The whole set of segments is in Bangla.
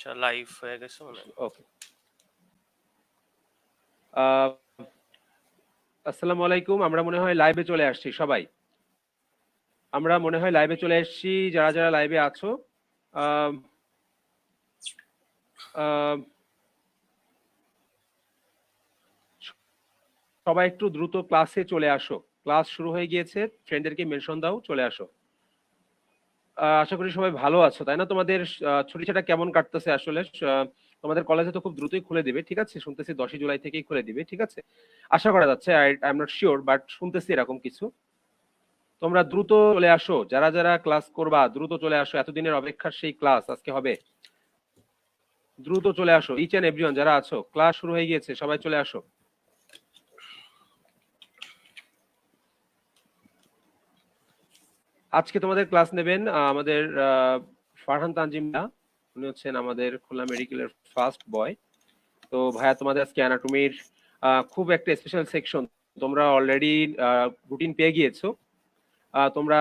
আচ্ছা, লাইভ হয়ে গেছে মনে হয়। ওকে। আসসালামু আলাইকুম। আমরা মনে হয় লাইভে চলে আসছি সবাই। আমরা মনে হয় লাইভে চলে এসেছি। যারা যারা লাইভে আছো আম, আম, সবাই একটু দ্রুত ক্লাসে চলে আসো। ক্লাস শুরু হয়ে গিয়েছে, ফ্রেন্ডদেরকে মেনশন দাও, চলে আসো। আশা করি সবাই ভালো আছো, তাই না? তোমাদের ছুটি ছাটা কেমন কাটতেছে আসলে? তোমাদের কলেজে তো খুব দ্রুতই খুলে দিবে, ঠিক আছে? শুনতেছি 10ই জুলাই থেকেই খুলে দিবে, ঠিক আছে? আশা করা যাচ্ছে, I am not sure, but শুনতেছি এরকম কিছু। তোমরা দ্রুত চলে আসো, যারা যারা ক্লাস করবা দ্রুত চলে আসো। এতদিনের অপেক্ষার সেই ক্লাস আজকে হবে। দ্রুত চলে আসো, ইচ এন্ড এভরিওয়ান যারা আছো, ক্লাস শুরু হয়ে গিয়েছে, সবাই চলে আসো। আজকে তোমাদের ক্লাস নেবেন আমাদের ফারহান তানজিম ভাইয়া। উনি হচ্ছেন আমাদের খুলনা মেডিকেলের ফার্স্ট বয়। তো ভাইয়া, তোমাদের আজকে অ্যানাটমির খুব একটা স্পেশাল সেকশন। তোমরা অলরেডি রুটিন পেয়ে গিয়েছো। তোমরা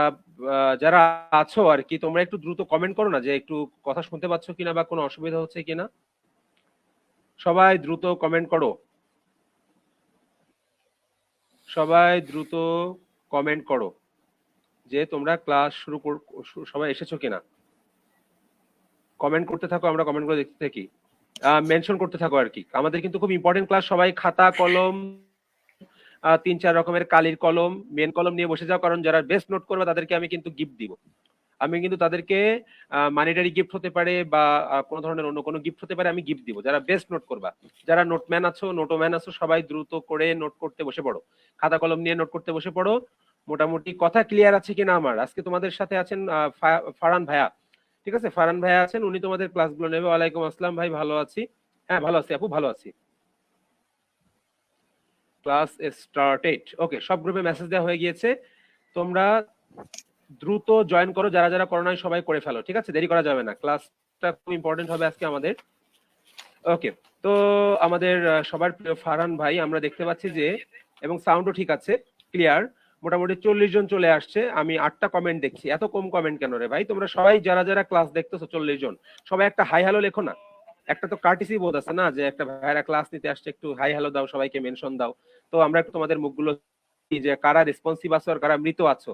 যারা আছো আর কি, তোমরা একটু দ্রুত কমেন্ট করো না যে একটু কথা শুনতে পাচ্ছ কিনা বা কোনো অসুবিধা হচ্ছে কিনা। সবাই দ্রুত কমেন্ট করো। সবাই দ্রুত কমেন্ট করো যে তোমরা ক্লাস সবাই এসেছো কিনা। কমেন্ট করতে থাকো, আমরা কমেন্ট করে দেখতে থাকি। মেনশন করতে থাকো আর কি। আমাদের কিন্তু খুব ইম্পর্টেন্ট ক্লাস। সবাই খাতা কলম, 3-4 রকমের কালির কলম, মেন কলম নিয়ে বসে যাও, কারণ যারা বেস্ট নোট করবে তাদেরকে আমি কিন্তু গিফট দিব। আমি কিন্তু তাদেরকে মানিটারি গিফট হতে পারে বা কোনো ধরনের অন্য কোনো গিফট হতে পারে, আমি গিফট দিব যারা বেস্ট নোট করবা। যারা নোটম্যান আছো, নোটোম্যান আছো, সবাই দ্রুত করে নোট করতে বসে পড়ো। খাতা কলম নিয়ে নোট করতে বসে পড়ো। মোটামুটি কথা ক্লিয়ার আছে কিনা আমার? আজকে তোমাদের সাথে আছেন ফারহান ভাইয়া, ঠিক আছে? ফারহান ভাইয়া আছেন, উনি তোমাদের ক্লাসগুলো নেবে। ওয়ালাইকুম আসসালাম ভাই, ভালো আছি। হ্যাঁ ভালো আছি আপু, ভালো আছি। Class started. ওকে, সব গ্রুপে মেসেজ দেওয়া হয়ে গিয়েছে। তোমরা দ্রুত জয়েন করো, যারা যারা করো নাই সবাই করে ফেলো, ঠিক আছে? দেরি করা যাবে না, ক্লাসটা খুব ইম্পর্টেন্ট হবে আজকে আমাদের। ওকে। তো আমাদের সবার প্রিয় ফারহান ভাই, আমরা দেখতে পাচ্ছি যে, এবং সাউন্ডও ঠিক আছে, ক্লিয়ার। মোটামুটি 40 জন চলে আসছে। আমি 8টা কমেন্ট দেখছি। এত কম কমেন্ট কেন রে ভাই? তোমরা সবাই যারা যারা ক্লাস দেখতেছো 40 জন, সবাই একটা হাই হ্যালো লেখো না। একটা তো কার্টিসি বোধ আছে না, যে একটা ভাইরা ক্লাস নিতে আসছে, একটু হাই হ্যালো দাও, সবাইকে মেনশন দাও। তো আমরা একটু তোমাদের মুখগুলো যে কারা রেসপন্সিভ আছো আর কারা মৃত আছো।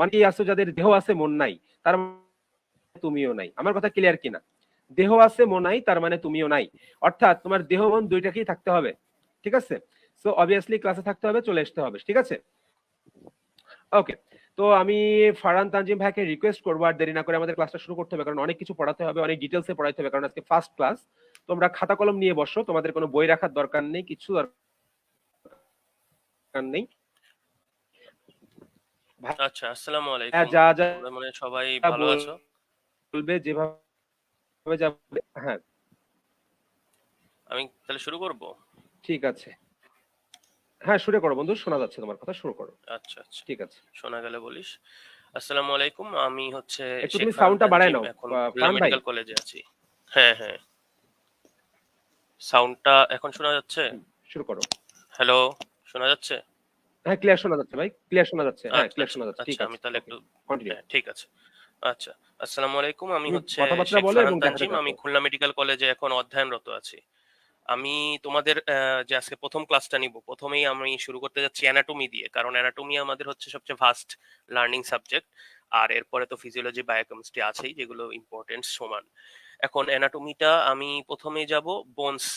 অনেকেই আছো যাদের দেহ আছে মন নাই, তার মানে তুমিও নাই। আমার কথা ক্লিয়ার কিনা? দেহ আছে মন নাই, তার মানে তুমিও নাই। অর্থাৎ তোমার দেহ মন দুইটাকেই থাকতে হবে, ঠিক আছে? সো অবভিয়াসলি ক্লাসে থাকতে হবে, চলে আসতে হবে, ঠিক আছে? ওকে। তো আমি ফারহান তানজিম ভাইকে রিকোয়েস্ট করবো আর দেরি না করে আমাদের ক্লাসটা শুরু করতে হবে, কারণ অনেক কিছু পড়াতে হবে, অনেক ডিটেলসে পড়াতে হবে, কারণ আজকে ফার্স্ট ক্লাস। তোমরা খাতা কলম নিয়ে বসো, তোমাদের কোনো বই রাখার দরকার নেই, কিছু দরকার নেই। আচ্ছা, আসসালামু ভাইয়া আলাইকুম। যা যা তোমরা মনে হয় সবাই ভালো আছো। বলবে, যেভাবে যাবে, হ্যাঁ আমি তাহলে শুরু করব। ঠিক আছে। হ্যাঁ শুরু করো বন্ধু, শোনা যাচ্ছে তোমার কথা, শুরু করো। আচ্ছা আচ্ছা, ঠিক আছে। শোনা গেলে বলিস। আসসালামু আলাইকুম, আমি হচ্ছে একটু শেখ তুমি ফারহান সাউন্ডটা বাড়ায় তানজিম, নাও এখন খুলনা ফারহান ভাই। মেডিকেল কলেজে আছি। হ্যাঁ হ্যাঁ, সাউন্ডটা এখন শোনা যাচ্ছে? শুরু করো। হ্যালো, শোনা যাচ্ছে? হ্যাঁ ক্লিয়ার শোনা যাচ্ছে ভাই, ক্লিয়ার শোনা যাচ্ছে, হ্যাঁ আচ্ছা ক্লিয়ার আচ্ছা শোনা যাচ্ছে, ঠিক আচ্ছা, আমি আছে। তাহলে ওকে, একটু, কন্টিনিউ। হ্যাঁ ঠিক আছে। আচ্ছা, আসসালামু আলাইকুম, আমি তুমি হচ্ছে কথাবার্তা শেখ বলো এবং ফারহান দেখাতে তানজিম, আমি থাকো। খুলনা মেডিকেল কলেজে এখন অধ্যয়নরত আছি। আমি তোমাদের যে আজকে প্রথম ক্লাসটা নিব, প্রথমেই আমি শুরু করতে যাচ্ছি অ্যানাটমি দিয়ে, কারণ অ্যানাটমি আমাদের হচ্ছে সবচেয়ে ভাস্ট লার্নিং সাবজেক্ট। আর এরপরে তো ফিজিওলজি, বায়োকেমিস্ট্রি আছেই, যেগুলো ইম্পর্টেন্ট সমান। এখন অ্যানাটমিটা আমি প্রথমেই যাব বোনস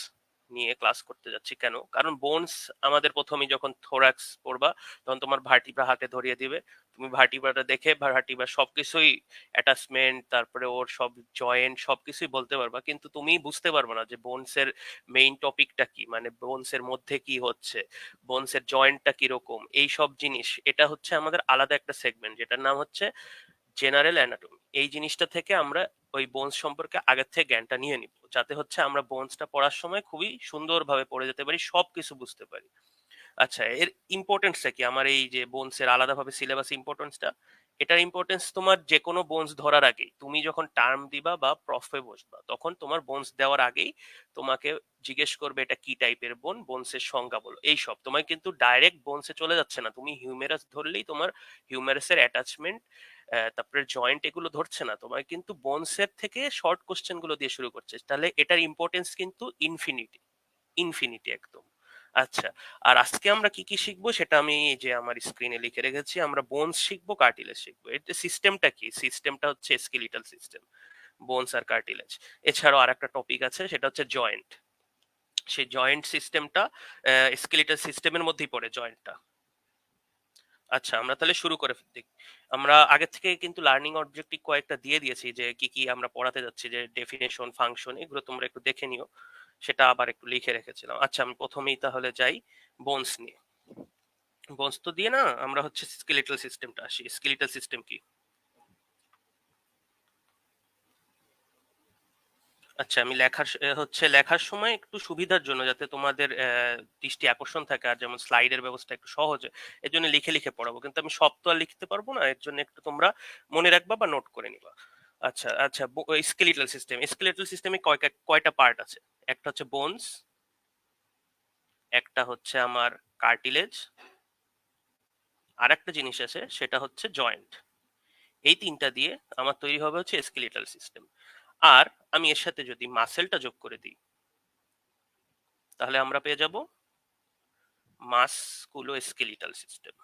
নিয়ে ক্লাস করতে যাচ্ছি। কেন? কারণ বোনস আমাদের প্রথমেই যখন থোরাক্স পড়বা, তখন তোমার ভার্টিব্রা হাতে ধরিয়ে দিবে। তুমি ভার্টিব্রাটা দেখে ভার্টিব্রা সবকিছুই, অ্যাটাচমেন্ট, তারপরে ওর সব জয়েন্ট সবকিছুই বলতে পারবা, কিন্তু তুমি বুঝতে পারবে না যে বোনসের মেইন টপিকটা কি, মানে বোনসের মধ্যে কি হচ্ছে, বোনসের জয়েন্টটা কিরকম, এই সব জিনিস। এটা হচ্ছে আমাদের আলাদা একটা সেগমেন্ট, যেটার নাম হচ্ছে জেনারেল অ্যানাটমি। এই জিনিসটা থেকে আমরা ওই বোনস সম্পর্কে আগের থেকে জ্ঞানটা নিয়ে নিব, যাতে হচ্ছে আমরা বোনসটা পড়ার সময় খুবই সুন্দরভাবে পড়ে যেতে পারি, সবকিছু বুঝতে পারি। আচ্ছা, এর ইম্পর্টেন্সটা কি, আমার এই যে বোনসের আলাদাভাবে সিলেবাস ইম্পর্টেন্সটা, এটার ইম্পর্টেন্স তোমার যে কোনো বোনস ধরার আগেই, তুমি যখন টার্ম দিবা বা প্রফে বসবা তখন তোমার বোনস দেওয়ার আগেই তোমাকে জিজ্ঞেস করবে এটা কি টাইপের বোন, বোনসের সংজ্ঞা বলো, এইসব। তোমার কিন্তু ডাইরেক্ট বোনসে চলে যাচ্ছে না, তুমি হিউমেরাস ধরলেই তোমার হিউমেরাসের অ্যাটাচমেন্ট, তারপরে জয়েন্ট, এগুলো ধরছে না, তোমার কিন্তু বোনসের থেকে শর্ট কোশ্চেন গুলো দিয়ে শুরু করছে। তাহলে এটার ইম্পর্টেন্স কিন্তু ইনফিনিটি, ইনফিনিটি একদম। আচ্ছা, আর আজকে আমরা কি কি শিখবো সেটা আমি এই যে আমার স্ক্রিনে লিখে রেখেছি। আমরা বোনস শিখবো, কার্টিলেজ শিখবো। এর সিস্টেমটা কি, সিস্টেমটা হচ্ছে স্কেলিটাল সিস্টেম, বোনস আর কার্টিলেজ। এছাড়াও আর একটা টপিক আছে সেটা হচ্ছে জয়েন্ট। সেই জয়েন্ট সিস্টেমটা স্কেলিটাল সিস্টেমের মধ্যেই পড়ে জয়েন্টটা। আচ্ছা, আমরা তাহলে শুরু করে দিই। আমরা আগে থেকে কিন্তু লার্নিং অবজেক্টিভ কয়েকটা দিয়ে দিয়েছি, যে কি কি আমরা পড়াতে যাচ্ছি, যে ডেফিনেশন, ফাংশন, এগুলো তোমরা একটু দেখে নিও। সেটা আবার একটু লিখে রেখেছিলাম। আচ্ছা, আমি প্রথমেই তাহলে যাই বোনস নিয়ে। বোনস তো দিয়ে না, আমরা হচ্ছে স্কেলিটাল সিস্টেমটা আসি। স্কেলিটাল সিস্টেম কি? আচ্ছা, আমি লেখার সময় একটু সুবিধার জন্য, যাতে তোমাদের দৃষ্টি আকর্ষণ থাকে আর যেমন স্লাইডের ব্যবস্থা একটু সহজ হয়, এর জন্য লিখে লিখে পড়াবো। কিন্তু আমি সব তো আর লিখতে পারবো না, এর জন্য একটু তোমরা মনে রাখবা বা নোট করে নিবা। আচ্ছা আচ্ছা, স্কেলিটাল সিস্টেম, স্কেলিটাল সিস্টেমে কয়টা পার্ট আছে? একটা হচ্ছে বোনস, একটা হচ্ছে আমার কার্টিলেজ, আর একটা জিনিস আছে সেটা হচ্ছে জয়েন্ট। এই তিনটা দিয়ে আমার তৈরি হবে হচ্ছে স্কেলিটাল সিস্টেম। আর আমি এর সাথে যদি মাসেলটা যোগ করে দিই, তাহলে আমরা পেয়ে যাব মাসকুলোস্কেলিটাল সিস্টেম।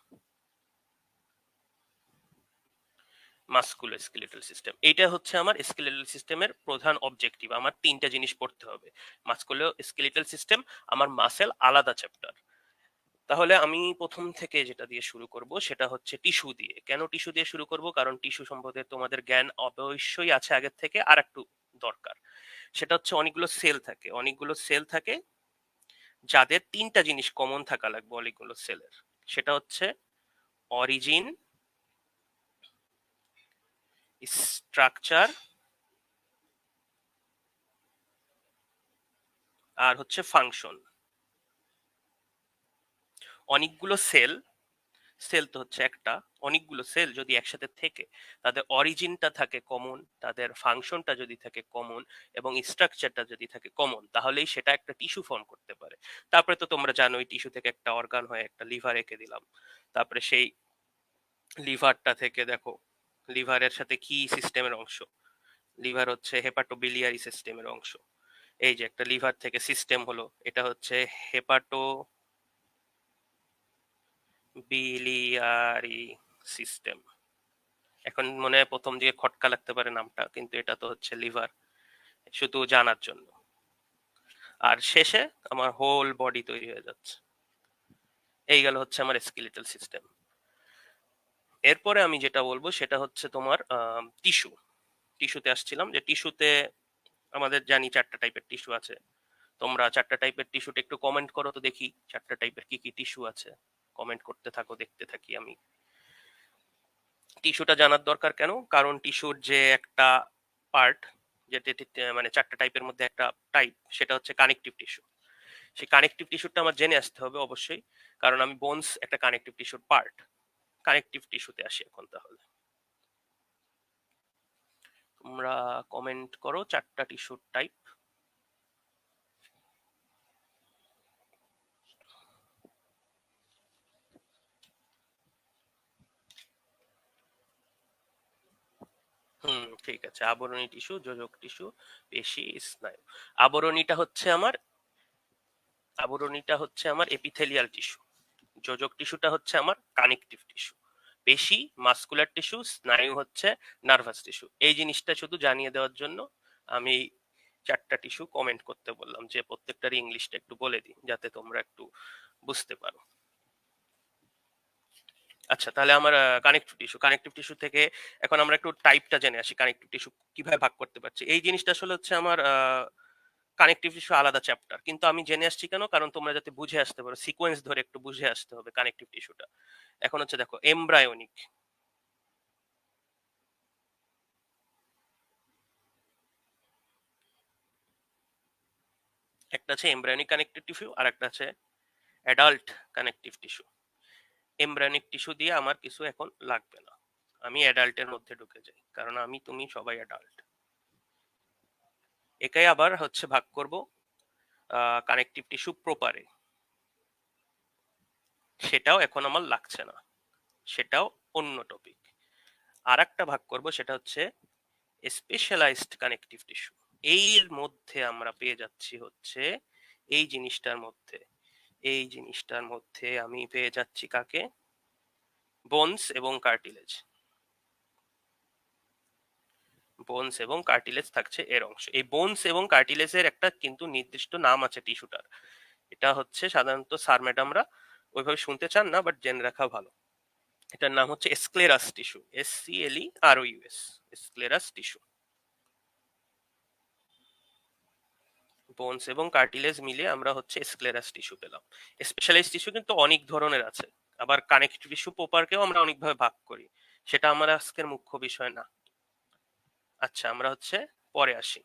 মাসকুলোস্কেলিটাল সিস্টেম, এইটা হচ্ছে আমার স্কেলিটাল সিস্টেমের প্রধান অবজেক্টিভ। আমার তিনটা জিনিস পড়তে হবে: মাসকুলোস্কেলিটাল সিস্টেম, আমার মাসেল আলাদা চ্যাপ্টার। তাহলে আমি প্রথম থেকে যেটা দিয়ে শুরু করব সেটা হচ্ছে টিস্যু দিয়ে। কেন টিস্যু দিয়ে শুরু করব? কারণ টিস্যু সম্বন্ধে তোমাদের জ্ঞান অবশ্যই আছে আগের থেকে, আর একটু দরকার। সেটা হচ্ছে অনেকগুলো সেল থাকে যাদের তিনটা জিনিস কমন থাকা লাগবে অনেকগুলো সেলের। সেটা হচ্ছে অরিজিন, স্ট্রাকচার, আর হচ্ছে ফাংশন। অনেকগুলো সেল, সেল তো হচ্ছে একটা, অনেকগুলো সেল যদি একসাথে থেকে তাদের অরিজিনটা থাকে কমন, তাদের ফাংশনটা যদি থাকে কমন, এবং স্ট্রাকচারটা যদি থাকে কমন, তাহলেই সেটা একটা টিস্যু ফর্ম করতে পারে। তারপরে তো তোমরা জানোই টিস্যু থেকে একটা অর্গান হয়, একটা লিভার এঁকে দিলাম। তারপরে সেই লিভারটা থেকে দেখো, লিভারের সাথে কি সিস্টেমের অংশ? লিভার হচ্ছে হেপাটোবিলিয়ারি সিস্টেমের অংশ। এই যে একটা লিভার থেকে সিস্টেম হলো, এটা হচ্ছে হেপাটো বিলিয়ারি সিস্টেম। এখন মনে হয় প্রথম দিকে খটকা লাগতে পারে নামটা, কিন্তু এটা তো হচ্ছে লিভার, শুধু জানার জন্য। আর শেষে আমার হোল বডি তৈরি হয়ে যাচ্ছে। এই গেল হচ্ছে আমার স্কেলিটাল সিস্টেম। এরপরে আমি যেটা বলবো সেটা হচ্ছে তোমার টিস্যু। টিস্যুতে আসছিলাম, যে টিস্যুতে আমাদের জানি চারটা টাইপের টিস্যু আছে। তোমরা চারটা টাইপের টিস্যুটা একটু কমেন্ট করো তো দেখি, চারটা টাইপের কি কি টিস্যু আছে। কমেন্ট করতে থাকো, দেখতে থাকি আমি। টিস্যুটা জানার দরকার কেন? কারণ টিস্যুর যে একটা পার্ট, যেটা মানে চারটা টাইপের মধ্যে একটা টাইপ, সেটা হচ্ছে কানেকটিভ টিস্যু। সেই কানেকটিভ টিস্যুটা আমার জেনে আসতে হবে অবশ্যই, কারণ আমি বোনস একটা কানেকটিভ টিস্যুর পার্ট। কানেকটিভ টিস্যুতে আসি এখন তাহলে। তোমরা কমেন্ট করো চারটা টিস্যুর টাইপ। ঠিক আছে। আবরণী টিস্যু, যোজক টিস্যু, পেশি, স্নায়ু। আবরণীটা হচ্ছে আমার আবরণীটা হচ্ছে আমার এপিথেলিয়াল টিস্যু। যোজক টিস্যুটা হচ্ছে আমার কানেকটিভ টিস্যু। পেশি মাসকুলার টিস্যু, স্নায়ু হচ্ছে নার্ভাস টিস্যু। এই জিনিসটা শুধু জানিয়ে দেওয়ার জন্য আমি চারটা টিস্যু কমেন্ট করতে বললাম, যে প্রত্যেকটার ইংলিশটা একটু বলে দিই যাতে তোমরা একটু বুঝতে পারো। আচ্ছা, তাহলে আমার কানেকটিভ টিস্যু থেকে এখন আমরা একটু টাইপটা জেনে আসি। কানেকটিভ টিস্যু কিভাবে ভাগ করতে পারছি, এই জিনিসটা আসলে হচ্ছে আমার কানেকটিভ টিস্যু আলাদা চ্যাপ্টার, কিন্তু আমি জেনে আসছি কেন? কারণ তোমরা যাতে বুঝে আসতে পারো, সিকোয়েন্স ধরে একটু বুঝে আসতে হবে কানেকটিভ টিস্যুটা। এখন হচ্ছে দেখো, এমব্রায়োনিক, একটা আছে এমব্রায়োনিক কানেকটিভ টিস্যু, আর একটা আছে adult connective tissue. Embryonic tissue দিয়ে আমার কিছু এখন লাগবে না। আমি অ্যাডাল্টের মধ্যে ঢুকে যাই, কারণ আমি তুমি সবাই অ্যাডাল্ট। একাই আবার হচ্ছে ভাগ করব কানেকটিভ টিস্যু প্রপারে, সেটাও এখন আমার লাগছে না, সেটাও অন্য টপিক। আর একটা ভাগ করব, সেটা হচ্ছে স্পেশালাইজড কানেকটিভ টিস্যু। এর মধ্যে আমরা পেয়ে যাচ্ছি হচ্ছে এই জিনিসটার মধ্যে, এই জিনিসটার মধ্যে আমি পেয়ে যাচ্ছি কাকে? বোনস এবং কার্টিলেজ। বোনস এবং কার্টিলেজ থাকছে এর অংশ। এই বোনস এবং কার্টিলেজের একটা কিন্তু নির্দিষ্ট নাম আছে টিস্যুটার। এটা হচ্ছে সাধারণত স্যার ম্যাডামরা ওইভাবে শুনতে চান না, বাট জেনে রাখা ভালো। এটার নাম হচ্ছে স্ক্লেরাস টিস্যু, SCLEROUS, স্ক্লেরাস টিস্যু। বোনস এবং কার্টিলেজ মিলে আমরা হচ্ছে স্ক্লেরাস টিস্যু পেলাম। স্পেশালাইজ টিস্যু কিন্তু অনেক ধরনের আছে, আবার কানেকটিভ টিস্যু প্রপারকেও আমরা অনেকভাবে ভাগ করি, সেটা আমার আজকের মুখ্য বিষয় না। আচ্ছা, আমরা হচ্ছে পরে আসি।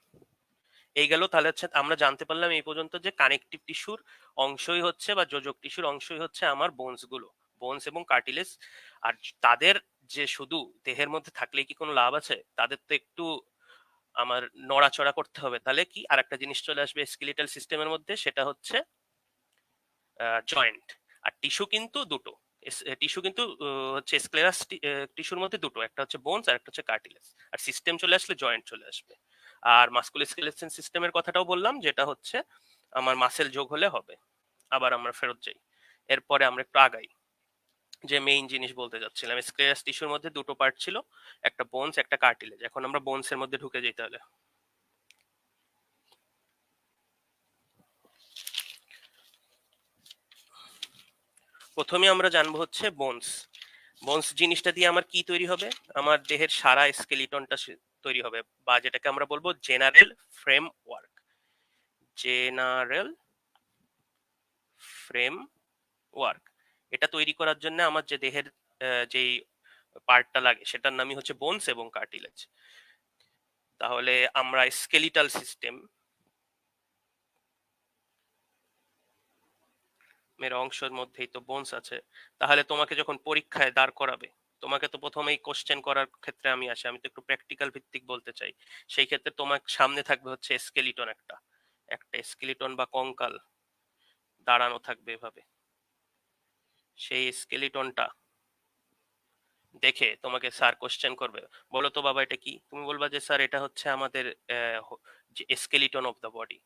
এই গেল তাহলে হচ্ছে আমরা জানতে পারলাম এই পর্যন্ত যে কানেকটিভ টিস্যুর অংশই হচ্ছে বা যোজক টিস্যুর অংশই হচ্ছে আমার বোনস গুলো, বোনস এবং কার্টিলেজ। আর তাদের যে শুধু দেহের মধ্যে থাকলেই কি কোনো লাভ আছে? তাদের তো একটু আমার নড়াচড়া করতে হবে, তাহলে কি আর একটা জিনিস চলে আসবে স্কেলিটাল সিস্টেমের মধ্যে, সেটা হচ্ছে জয়েন্ট। আর টিস্যু কিন্তু দুটো, টিস্যু কিন্তু হচ্ছে স্ক্লেরাস টিস্যুর মধ্যে দুটো, একটা হচ্ছে বোনস আর একটা হচ্ছে কার্টিলেজ। আর সিস্টেম চলে আসলে জয়েন্ট চলে আসবে। আর মাস্কুলোস্কেলেটাল সিস্টেমের কথাটাও বললাম, যেটা হচ্ছে আমার মাসেল যোগ হলে হবে। আবার আমরা ফেরত যাই, এরপরে আমরা একটু আগাই। যে মেইন জিনিস বলতে যাচ্ছিলাম, স্ক্লেরাস টিস্যুর মধ্যে দুটো পার্ট ছিল, একটা বোনস একটা কার্টিলেজ। এখন আমরা বোনস এর মধ্যে ঢুকে যাই তাহলে। প্রথমে আমরা জানবো হচ্ছে বোনস। বোনস জিনিসটা দিয়ে আমার কি তৈরি হবে? আমার দেহের সারা স্কেলিটনটা তৈরি হবে, বা যেটাকে আমরা বলবো general frame work. General frame work, এটা তৈরি করার জন্য আমার যে দেহের যেই পার্টটা লাগে সেটার নামই হচ্ছে বোনস এবং কার্টিলেজ। তাহলে আমরা স্কেলিটাল সিস্টেম এর অংশের মধ্যেই তো বোনস আছে। তাহলে তোমাকে যখন পরীক্ষায় দাঁড় করাবে, তোমাকে তো প্রথমেই কোশ্চেন করার ক্ষেত্রে আমি আসি, আমি তো একটু প্র্যাকটিক্যাল ভিত্তিক বলতে চাই। সেই ক্ষেত্রে তোমার সামনে থাকবে হচ্ছে স্কেলিটন, একটা একটা স্কেলিটন বা কঙ্কাল দাঁড়ানো থাকবে এভাবে। সেই স্কেলিটনটা দেখে তোমাকে স্যার কোশ্চেন করবে, বলো তো বাবা এটা কি? তুমি বলবা যে স্যার এটা হচ্ছে আমাদের যে স্কেলিটন অফ দ্য বডি।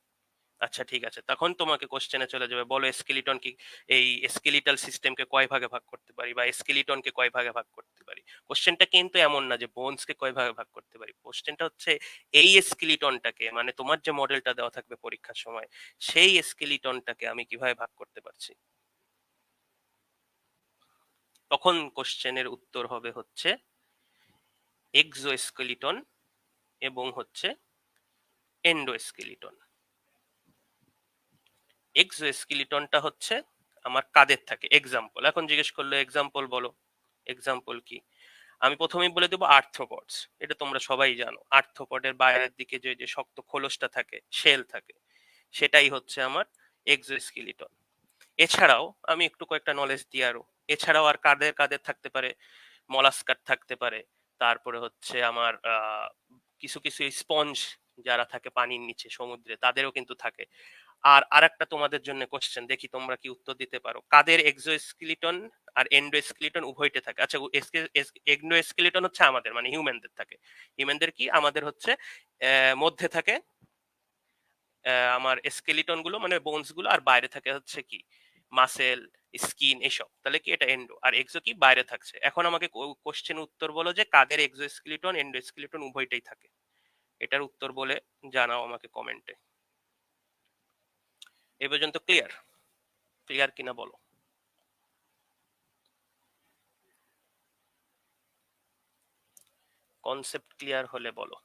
আচ্ছা ঠিক আছে, তখন তোমাকে কোশ্চেনে চলে যাবে, বলো স্কেলিটন কি, এই স্কেলিটাল সিস্টেমকে কয় ভাগে ভাগ করতে পারি, বা স্কেলিটনকে কয় ভাগে ভাগ করতে পারি। কোশ্চেনটা কিন্তু এমন না যে বোনসকে কয় ভাগে ভাগ করতে পারি, কোশ্চেনটা হচ্ছে এই স্কেলিটনটাকে, মানে তোমার যে মডেলটা দেওয়া থাকবে পরীক্ষার সময়, সেই স্কেলিটনটাকে আমি কিভাবে ভাগ করতে পারছি। তখন কোশ্চেনের উত্তর হবে হচ্ছে এক্সোস্কেলিটন এবং হচ্ছে এন্ডোস্কেলিটন। এক্সোস্কেলিটনটা হচ্ছে আমার কাদের থাকে, এক্সাম্পল এখন জিজ্ঞেস করলো এক্সাম্পল বলো, এক্সাম্পল কি? আমি প্রথমেই বলে দেবো আর্থ্রোপডস। এটা তোমরা সবাই জানো, আর্থ্রোপডের বাইরের দিকে যে যে শক্ত খোলসটা থাকে, শেল থাকে, সেটাই হচ্ছে আমার এক্সোস্কেলিটন। এছাড়াও আমি একটু কয়েকটা নলেজ দিই আরো, এছাড়াও আর কাদের কাদের থাকতে পারে, মলাস্কার থাকতে পারে, তারপরে হচ্ছে আমার কিছু কিছু স্পঞ্জ যারা থাকে পানির নিচে সমুদ্রে, তাদেরও কিন্তু থাকে। আর আরেকটা তোমাদের জন্য কোশ্চেন, দেখি তোমরা কি উত্তর দিতে পারো, কাদের এক্সোস্কেলিটন আর এন্ডোস্কেলিটন উভয়টা থাকে? আচ্ছা, এন্ডোস্কেলিটন হচ্ছে আমাদের মানে হিউম্যানদের থাকে। হিউম্যানদের কি, আমাদের হচ্ছে মধ্যে থাকে আমার স্কেলিটন গুলো মানে বোনস গুলো, আর বাইরে থাকে হচ্ছে কি মাসেল, স্কিন, এসব। তাহলে কি এটা এন্ডো, আর এক্সো কি বাইরে থাকছে। এখন আমাকে কোশ্চেন উত্তর বলো যে কাদের এক্সোস্কেলিটন এন্ডোস্কেলিটন উভয়টাই থাকে। এটার উত্তর বলে জানাও আমাকে কমেন্টে। এ পর্যন্ত ক্লিয়ার? ক্লিয়ার কিনা বলো। কনসেপ্ট ক্লিয়ার হলে বলো।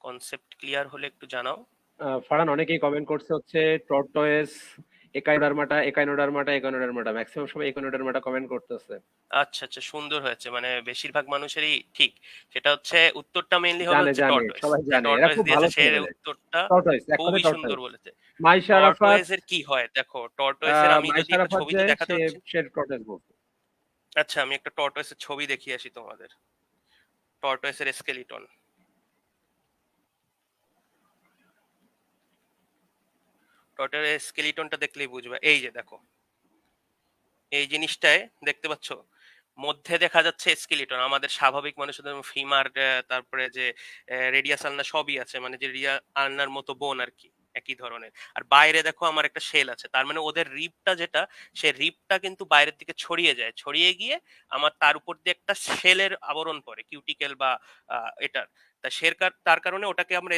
কনসেপ্ট ক্লিয়ার হলে একটু জানাও। ফারহান অনেকেই কমেন্ট করছে হচ্ছে টর্টয়েস একাইনোডার্মাটা ম্যাক্সিমাম সবাই একাইনোডার্মাটা কমেন্ট করতেছে। আচ্ছা আচ্ছা, সুন্দর হয়েছে, মানে বেশিরভাগ মানুষেরই ঠিক। সেটা হচ্ছে উত্তরটা মেইনলি হবে জানে হচ্ছে জানে টর্টয়েস। সবাই যে জানে, এরা টর্টয়েস খুব দিয়েছে ভালো সে ছেলে। উত্তরটা টর্টয়েস, এক খুবই কথায় সুন্দর টর্টয়েস। বলেছে। মাইশা আরাফাত, টর্টয়েস এর কি হয় দেখো, টর্টয়েস এর আমি যদি মাইশা একটা আরাফাত ছবি যে তো দেখাতে সে হচ্ছে। সে টর্টয়েস বলছে। আচ্ছা, আমি একটা টর্টয়েস এর ছবি দেখিয়ে আসি তোমাদের। টর্টয়েস এর স্কেলিটন, টর্টয়েস এর স্কেলিটনটা দেখলেই বুঝবে। এই যে দেখো, এই জিনিসটায় দেখতে পাচ্ছ মধ্যে দেখা যাচ্ছে স্কেলিটন। আমাদের স্বাভাবিক মানুষের যেমন ফিমার, তারপরে যে রেডিয়াস আলনা সবই আছে, মানে যে রিয়া আলনার মতো বোন আর কি, একই ধরনের। আর বাইরে দেখো আমার একটা শেল আছে, তার মানে ওদের রিবটা যেটা, সে রিবটা কিন্তু বাইরের দিকে ছড়িয়ে যায়, ছড়িয়ে গিয়ে আমার তার উপর দিয়ে একটা শেলের আবরণ পড়ে, কিউটিকেল বা এটার। তা তার কারণে ওটাকে আমরা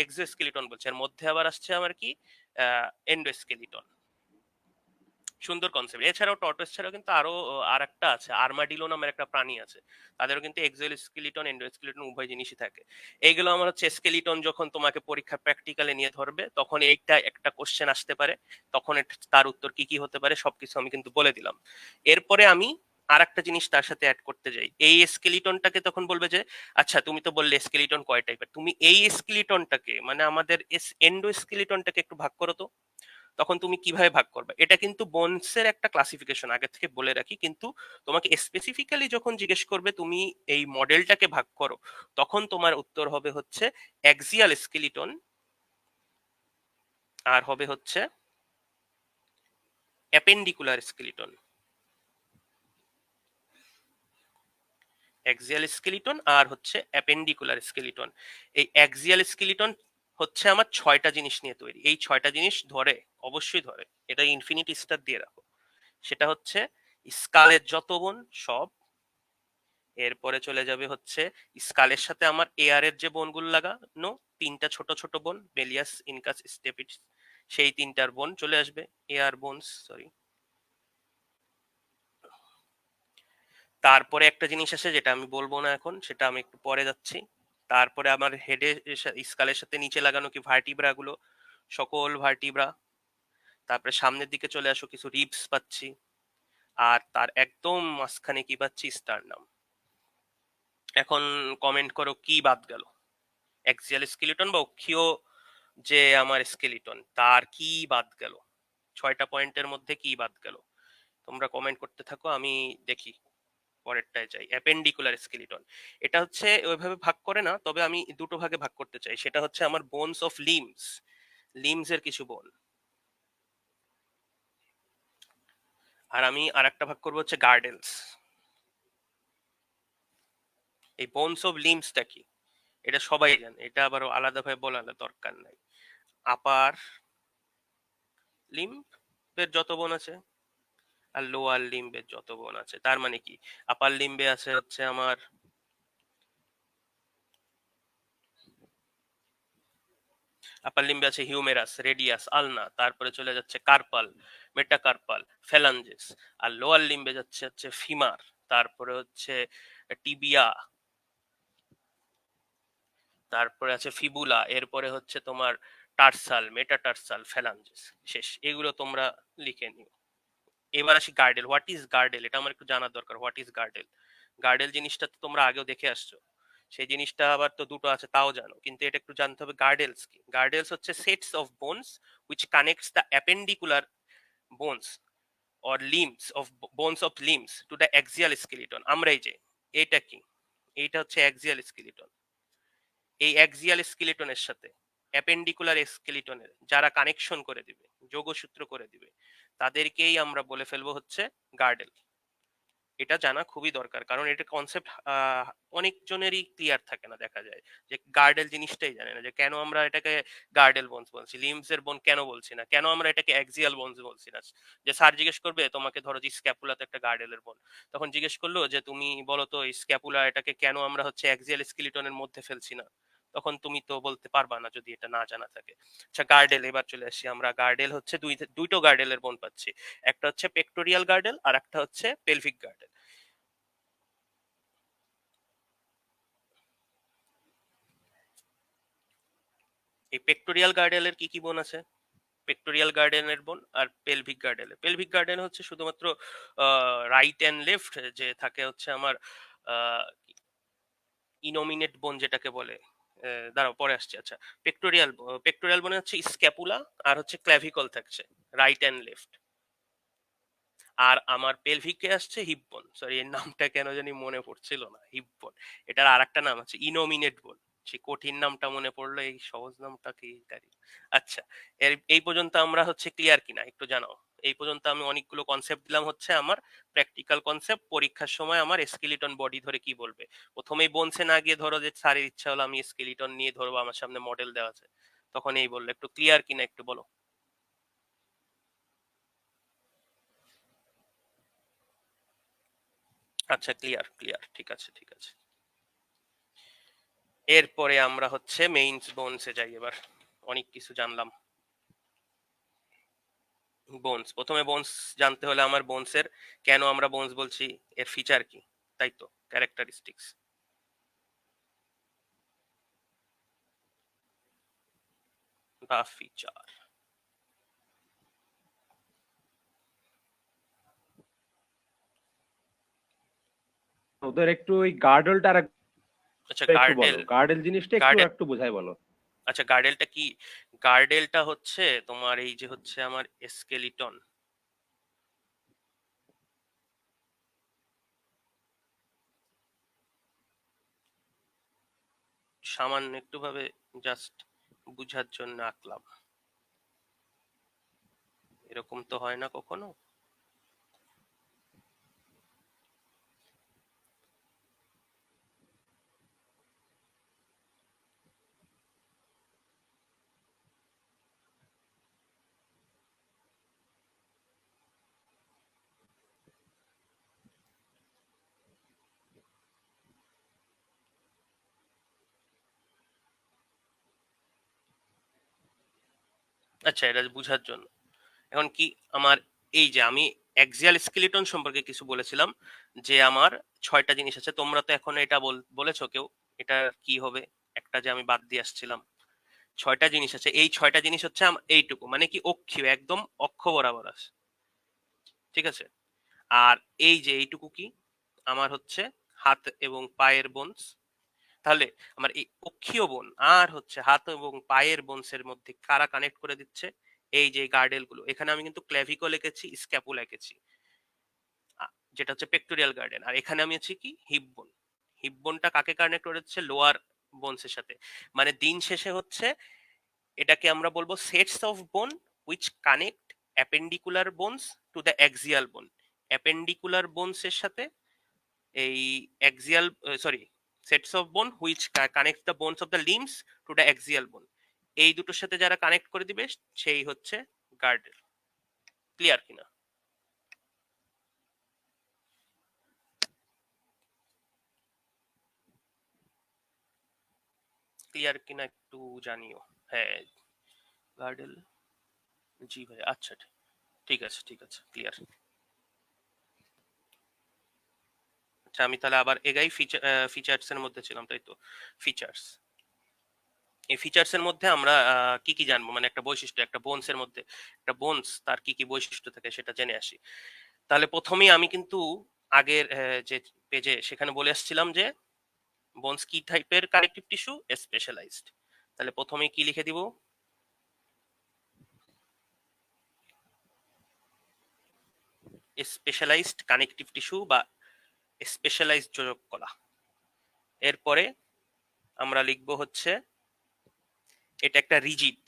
এক্সোস্কেলিটন বলছি। আর মধ্যে আবার আসছে আমার কি, এন্ডোস্কেলিটন। সুন্দর কনসেপ্ট। এছাড়াও টর্টয়েস ছাড়াও কিন্তু আরো আর একটা আছে, আর্মাডিলো নামের একটা প্রাণী আছে। তাদেরও কিন্তু এক্সোস্কেলিটন এন্ডোস্কেলিটন উভয় জিনিসই থাকে। এইগুলো আমার হচ্ছে স্কেলিটন, যখন তোমাকে পরীক্ষা প্র্যাকটিক্যালে নিয়ে ধরবে তখন এইটা একটা কোশ্চেন আসতে পারে, তখন তার উত্তর কি কি হতে পারে সবকিছু আমি কিন্তু বলে দিলাম। এরপরে আমি আর একটা জিনিস তার সাথে অ্যাড করতে যাই। এই স্কেলিটনটাকে তখন বলবে যে আচ্ছা তুমি তো বললে স্কেলিটন কয় টাইপের, তুমি এই স্কেলিটনটাকে মানে আমাদের এন্ডোস্কেলিটনটাকে একটু ভাগ করো তো। তখন তুমি কিভাবে ভাগ করবে, এটা কিন্তু বোনসের একটা ক্লাসিফিকেশন আগে থেকে বলে রাখি, কিন্তু তোমাকে স্পেসিফিক্যালি যখন জিজ্ঞেস করবে তুমি এই মডেলটাকে ভাগ করো, তখন তোমার উত্তর হবে হচ্ছে অ্যাক্সিয়াল স্কেলিটন, আর হবে হচ্ছে অ্যাপেন্ডিকুলার স্কেলিটন। অ্যাক্সিয়াল স্কেলিটন আর হচ্ছে অ্যাপেন্ডিকুলার স্কেলিটন। এই অ্যাক্সিয়াল স্কেলিটন হচ্ছে আমার 6টা জিনিস নিয়ে তৈরি। এই 6টা জিনিস ধরে, অবশ্যই ধরে, এটা ইনফিনিটি স্টার দিয়ে রাখো। সেটা হচ্ছে স্কালের যত বোন সব, এরপরে চলে যাবে হচ্ছে স্কালের সাথে আমার এয়ার এর যে বোনগুলো লাগানো, 3টা ছোট ছোট বোন, বেলিয়াস, ইনকাস, স্টেপিস, সেই 3টার বোন চলে আসবে, এয়ার বোনস, সরি। তারপরে একটা জিনিস আছে যেটা আমি বলবো না এখন, সেটা আমি একটু পরে যাচ্ছি। তারপরে আমার হেডে, স্কালের সাথে নিচে লাগানো কি ভার্টিব্রা গুলো, সকল ভার্টিব্রা। তারপরে সামনের দিকে চলে আসো, কিছু রিবস পাচ্ছি। আর তার একদম মাঝখানে কি পাচ্ছি, স্টারনাম। এখন কমেন্ট করো কি বাদ গেল, অ্যাক্সিয়াল স্কেলিটন বা অক্ষীয় যে আমার স্কেলিটন, তার কি বাদ গেল, 6টা পয়েন্টের মধ্যে কি বাদ গেল। তোমরা কমেন্ট করতে থাকো, আমি দেখি। পরেরটায় যাই, অ্যাপেন্ডিকুলার স্কেলিটন। এটা হচ্ছে ওইভাবে ভাগ করে না, তবে আমি দুটো ভাগে ভাগ করতে চাই। সেটা হচ্ছে আমার বোনস অফ লিমস, লিমস এর কিছু বোন। আর আমি আর একটা ভাগ করবো হচ্ছে গার্ডেলস। এই বোনস অফ লিমসটা কি, এটা সবাই জানে, এটা আবার আলাদাভাবে বলার দরকার নাই। আপার লিম্বের যত বোন আছে আর লোয়ার লিম্বের যত বোন আছে, তার মানে কি, আপার লিম্বে আছে হচ্ছে আমার আপার লিম্বে আছে হিউমেরাস, রেডিয়াস, আলনা, তারপরে চলে যাচ্ছে কার্পাল, মেটাকার্পাল, ফ্যালাঞ্জেস। আর লোয়ার লিম্বে যাচ্ছে হচ্ছে ফিমার, তারপরে হচ্ছে টিবিয়া, তারপরে আছে ফিবুলা, এরপরে হচ্ছে তোমার টার্সাল, মেটাটার্সাল, ফ্যালাঞ্জেস। শেষ, এগুলো তোমরা লিখে নিও। এবার আসি গার্ডেল। হোয়াট ইজ গার্ডেল, এটা আমার একটু জানার দরকার। হোয়াট ইজ গার্ডেল, গার্ডেল জিনিসটা তো তোমরা আগেও দেখে আসছো, সেই জিনিসটা আবার তো দুটো আছে তাও জানো, কিন্তু এটা একটু জানতে হবে গার্ডেলস কি। গার্ডেলস হচ্ছে sets of bones which connects the appendicular bones or limbs of bones of limbs to the axial skeleton। আমরা এই যে এটা কি, এইটা হচ্ছে axial skeleton। এই অ্যাক্সিয়াল স্কেলিটনের সাথে অ্যাপেন্ডিকুলার স্কেলিটনের যারা কানেকশন করে দিবে, যোগসূত্র করে দিবে, তাদেরকেই আমরা বলে ফেলবো হচ্ছে গার্ডেল। এটা জানা খুবই দরকার, কারণ এটা কনসেপ্ট অনেক জনেরই ক্লিয়ার থাকে না, দেখা যায় যে গার্ডেল জিনিসটাই জানে না, যে কেন আমরা এটাকে গার্ডেল বোনস বলছি, লিমস এর বোন কেন বলছি না, কেন আমরা এটাকে অ্যাক্সিয়াল বোনস বলছি না। যে স্যার জিজ্ঞেস করবে তোমাকে, ধরো যে স্ক্যাপুলা তো একটা গার্ডেলের বোন, তখন জিজ্ঞেস করলো যে তুমি বলো তো এই স্ক্যাপুলা এটাকে কেন আমরা হচ্ছে অ্যাক্সিয়াল স্কেলিটনের মধ্যে ফেলছি না, তখন তুমি তো বলতে পারবা না যদি এটা না জানা থাকে। আচ্ছা গার্ডেল, এবার চলে আসি আমরা। গার্ডেল হচ্ছে দুইটো গার্ডেলের বোন পাচ্ছি, একটা হচ্ছে পেক্টোরিয়াল গার্ডেল আর একটা হচ্ছে পেলভিক গার্ডেল। এই পেক্টোরিয়াল গার্ডেলের কি কি বোন আছে, পেক্টোরিয়াল গার্ডেনের বোন আর পেলভিক গার্ডেন। পেলভিক গার্ডেন হচ্ছে শুধুমাত্র রাইট অ্যান্ড লেফট যে থাকে হচ্ছে আমার ইনোমিনেট বোন যেটাকে বলে, দাঁড়াও পরে আসছে। আচ্ছা, পেক্টোরিয়াল পেক্টোরিয়াল বোনে হচ্ছে স্ক্যাপুলা আর হচ্ছে ক্ল্যাভিকল থাকছে, রাইট অ্যান্ড লেফট। আর আমার পেলভিকে আসছে হিপ বোন, সরি এর নামটা কেন জানি মনে পড়ছিল না, হিপ বোন। এটার আর একটা নাম আছে ইনোমিনেট বোন, সেই কঠিন নামটা মনে পড়লো, এই সহজ নামটা কি জানি। আচ্ছা, এই পর্যন্ত আমরা হচ্ছে ক্লিয়ার কিনা একটু জানাও। এই পর্যন্ত আমি অনেকগুলো কনসেপ্ট দিলাম, হচ্ছে আমার প্র্যাকটিক্যাল কনসেপ্ট। পরীক্ষার সময় আমার স্কেলিটন বডি ধরে কি বলবে, প্রথমেই বোনসে না গিয়ে ধরো যে স্যারের ইচ্ছা হলো আমি স্কেলিটন নিয়ে ধরবো, আমার সামনে মডেল দেওয়া আছে, তখন এই বললো। একটু ক্লিয়ার কিনা একটু বলো। আচ্ছা, ক্লিয়ার ক্লিয়ার, ঠিক আছে ঠিক আছে। এরপরে আমরা হচ্ছে মেইনস বোনসে যাই এবার। অনেক কিছু জানলাম। বোনস, প্রথমে বোনস জানতে হলে আমার বোনসের কেন আমরা বোনস বলছি, এর ফিচার কি, তাই তো, ক্যারেক্টারিস্টিক্স। বা ফিচার। ওদের একটু ওই গার্ডেলটা আর আচ্ছা, একটু গার্ডেল। বলো, গার্ডেল জিনিসটা একটু গার্ডেল, একটু বোঝাই বলো। আচ্ছা গার্ডেলটা কি? গার্ডেলটা হচ্ছে তোমার এই যে হচ্ছে আমার স্কেলিটন, সামান্য একটু ভাবে জাস্ট বুঝার জন্য আঁকলাম, এরকম তো হয় না কখনো। আচ্ছা, এটা বুঝার জন্য। এখন কি আমার, এই যে আমি অ্যাক্সিয়াল স্কেলিটন সম্পর্কে কিছু বলেছিলাম, যে আমার 6টা জিনিস আছে। তোমরা তো এখন এটা বলেছো কেউ, এটা কি হবে, একটা যে আমি বাদ দিয়ে আসছিলাম। 6টা জিনিস আছে, এই 6টা জিনিস হচ্ছে এইটুকু, মানে কি অক্ষীয়, একদম অক্ষ বরাবর আছে, ঠিক আছে। আর এই যে এইটুকু কি, আমার হচ্ছে হাত এবং পায়ের বোনস। তাহলে আমার এই অক্ষীয় বোন আর হচ্ছে হাত এবং পায়ের বোনসের মধ্যে কারা কানেক্ট করে দিচ্ছে, এই যে গার্ডেল গুলো। এখানে আমি কিন্তু ক্ল্যাভিকো লিখেছি, স্ক্যাপুলা লিখেছি, যেটা হচ্ছে পেক্টোরিয়াল গার্ডেন। আর এখানে আমি আছি কি হিপ বোন। হিপ বোনটা কাকে কানেক্ট করে হচ্ছে, লোয়ার বোনসের সাথে। মানে দিন শেষে হচ্ছে এটাকে আমরা বলবো সেটস অফ বোন which connect appendicular bones to the axial বোন। অ্যাপেন্ডিকুলার বোনসের সাথে এই অ্যাক্সিয়াল, সরি, সেটস অফ বোন which connect the bones of the limbs to the axial বোন। এই দুটোর সাথে যারা কানেক্ট করে দিবে সেই হচ্ছে গার্ডেল। ক্লিয়ার কিনা? ক্লিয়ার কিনা একটু জানিও। হ্যাঁ, গার্ডেল, জি ভাই, আচ্ছা ঠিক আছে ঠিক আছে, ক্লিয়ার। আচ্ছা, আমি তাহলে আবার এগাই। ফিচার্স এর মধ্যে ছিলাম, তাই তো। ফিচার্স, এই ফিচার্স এর মধ্যে আমরা কি কি জানবো, মানে একটা বৈশিষ্ট্য, একটা বোনস এর মধ্যে একটা বোনস তার কি কি বৈশিষ্ট্য থাকে সেটা জেনে আসি। তাহলে প্রথমেই আমি কিন্তু আগের যে পেজে সেখানে বলে আসছিলাম যে বোনস কি টাইপের কানেকটিভ টিস্যু, স্পেশালাইজড। তাহলে প্রথমেই কি লিখে দিব, স্পেশালাইজড কানেকটিভ টিস্যু বা স্পেশালাইজড যোজক কলা। এরপরে আমরা লিখবো হচ্ছে এটা একটা rigid,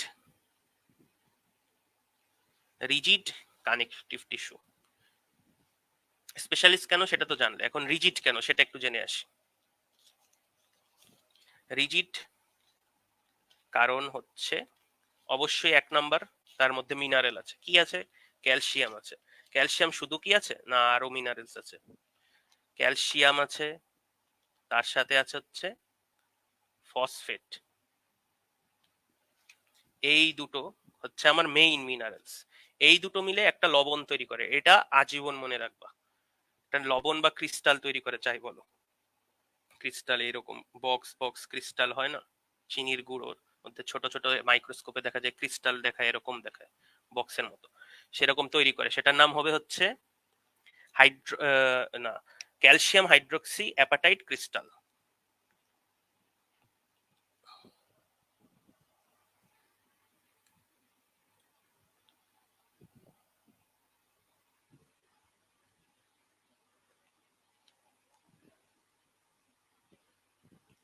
rigid connective tissue. Specialist কেন সেটা তো জানলে, এখন রিজিড কেন সেটা একটু জেনে আসি। রিজিড কারণ হচ্ছে অবশ্যই 1 নাম্বার, তার মধ্যে মিনারেল আছে। কি আছে? ক্যালসিয়াম আছে। ক্যালসিয়াম শুধু কি আছে না, আরো মিনারেলস আছে। ক্যালসিয়াম আছে, তার সাথে আছে হচ্ছে ফসফেট। এই দুটো হচ্ছে আমার মেইন মিনারেলস। এই দুটো মিলে একটা লবণ তৈরি করে, এটা আজীবন মনে রাখবা। একটা লবণ বা ক্রিস্টাল তৈরি করে, চাই বলো। ক্রিস্টাল এরকম বক্স বক্স ক্রিস্টাল হয় না চিনির গুঁড়োর, মধ্যে ছোট ছোট মাইক্রোস্কোপে দেখা যায় ক্রিস্টাল দেখায়, এরকম দেখায় বক্সের মতো, সেরকম তৈরি করে। সেটার নাম হবে হচ্ছে হাইড্রো না ক্যালসিয়াম হাইড্রোক্সি অ্যাপাটাইট ক্রিস্টাল।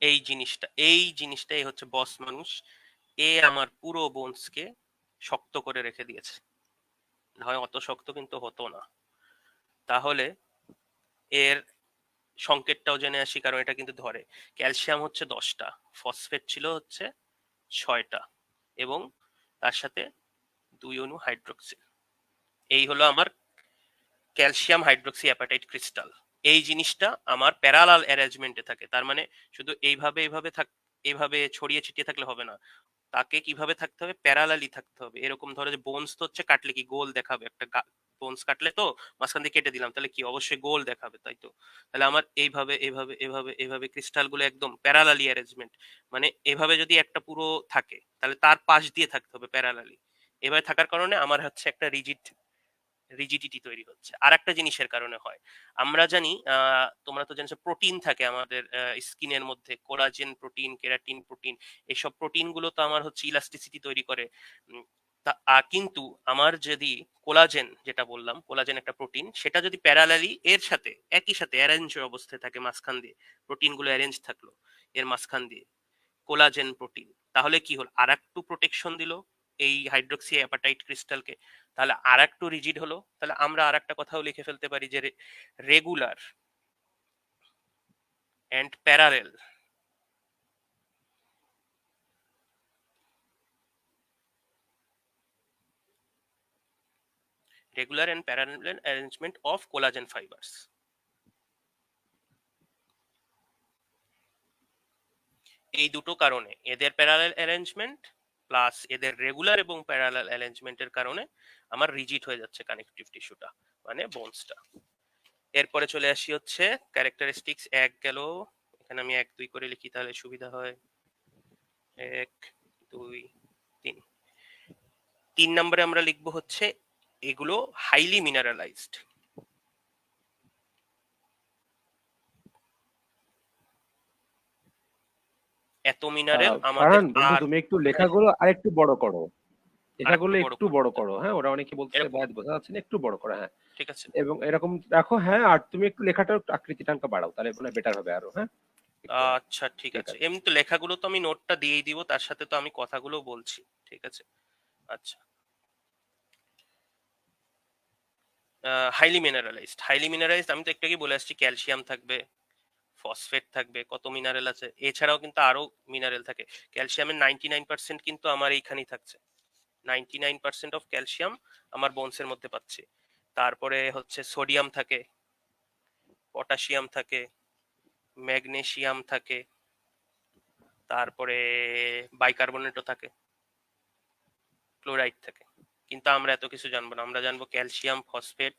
এই জিনিসটাই হচ্ছে বস মানুষ। এ আমার পুরো বোনসকে শক্ত করে রেখে দিয়েছে, হয় অত শক্ত কিন্তু হতো না। তাহলে এর সংকেতটাও জেনে আসি, কারণ এটা কিন্তু ধরে। ক্যালসিয়াম হচ্ছে 10টা, ফসফেট ছিল হচ্ছে 6টা, এবং তার সাথে 2 অণু হাইড্রোক্সিল। এই হলো আমার ক্যালসিয়াম হাইড্রোক্সি অ্যাপাটাইট ক্রিস্টাল। এই জিনিসটা আমার প্যারালাল অ্যারেঞ্জমেন্টে থাকে, তার মানে শুধু এইভাবে ছড়িয়ে ছিটিয়ে থাকলে হবে না, তাকে কিভাবে থাকতে হবে, প্যারালালি থাকতে হবে। এরকম ধরো যে বোনস তো হচ্ছে কাটলে কি গোল দেখাবে, একটা বোনস কাটলে তো মাঝখান দিয়ে কেটে দিলাম, তাহলে কি অবশ্যই গোল দেখাবে, তাই তো? তাহলে আমার এইভাবে এইভাবে এইভাবে এইভাবে ক্রিস্টাল গুলো একদম প্যারালালি অ্যারেঞ্জমেন্ট, মানে এভাবে যদি একটা পুরো থাকে তাহলে তার পাশ দিয়ে থাকতে হবে প্যারালালি। এভাবে থাকার কারণে আমার হচ্ছে একটা রিজিডিটি তৈরি হচ্ছে। আর একটা জিনিসের কারণে হয়, আমরা জানি তোমরা তো জানো প্রোটিন থাকে আমাদের স্কিনের মধ্যে, কোলাজেন প্রোটিন, কেরাটিন প্রোটিন, এইসব প্রোটিন গুলো তো আমার হচ্ছে ইলাস্টিসিটি তৈরি করে। উম, কিন্তু আমার যদি কোলাজেন, যেটা বললাম কোলাজেন একটা প্রোটিন, সেটা যদি প্যারালালি এর সাথে একই সাথে অ্যারেঞ্জ অবস্থায় থাকে মাঝখান দিয়ে, প্রোটিন গুলো অ্যারেঞ্জ থাকলো এর মাঝখান দিয়ে, কোলাজেন প্রোটিন, তাহলে কি হলো, আর একটু প্রোটেকশন দিল এই হাইড্রোক্সি অ্যাপাটাইট ক্রিস্টালকে, তাহলে আর একটু রিজিড হলো। তাহলে আমরা আর একটা কথাও লিখে ফেলতে পারি যে regular and parallel regular and parallel arrangement of collagen fibres. এই দুটো কারণে, এদের প্যারালাল অ্যারেঞ্জমেন্ট প্লাস এদের রেগুলার এবং প্যারালাল অ্যারেঞ্জমেন্টের কারণে আমার রিজিড হয়ে যাচ্ছে কানেকটিভ টিস্যুটা, মানে বোনসটা। এরপরে চলে আসি হচ্ছে ক্যারেক্টারিস্টিক্স। এক গেল, এখানে আমি 1 2 করে লিখি তাহলে সুবিধা হয়। 1 2 3। 3 নম্বরে আমরা লিখবো হচ্ছে এগুলো হাইলি মিনারেলাইজড। এত মিনারেল আমাদের ফারহান বন্ধু, আর তুমি একটু লেখাগুলো আর একটু বড় করো। আরেকটু লেখাগুলো বড় একটু করতে বড় হবে। করো, হ্যাঁ, ওরা অনেকে বলছে এরকম, ভাই বোঝা যাচ্ছে না, একটু বড় করো, হ্যাঁ। ঠিক আছে। এবং এরকম রাখো, হ্যাঁ। আর তুমি একটু লেখাটা একটু আকৃতিটা বাড়াও, তাহলে মনে বেটার হবে আরো, হ্যাঁ। একটু, হ্যাঁ। আচ্ছা ঠিক ঠিক আছে, আছে। এমনি তো লেখাগুলো তো আমি নোটটা দিয়েই দিব, তার সাথে তো আমি কথাগুলো বলছি, ঠিক আছে। আচ্ছা, হাইলি মিনারেলাইজড আমি তো একটু আগে বলে আসছি, ক্যালসিয়াম থাকবে, ফসফেট থাকবে, কত মিনারেল আছে, এছাড়াও কিন্তু আরো মিনারেল থাকে। ক্যালসিয়ামের 99% কিন্তু আমার এইখানেই থাকছে, 99% অফ ক্যালসিয়াম আমার বোনসের মধ্যে পাচ্ছি। তারপরে হচ্ছে সোডিয়াম থাকে, পটাশিয়াম থাকে, ম্যাগনেসিয়াম থাকে, তারপরে বাইকার্বনেটও থাকে, ক্লোরাইড থাকে। কিন্তু আমরা এত কিছু জানবো না, আমরা জানবো ক্যালসিয়াম, ফসফেট,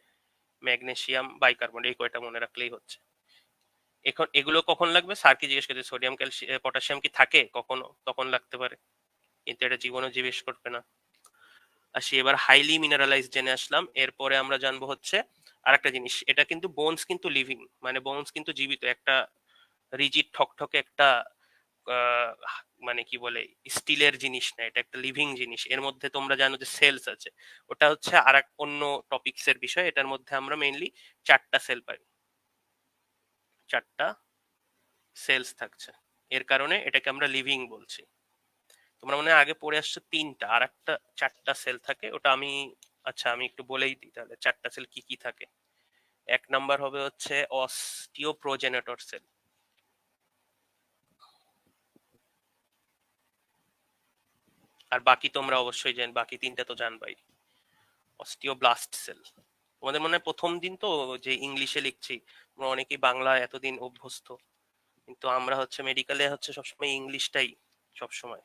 ম্যাগনেসিয়াম, বাইকার্বনেট, এই কয়টা মনে রাখলেই হচ্ছে। এখন এগুলো কখন লাগবে, স্যার কি জিজ্ঞেস করছে সোডিয়াম ক্যালসিয়াম পটাশিয়াম কি থাকে কখনো, তখন লাগতে পারে, কিন্তু এটা জীবনও জিজ্ঞেস করবে না। আসি এবার হাইলি মিনারেলাইজড জেনে আসলাম, এরপরে আমরা জানবো হচ্ছে আরেকটা জিনিস, এটা কিন্তু বোনস কিন্তু লিভিং, মানে বোনস কিন্তু জীবিত, একটা রিজিড ঠকঠকে একটা আহ, মানে কি বলে স্টিলের জিনিস না, এটা একটা লিভিং জিনিস। এর মধ্যে তোমরা জানো যে সেলস আছে, ওটা হচ্ছে আর এক অন্য টপিকস এর বিষয়। এটার মধ্যে আমরা মেইনলি 4টা সেল পাই, 4টা সেলস থাকছে, এর কারণে এটাকে আমরা লিভিং বলছি। তোমরা মনে হয় আগে পড়ে আসছো 3টা, আর একটা 4টা সেল থাকে, ওটা আমি, আচ্ছা আমি একটু বলেই দিই তাহলে 4টা সেল কি কি থাকে। 1 নাম্বার হবে হচ্ছে অস্টিওপ্রোজেনেটর সেল, আর বাকি তোমরা অবশ্যই বাকি 3টা তো জানবাই। অস্টিওব্লাস্ট সেল, তোমাদের মনে হয় প্রথম দিন তো যে ইংলিশে লিখছি, তোমরা অনেকেই বাংলা এতদিন অভ্যস্ত, কিন্তু আমরা হচ্ছে মেডিকেলে হচ্ছে সবসময় ইংলিশটাই সবসময়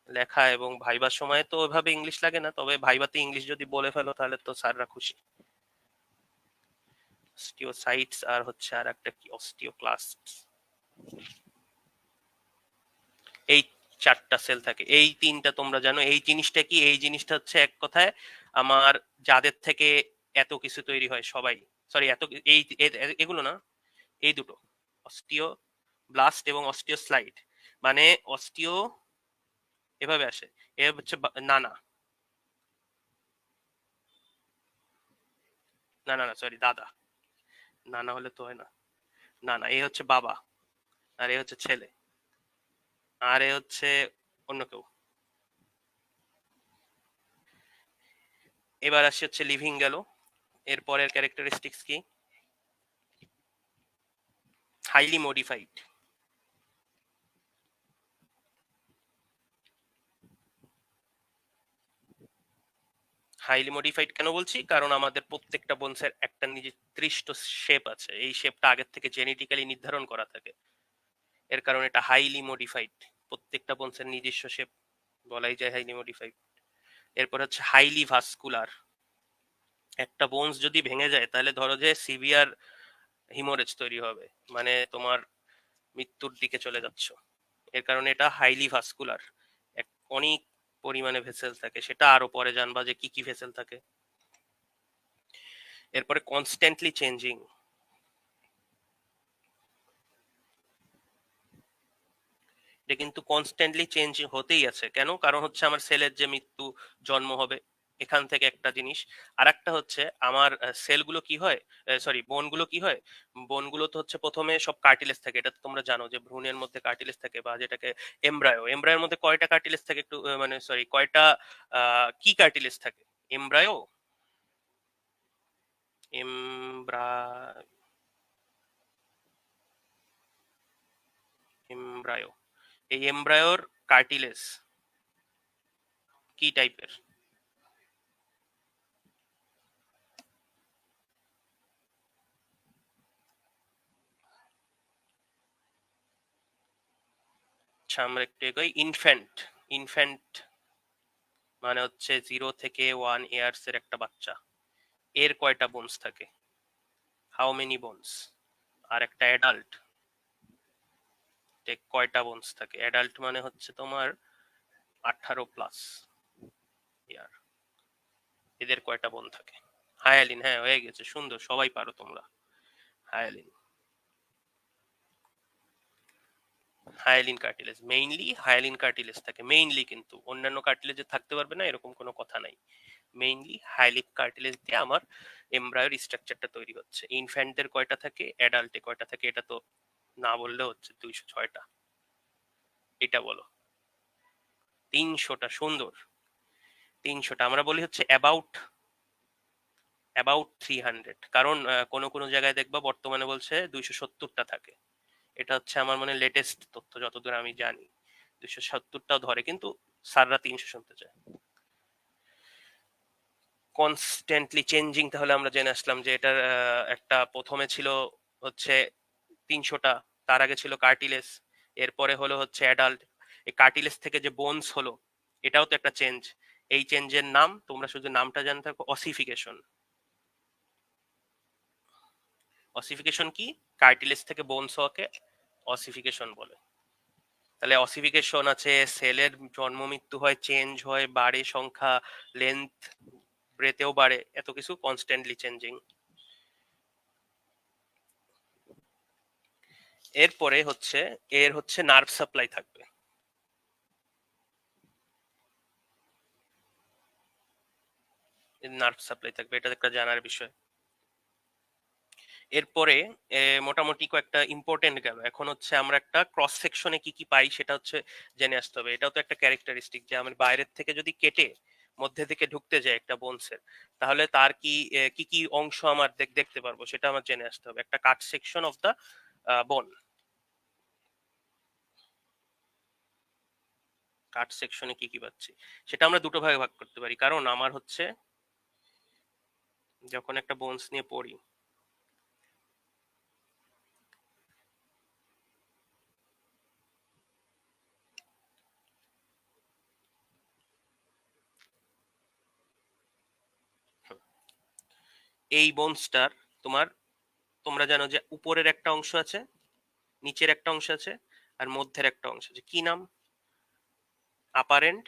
লেখা, এবং ভাইবার সময় তো ওইভাবে ইংলিশ লাগে না, তবে ভাইবাতে ইংলিশ যদি বলে ফেলো তাহলে তো স্যাররা খুশি। অস্টিওসাইটস আর হচ্ছে আর একটা কি অস্টিওক্লাস্ট, এই 4টা সেল থাকে। এই 3টা তোমরা জানো। এই জিনিসটা কি? এই জিনিসটা হচ্ছে এক কথায় আমার যাদের থেকে এত কিছু তৈরি হয় সবাই, সরি এত এই এগুলো না, এই দুটো অস্টিও ব্লাস্ট এবং অস্টিও স্লাইড। মানে অস্টিও এভাবে আসে, এ হচ্ছে না না না না না সরি দাদা, না না হলে তো হয় না, না না এ হচ্ছে বাবা, আর এ হচ্ছে ছেলে, আর এ হচ্ছে অন্য কেউ। এবার আসি হচ্ছে লিভিং গেল। এর পরের ক্যারেক্টারিস্টিক্স কি? Highly modified. হাইলি মডিফাইড কেন বলছি? কারণ আমাদের প্রত্যেকটা বোনসের একটা নির্দিষ্ট শেপ আছে, এই শেপটা আগের থেকে জেনেটিক্যালি নির্ধারণ করা থাকে, এর কারণে এটা হাইলি মডিফাইড। প্রত্যেকটা বোনসের নিজস্ব শেপ, বলাই যায় হাইলি মডিফাইড। এরপর হচ্ছে হাইলি ভাস্কুলার। একটা বোনস যদি ভেঙে যায় তাহলে ধরো যে সিভিয়ার হিমোরেজ তৈরি হবে, মানে তোমার মৃত্যুর দিকে চলে যাচ্ছ। এর কারণে এটা হাইলি ভাস্কুলার। অনেক পরিমাণে ভেসেল থাকে, সেটা আরো পরে জানবা যে কি কি ভেসেল থাকে। এরপরে কনস্ট্যান্টলি চেঞ্জিং। এটা কিন্তু কনস্ট্যান্টলি চেঞ্জ হতেই আছে। কেন? কারণ হচ্ছে আমার সেলের যে মৃত্যু, জন্ম হবে, এখান থেকে একটা জিনিস। আর একটা হচ্ছে আমার সেলগুলো কি হয়, সরি বোনগুলো কি হয়, বোনগুলো তো হচ্ছে প্রথমে সব কার্টিলেজ থাকে, এটা তো তোমরা জানো যে ভ্রূণের মধ্যে কার্টিলেজ থাকে, বা যেটাকে এমব্রায়ো, এমব্রায়োর মধ্যে কয়টা কার্টিলেজ থাকে একটু মানে সরি কয়টা কি কার্টিলেজ থাকে? এমব্রায়ো, এমব্রা এমব্রায়ো, এই এমব্রায়োর কার্টিলেজ কি টাইপের? আচ্ছা আমরা একটু এগোই। ইনফ্যান্ট, ইনফ্যান্ট মানে হচ্ছে 0 থেকে 1 ইয়ার্স এর একটা বাচ্চা, এর কয়টা বোনস থাকে? How many bones? আর একটা অ্যাডাল্ট, কয়টা বোনস থাকে? অ্যাডাল্ট মানে হচ্ছে তোমার 18+ ইয়ার, এদের কয়টা বোন থাকে? হায়ালিন, হ্যাঁ হয়ে গেছে, সুন্দর, সবাই পারো তোমরা। Hyaline, hyaline cartilage, mainly hyaline cartilage থাকে মেইনলি, কিন্তু অন্যান্য কার্টিলেজে থাকতে পারবে না এরকম কোনো কথা নাই। মেইনলি হাইলিক কার্টিলেজ দিয়ে আমার এমব্রায়োর স্ট্রাকচারটা তৈরি হচ্ছে। ইনফ্যান্টদের কয়টা থাকে, অ্যাডাল্টে কয়টা থাকে, এটা তো না বললে হচ্ছে 206টা। এটা বলো। 300টা, সুন্দর। 300টা, আমরা বলি হচ্ছে অ্যাবাউট, অ্যাবাউট 300, কারণ কোনো কোনো জায়গায় দেখবা বর্তমানে বলছে 270টা থাকে। এটা হচ্ছে আমার মানে লেটেস্ট তথ্য, যতদূর আমি জানি 270টাও ধরে, কিন্তু স্যাররা 300 শুনতে চায়। কনস্ট্যান্টলি চেঞ্জিং, তাহলে আমরা জেনে আসলাম যে এটার একটা প্রথমে ছিল হচ্ছে 300টা, তার আগে ছিল কার্টিলেজ, এরপরে হলো হচ্ছে অ্যাডাল্ট। এই কার্টিলেজ থেকে যে বোনস হলো, এটাও তো একটা চেঞ্জ। এই চেঞ্জের নাম তোমরা শুধু নামটা জানতে থাকো, অসিফিকেশন। অসিফিকেশন কি? কার্টিলেজ থেকে বোনস হওয়াকে অসিফিকেশন বলে। তাহলে অসিফিকেশন আছে, সেলের জন্ম মৃত্যু হয়, চেঞ্জ হয়, বাড়ে সংখ্যা, লেন্থ ব্রেথেও বাড়ে, এত কিছু কনস্ট্যান্টলি চেঞ্জিং। এরপরে হচ্ছে এর হচ্ছে নার্ভ সাপ্লাই থাকবে, নার্ভ সাপ্লাই থাকবে, এটা একটা জানার বিষয়। এরপরে মোটামুটি কয়েকটা ইম্পর্টেন্ট গেল। এখন হচ্ছে আমরা একটা ক্রস সেকশনে কি কি পাই সেটা হচ্ছে জেনে আসতে হবে। এটাও তো একটা ক্যারেক্টারিস্টিক যে আমার বাইরের থেকে যদি কেটে মধ্যে থেকে ঢুকতে যায় একটা বোনসের, তাহলে তার কি কি কি অংশ আমার দেখতে পারবো সেটা আমার জেনে আসতে হবে। একটা কাট সেকশন অফ দা বোন, কাট সেকশনে কি কি পাচ্ছি সেটা আমরা দুটো ভাগে ভাগ করতে পারি। কারণ আমার হচ্ছে যখন একটা বোনস নিয়ে পড়ি, এই বোনসটার তোমার, তোমরা জানো যে উপরের একটা অংশ আছে, নিচের একটা অংশ আছে, আর মধ্যের একটা অংশ আছে, কি নাম? আপার এন্ড,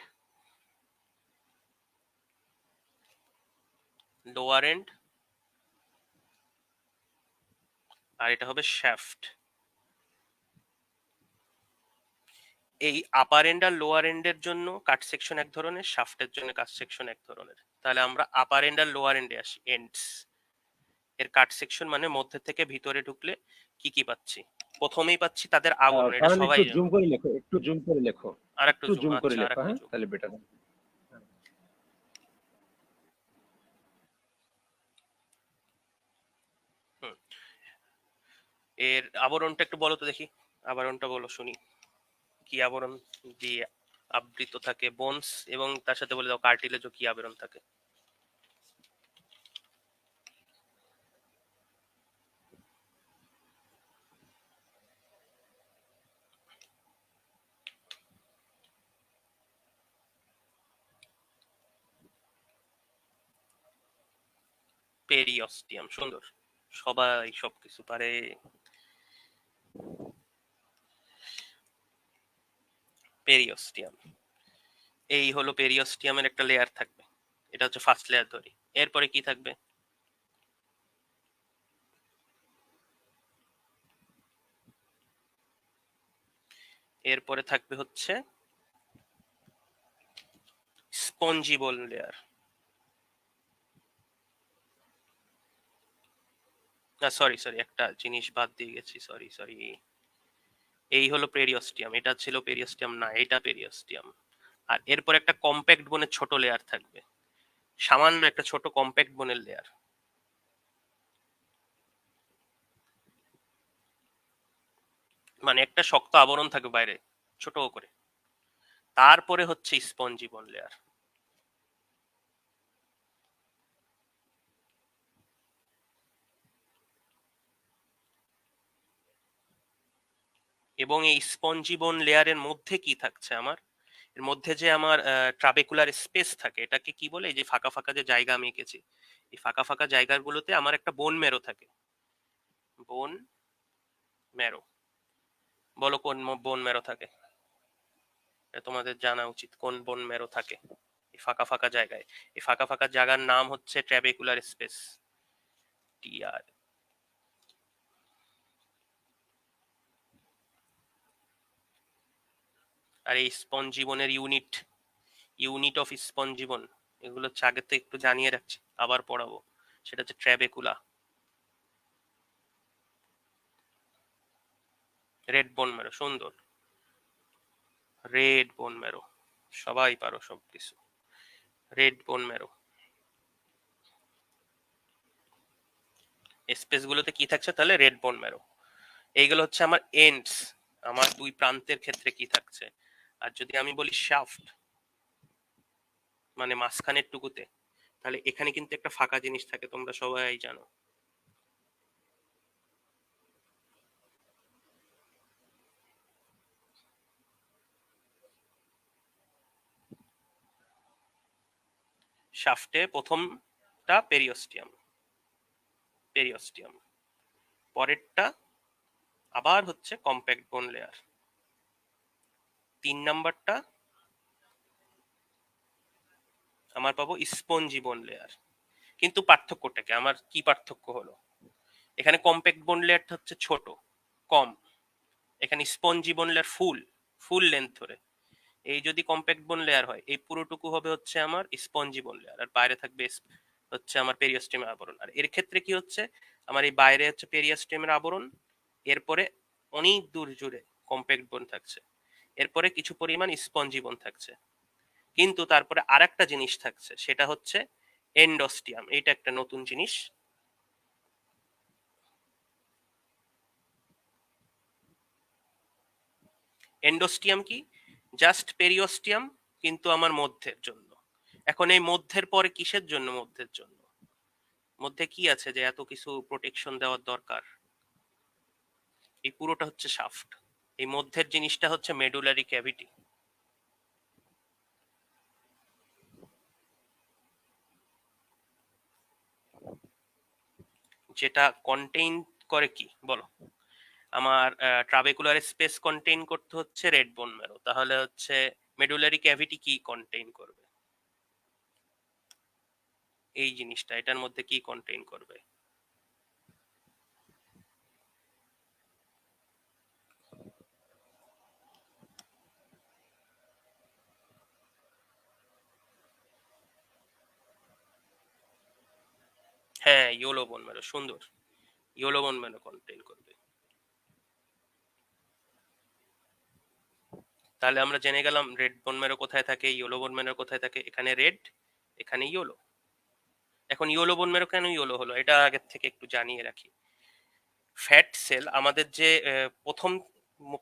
লোয়ার এন্ড, আর এটা হবে শ্যাফট। এই আপার এন্ড আর লোয়ার এন্ডের জন্য কাট সেকশন এক ধরনের, শাফটের জন্য কাট সেকশন এক ধরনের। তাহলে আমরা আপার এন্ড আর লোয়ার এন্ডে আসি। এন্ডস এর কাট সেকশন মানে মধ্যে থেকে ভিতরে ঢুকলে কি কি পাচ্ছি? প্রথমেই পাচ্ছি তাদের আবরণ, এটা কারণ সবাই একটু জানো। জুম করে লেখো, একটু জুম করে লেখো, আর একটু একটু জুম, জুম করে আচ্ছা আর লেখো, একটু হ্যাঁ জুম। তাহলে বেটার। হুম, এর আবরণটা একটু বলো তো দেখি, আবরণটা বলো শুনি, কি আবরণ দিয়ে আবৃত থাকে বোনস, এবং তার সাথে বলে দাও কার্টিলেজও কি আবরণ থাকে। পেরিঅস্টিয়াম, সুন্দর, সবাই সবকিছু পারে। পেরিঅস্টিয়াম, এই হলো পেরিঅস্টিয়ামের একটা লেয়ার থাকবে, এটা হচ্ছে ফার্স্ট লেয়ার ধরি। এরপরে কি থাকবে? এরপরে থাকবে হচ্ছে স্পঞ্জিবল লেয়ার। না সরি সরি, একটা জিনিস বাদ দিয়ে গেছি, সরি সরি। এই হলো পেরিঅস্টিয়াম, এটা ছিল পেরিঅস্টিয়াম না, এটা পেরিঅস্টিয়াম। আর এরপর একটা কম্প্যাক্ট বোনের ছোট লেয়ার থাকবে, সামান্য একটা ছোট কম্প্যাক্ট বোনের লেয়ার, মানে একটা শক্ত আবরণ থাকবে বাইরে ছোট করে। তারপরে হচ্ছে স্পঞ্জিবন লেয়ার। এবং এই স্পঞ্জিবন লেয়ারের মধ্যে কি থাকছে আমার? এর মধ্যে যে আমার ট্রাবেকুলার স্পেস থাকে, এটাকে কি বলে, এই যে ফাঁকা ফাঁকা যে জায়গা আমি এঁকেছি, এই ফাঁকা ফাঁকা জায়গাগুলোতে আমার একটা বোন ম্যারো থাকে। বোন ম্যারো, বলো কোন বোন ম্যারো থাকে? এটা তোমাদের জানা উচিত, কোন বোন ম্যারো থাকে এই ফাঁকা ফাঁকা জায়গায়। এই ফাঁকা ফাঁকা জায়গার নাম হচ্ছে ট্রাবেকুলার স্পেস, টিআর। আর এই স্পঞ্জিবনের ইউনিট, ইউনিট অফ স্পঞ্জিবন, এগুলো হচ্ছে আগে তো একটু জানিয়ে রাখছি, আবার পড়াবো। সেটা হচ্ছে ট্রাবেকুলা। রেড বোন ম্যারো, সুন্দর, রেড বোন ম্যারো, সবাই পারো সব কিছু। রেড বোন ম্যারো স্পেস গুলোতে কি থাকছে তাহলে? Red bone marrow. এইগুলো হচ্ছে আমার এন্ডস, আমার দুই প্রান্তের ক্ষেত্রে কি থাকছে। আর যদি আমি বলি শাফট, মানে মাঝখানের টুকুতে, তাহলে এখানে কিন্তু একটা ফাঁকা জিনিস থাকে, তোমরা সবাই জানো। শাফটে প্রথমটা পেরিওস্টিয়াম, পেরিওস্টিয়াম, পরেরটা আবার হচ্ছে কম্প্যাক্ট বোন লেয়ার, 3 নাম্বারটা আমার পাবো স্পঞ্জি বোন লেয়ার। কিন্তু পার্থক্যটাকে আমার কি পার্থক্য হলো? এখানে কম্প্যাক্ট বোন লেয়ারটা হচ্ছে ছোট, কম, এখানে স্পঞ্জি বোন লেয়ার ফুল, ফুল লেন্থ ধরে। এই যদি কম্প্যাক্ট বোন লেয়ার হয়, এই পুরোটুকু হবে হচ্ছে আমার স্পঞ্জি বোন লেয়ার, আর বাইরে থাকবে হচ্ছে আমার পেরিওস্টেমের আবরণ। আর এর ক্ষেত্রে কি হচ্ছে, আমার এই বাইরে হচ্ছে পেরিওস্টেমের আবরণ, এরপরে অনেক দূর জুড়ে কম্প্যাক্ট বোন থাকছে, এরপরে কিছু পরিমাণ স্পঞ্জি বোন থাকছে। কিন্তু তারপরে আরেকটা জিনিস থাকছে, সেটা হচ্ছে এন্ডোস্টিয়াম। এইটা একটা নতুন জিনিস। এন্ডোস্টিয়াম কি? জাস্ট পেরিওস্টিয়াম, কিন্তু আমার মধ্যের জন্য। এখন এই মধ্যের পরে কিসের জন্য? মধ্যের জন্য মধ্যে কি আছে যে এত কিছু প্রোটেকশন দেওয়ার দরকার? এই পুরোটা হচ্ছে শাফট, এই মধ্যের জিনিসটা হচ্ছে মেডুলারি ক্যাভিটি, যেটা কন্টেইন করে কি বলো? আমার ট্রাবেকুলার স্পেস কন্টেইন করতে হচ্ছে রেড বোন ম্যারো, তাহলে হচ্ছে মেডুলারি ক্যাভিটি কি কন্টেইন করবে, এই জিনিসটা এটার মধ্যে কি কন্টেইন করবে? হ্যাঁ, ইয়েলো বোন ম্যারো, সুন্দর, ইয়েলো বোন ম্যারো কন্টেইন করবে। তাহলে আমরা জেনে গেলাম রেড বোন ম্যারো কোথায় থাকে, ইয়েলো বোন ম্যারো কোথায় থাকে। এখানে রেড, এখানে ইয়েলো। এখন ইয়েলো বোন ম্যারো কেন ইয়েলো হলো, এটা আগের থেকে একটু জানিয়ে রাখি। ফ্যাট সেল আমাদের যে প্রথম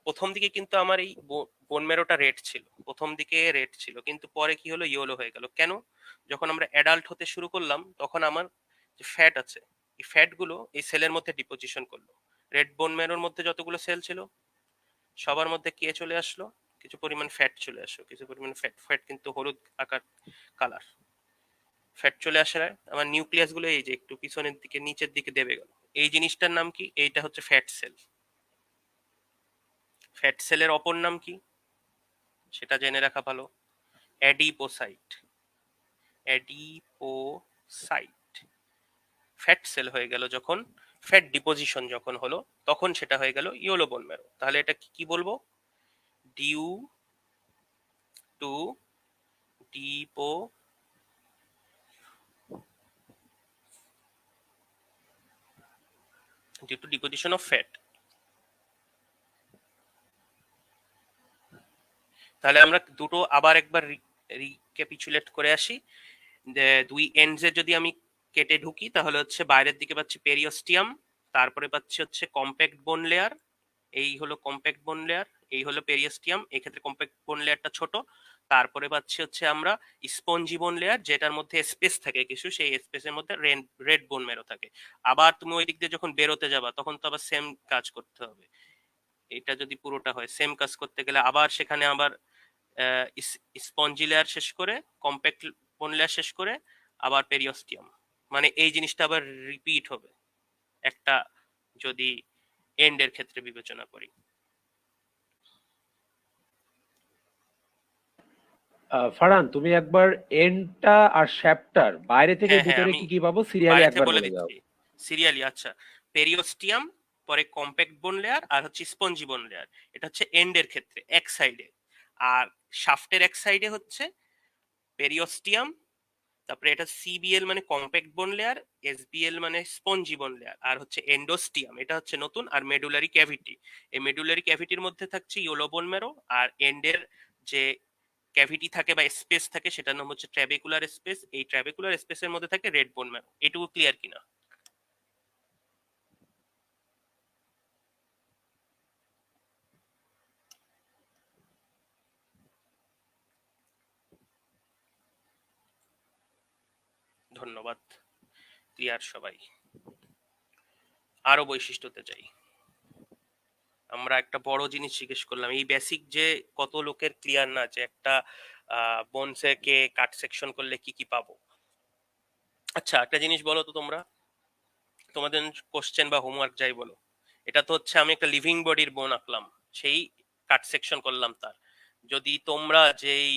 প্রথম দিকে কিন্তু আমার এই বোন ম্যারোটা রেড ছিল, প্রথম দিকে রেড ছিল, কিন্তু পরে কি হলো, ইয়েলো হয়ে গেল। কেন? যখন আমরা অ্যাডাল্ট হতে শুরু করলাম তখন আমার যে ফ্যাট আছে, এই ফ্যাট গুলো এই সেলের মধ্যে ডিপোজিশন করলো। রেড বোন ম্যারোর মধ্যে যতগুলো সেল ছিল সবার মধ্যে কে চলে আসলো, কিছু পরিমাণ ফ্যাট চলে আসলো, কিছু পরিমাণ ফ্যাট, ফ্যাট কিন্তু হলুদ আকার কালার। ফ্যাট চলে আসে, আমার নিউক্লিয়াস গুলো এই যে একটু পিছনের দিকে নিচের দিকে দেবে গেল। এই জিনিসটার নাম কি? এইটা হচ্ছে ফ্যাট সেল। ফ্যাট সেলের অপর নাম কি সেটা জেনে রাখা ভালো, অ্যাডিপোসাইট। অ্যাডিপোসাইট ফ্যাট সেল হয়ে গেল যখন, ফ্যাট ডিপোজিশন যখন হলো তখন সেটা হয়ে গেল ইয়েলো বোন ম্যারো। তাহলে এটা কি বলবো, due to depo due to deposition of fat. তাহলে আমরা দুটো আবার একবার রিক্যাপিচুলেট করে আসি। দুই এন্ডসে যদি আমি কেটে ঢুকি তাহলে হচ্ছে বাইরের দিকে পাচ্ছি পেরিওস্টিয়াম, তারপরে পাচ্ছি হচ্ছে কম্প্যাক্ট বোন লেয়ার, এই হলো কম্প্যাক্ট বোন লেয়ার, এই হলো পেরিওস্টিয়াম, এক্ষেত্রে কম্প্যাক্ট বোন লেয়ারটা ছোট। তারপরে পাচ্ছি হচ্ছে আমরা স্পঞ্জি বোন লেয়ার, যেটার মধ্যে স্পেস থাকে কিছু, সেই স্পেসের মধ্যে রেড বোন মেরো থাকে। আবার তুমি ওই দিক দিয়ে যখন বেরোতে যাবা তখন তো আবার সেম কাজ করতে হবে। এটা যদি পুরোটা হয়, সেম কাজ করতে গেলে আবার সেখানে আবার স্পঞ্জি লেয়ার শেষ করে, কম্প্যাক্ট বোন লেয়ার শেষ করে আবার পেরিওস্টিয়াম, মানে এই জিনিসটা আবার রিপিট হবে একটা, যদি এন্ডের ক্ষেত্রে বিবেচনা করি। ফারহান, তুমি একবার এন্ডটা আর শ্যাপ্টার বাইরে থেকে হ্যাঁ হ্যাঁ, ভিতরে আমি কি কি পাবো সিরিয়ালি বাইরে থেকে একবার বলে বলে দাও। দিচ্ছি সিরিয়ালি। আচ্ছা, পেরিওস্টিয়াম, পরে কম্প্যাক্ট বোন লেয়ার, আর হচ্ছে স্পঞ্জি বোন লেয়ার। এটা হচ্ছে এন্ডের ক্ষেত্রে এক সাইডে, আর শাফটের এক সাইডে হচ্ছে পেরিওস্টিয়াম, তারপরে এটা সিবিএল মানে কম্প্যাক্ট বোন লেয়ার, এসবিএল মানে স্পঞ্জি বোন লেয়ার, আর হচ্ছে এন্ডোস্টিয়াম, এটা হচ্ছে নতুন, আর মেডুলারি ক্যাভিটি। এই মেডুলারি ক্যাভিটির মধ্যে থাকছে ইয়েলো বোন ম্যারো, আর এন্ডের যে ক্যাভিটি থাকে বা স্পেস থাকে সেটার নাম হচ্ছে ট্র্যাবেকুলার স্পেস। এই ট্র্যাবেকুলার স্পেসের মধ্যে থাকে রেড বোন ম্যারো। এটুকু ক্লিয়ার কিনা? ধন্যবাদ, ক্লিয়ার সবাই। আরো বৈশিষ্ট্যতে যাই। আমরা একটা বড় জিনিস জিজ্ঞেস করলাম, এই বেসিক যে কত লোকের ক্লিয়ার না যে একটা বোনসে কে কাট সেকশন করলে কি কি পাবো। আচ্ছা, একটা জিনিস বলো তো তোমরা, তোমাদের কোশ্চেন বা হোমওয়ার্ক যাই বলো, এটা তো হচ্ছে আমি একটা লিভিং বডির বোন আঁকলাম, সেই কাট সেকশন করলাম তার। যদি তোমরা যেই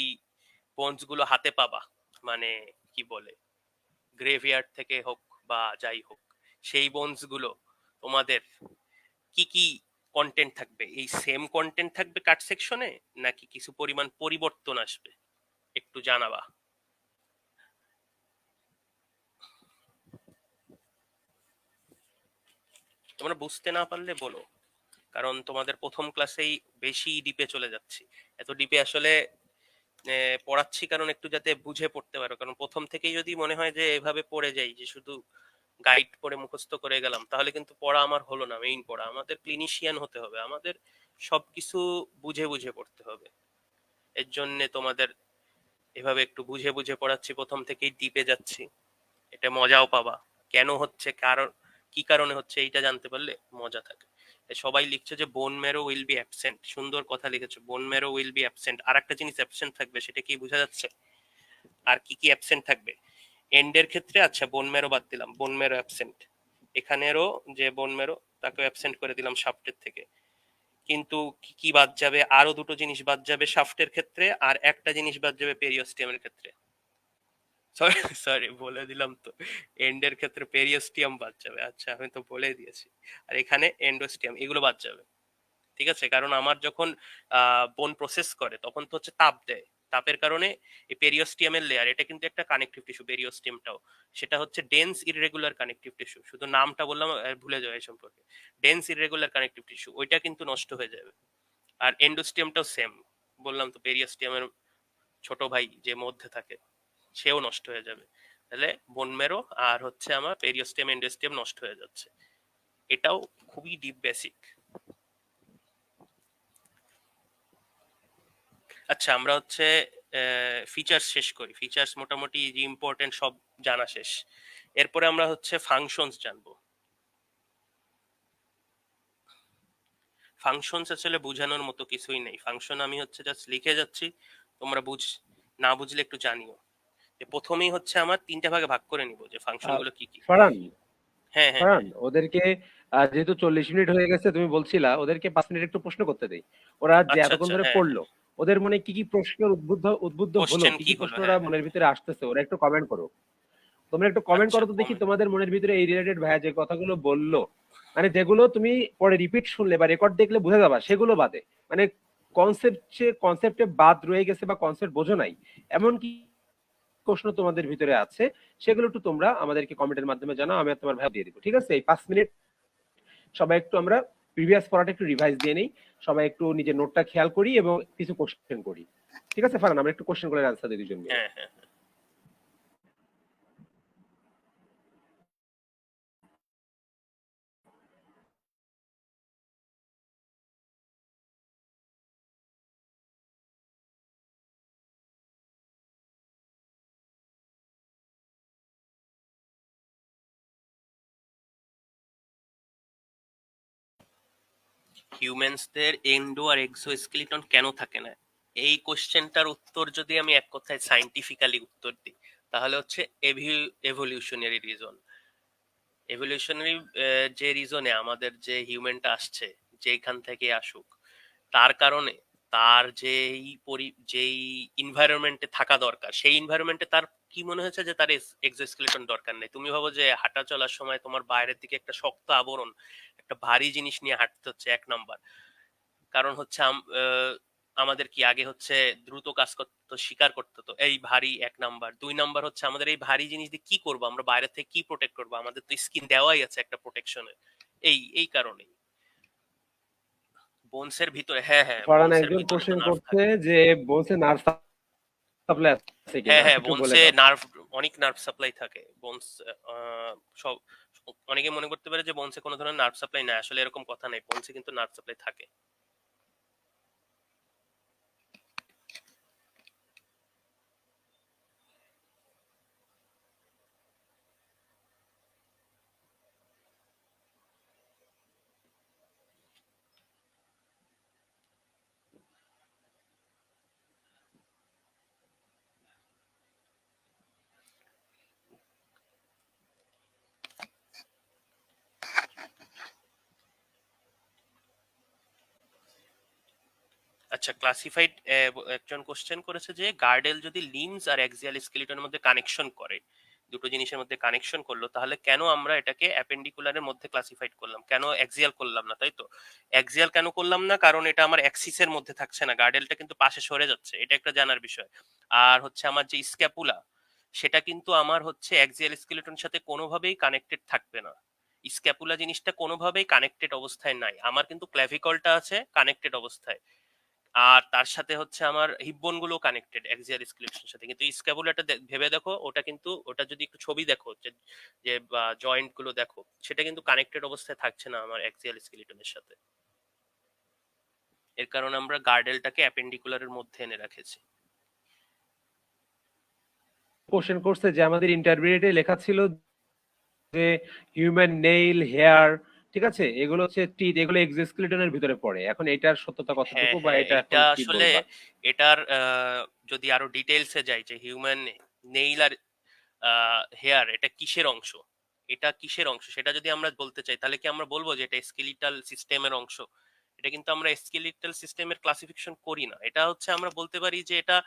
বোনস গুলো হাতে পাবা, মানে কি বলে গ্রেভিয়ার্ড থেকে হোক বা যাই হোক, সেই বোনস গুলো তোমাদের কি কি কন্টেন্ট থাকবে, এই সেম কন্টেন্ট থাকবে কাট সেকশনে, নাকি কিছু পরিমাণ পরিবর্তন আসবে, একটু জানাবা। তোমরা বুঝতে না পারলে বলো, কারণ তোমাদের প্রথম ক্লাসেই বেশি ডিপে চলে যাচ্ছি। এত ডিপে আসলে পড়াচ্ছি কারণ একটু যাতে বুঝে পড়তে পারো, কারণ প্রথম থেকেই যদি মনে হয় যে এভাবে পড়ে যাই, যে শুধু গাইড পড়ে মুখস্থ করে গেলাম, তাহলে কিন্তু পড়া আমার হলো না। মেইন পড়া আমাদের ক্লিনিশিয়ান হতে হবে, আমাদের সবকিছু বুঝে বুঝে পড়তে হবে। এর জন্য তোমাদের এভাবে একটু বুঝে বুঝে পড়াচ্ছি, প্রথম থেকেই ডিপে যাচ্ছি, এটা মজাও পাবা। কেন হচ্ছে, কারণ কি কারণে হচ্ছে এইটা জানতে পারলে মজা থাকে। সবাই লিখছে যে বোন ম্যারো উইল বি অ্যাবসেন্ট, সুন্দর কথা লিখেছে, bone marrow will be absent. আর একটা জিনিস অ্যাবসেন্ট থাকবে, সেটা কি বোঝা যাচ্ছে? আর কি কি অ্যাবসেন্ট থাকবে এন্ডের ক্ষেত্রে? আচ্ছা, বোন ম্যারো বাদ দিলাম, বোন ম্যারো অ্যাবসেন্ট। এখানেরও যে বোন ম্যারো, তাকে অ্যাবসেন্ট করে দিলাম শাফটের থেকে। কিন্তু কি কি বাদ যাবে, আরো দুটো জিনিস বাদ যাবে শাফটের ক্ষেত্রে, আর একটা জিনিস বাদ যাবে পেরিওস্টিয়ামের ক্ষেত্রে। সরি সরি, বলে দিলাম তো, এন্ডের ক্ষেত্রে পেরিওস্টিয়াম বাদ যাবে। আচ্ছা, আমি তো বলে দিয়েছি। আর এখানে এন্ডোস্টিয়াম, এগুলো বাদ যাবে। ঠিক আছে, কারণ আমার যখন বোন প্রসেস করে তখন তো হচ্ছে তাপ দেয়। তাপের কারণে এই পেরিওস্টিয়ামের লেয়ার, এটা কিন্তু একটা কানেকটিভ টিস্যু পেরিওস্টিয়ামটাও, সেটা হচ্ছে ডেন্স ইররেগুলার কানেকটিভ টিস্যু। শুধু নামটা বললাম, ভুলে যাওয়া এই সম্পর্কে। ডেন্স ইররেগুলার কানেকটিভ টিস্যু, ওইটা কিন্তু নষ্ট হয়ে যাবে। আর এন্ডোস্টিয়ামটাও সেম, বললাম তো পেরিওস্টিয়ামের ছোট ভাই যে মধ্যে থাকে, সেও নষ্ট হয়ে যাবে। তাহলে বোন মেরো আর হচ্ছে আমার পেরিওস্টিয়াম এন্ডোস্টিয়াম নষ্ট হয়ে যাচ্ছে। এটাও খুবই ডিপ বেসিক। আচ্ছা, আমরা হচ্ছে ফিচার্স শেষ করি। ফিচার্স মোটামুটি যে ইম্পর্টেন্ট সব জানা শেষ। এরপরে আমরা হচ্ছে ফাংশনস জানবো। ফাংশনস আসলে বোঝানোর মতো কিছুই নেই। ফাংশন আমি হচ্ছে জাস্ট লিখে যাচ্ছি, তোমরা না বুঝলে একটু জানিও। যে প্রথমেই হচ্ছে আমার তিনটা ভাগে ভাগ করে নিব যে ফাংশন গুলো কি কি। ফারহান, হ্যাঁ হ্যাঁ ফারহান, হ্যাঁ। ওদেরকে যেহেতু 40 মিনিট হয়ে গেছে, তুমি বলছিলা ওদেরকে 5 মিনিট একটু প্রশ্ন করতে দেই। ওরা যে আচ্ছা এতক্ষণ আচ্ছা, ধরে হ্যাঁ হ্যাঁ। পড়লো, ওদের মনে কি কি প্রশ্নের উদ্বুদ্ধ উদ্বুদ্ধ হলো, কোশ্চেন কি কি কি হলো, প্রশ্ন ওরা হ্যাঁ হ্যাঁ। মনের ভিতরে আসতেছে, ওরা একটু কমেন্ট করো। তোমরা একটু কমেন্ট আচ্ছা, করো তো দেখি কমেন্ট। তোমাদের মনের ভিতরে এই রিলেটেড ভাইয়া যে কথাগুলো বললো, মানে যেগুলো তুমি পরে রিপিট শুনলে বা রেকর্ড দেখলে বুঝে যাবা, সেগুলো বাদে, মানে কনসেপ্টে বাদ রয়ে গেছে বা কনসেপ্ট বোঝো নাই এমন কি প্রশ্ন তোমাদের ভিতরে আছে, সেগুলো একটু তোমরা আমাদেরকে কমেন্টের মাধ্যমে জানাও, আমি আর তোমার ভাই দিয়ে দিব। ঠিক আছে, এই 5 মিনিট সবাই একটু আমরা প্রিভিয়াস পড়াটা একটু রিভাইজ দিয়ে নেই, সবাই একটু নিজের নোটটা খেয়াল করি এবং কিছু কোশ্চেন করি। ঠিক আছে ফারহান, আমরা একটু কোশ্চেন করে আনসার দিই দুজন মিলে। হ্যাঁ হ্যাঁ। হিউম্যানসদের এন্ডো আর এক্সোস্কেলিটন কেন থাকে না? এই কোশ্চেনটার উত্তর যদি আমি এক কথায় সাইন্টিফিক্যালি উত্তর দিই, তাহলে হচ্ছে এভলিউশনারি রিজন। এভলিউশনারি যে রিজনে আমাদের যে হিউম্যানটা আসছে, যেখান থেকে আসুক, তার কারণে তার যেই ইনভায়রনমেন্টে থাকা দরকার, সেই ইনভায়রনমেন্টে তার কি মনে হয়েছে যে তার এক্সোস্কেলেটন দরকার নেই। তুমি ভাবো যে হাঁটা চলার সময় তোমার বাইরের দিকে একটা শক্ত আবরণ, একটা ভারী জিনিস নিয়ে হাঁটতে হচ্ছে, এক নাম্বার কারণ হচ্ছে আমাদের কি আগে হচ্ছে দ্রুত কাজ করতে শিকার করতে হতো, এই ভারী এক নাম্বার। দুই নাম্বার হচ্ছে আমাদের এই ভারী জিনিস দিয়ে কি করবো, আমরা বাইরে থেকে কি প্রোটেক্ট করবো, আমাদের তো স্কিন দেওয়াই আছে একটা প্রোটেকশনের। এই কারণেই বোনসের ভিতরে, হ্যাঁ হ্যাঁ, ফারহান বোনসের একজন ভিতরে তো কোশ্চেন নার্ভ করছে থাকে। যে বলছে নার্ভ সাপ্লাই আছে হ্যাঁ কিনা, হ্যাঁ, একটু বলে বোনসে দাও। নার্ভ, অনেক নার্ভ সাপ্লাই থাকে বোনস। সব, অনেকে মনে করতে পারে যে বোনসে কোনো ধরনের নার্ভ সাপ্লাই নাই, আসলে এরকম কথা নেই, বোনসে কিন্তু নার্ভ সাপ্লাই থাকে। আচ্ছা, ক্লাসিফাইড একজন কোশ্চেন করেছে যে গার্ডেল যদি লিমস আর অ্যাক্সিয়াল স্কেলিটনের মধ্যে কানেকশন করে, দুটো জিনিসের মধ্যে কানেকশন করলো, তাহলে কেন আমরা এটাকে অ্যাপেন্ডিকুলারের মধ্যে ক্লাসিফাইড করলাম, কেন অ্যাক্সিয়াল করলাম না? তাই তো, অ্যাক্সিয়াল কেন করলাম না, কারণ এটা আমার অ্যাক্সিসের মধ্যে থাকছে না, গার্ডেলটা কিন্তু পাশে সরে যাচ্ছে, এটা একটা জানার বিষয়। আর হচ্ছে আমার যে স্ক্যাপুলা, সেটা কিন্তু আমার হচ্ছে অ্যাক্সিয়াল স্কেলিটনের সাথে কোনোভাবেই কানেক্টেড থাকবে না। স্ক্যাপুলা জিনিসটা কোনোভাবেই কানেক্টেড অবস্থায় নাই, আমার কিন্তু ক্ল্যাভিকলটা আছে কানেক্টেড অবস্থায়। আর তার সাথে হচ্ছে আমার হিপবোন গুলো কানেক্টেড অ্যাক্সিয়াল স্কেলেটনের সাথে, কিন্তু স্ক্যাপুলাটা ভেবে দেখো, ওটা কিন্তু, ওটা যদি একটু ছবি দেখো, যে যে জয়েন্ট গুলো দেখো, সেটা কিন্তু কানেক্টেড অবস্থায় থাকছে না আমার অ্যাক্সিয়াল স্কেলেটনের সাথে। এর কারণে আমরা গার্ডেলটাকে অ্যাপেন্ডিকুলারের মধ্যে এনে রেখেছি। কোশ্চেন করছে যে আমাদের ইন্টারমিডিয়েটে লেখা ছিল যে হিউম্যান নেইল, হেয়ার, ঠিক আছে, এগুলো হচ্ছে টিথ, এগুলো এক্সোস্কেলিটনের ভিতরে পড়ে। এখন এটার সত্যতা হ্যাঁ কতটুকু বা হ্যাঁ, এটা এখন এইটা কি আসলে, বলবা? এটার যদি আরো ডিটেলসে যাই যে হিউম্যান নেইল আর হেয়ার এটা কিসের অংশ, এটা কিসের অংশ, সেটা যদি আমরা বলতে চাই, তাহলে কি আমরা বলবো যে এটা স্কেলিটাল সিস্টেমের অংশ? এটা কিন্তু আমরা স্কেলিটাল সিস্টেমের ক্লাসিফিকেশন করি না। এটা হচ্ছে আমরা বলতে পারি যে এটা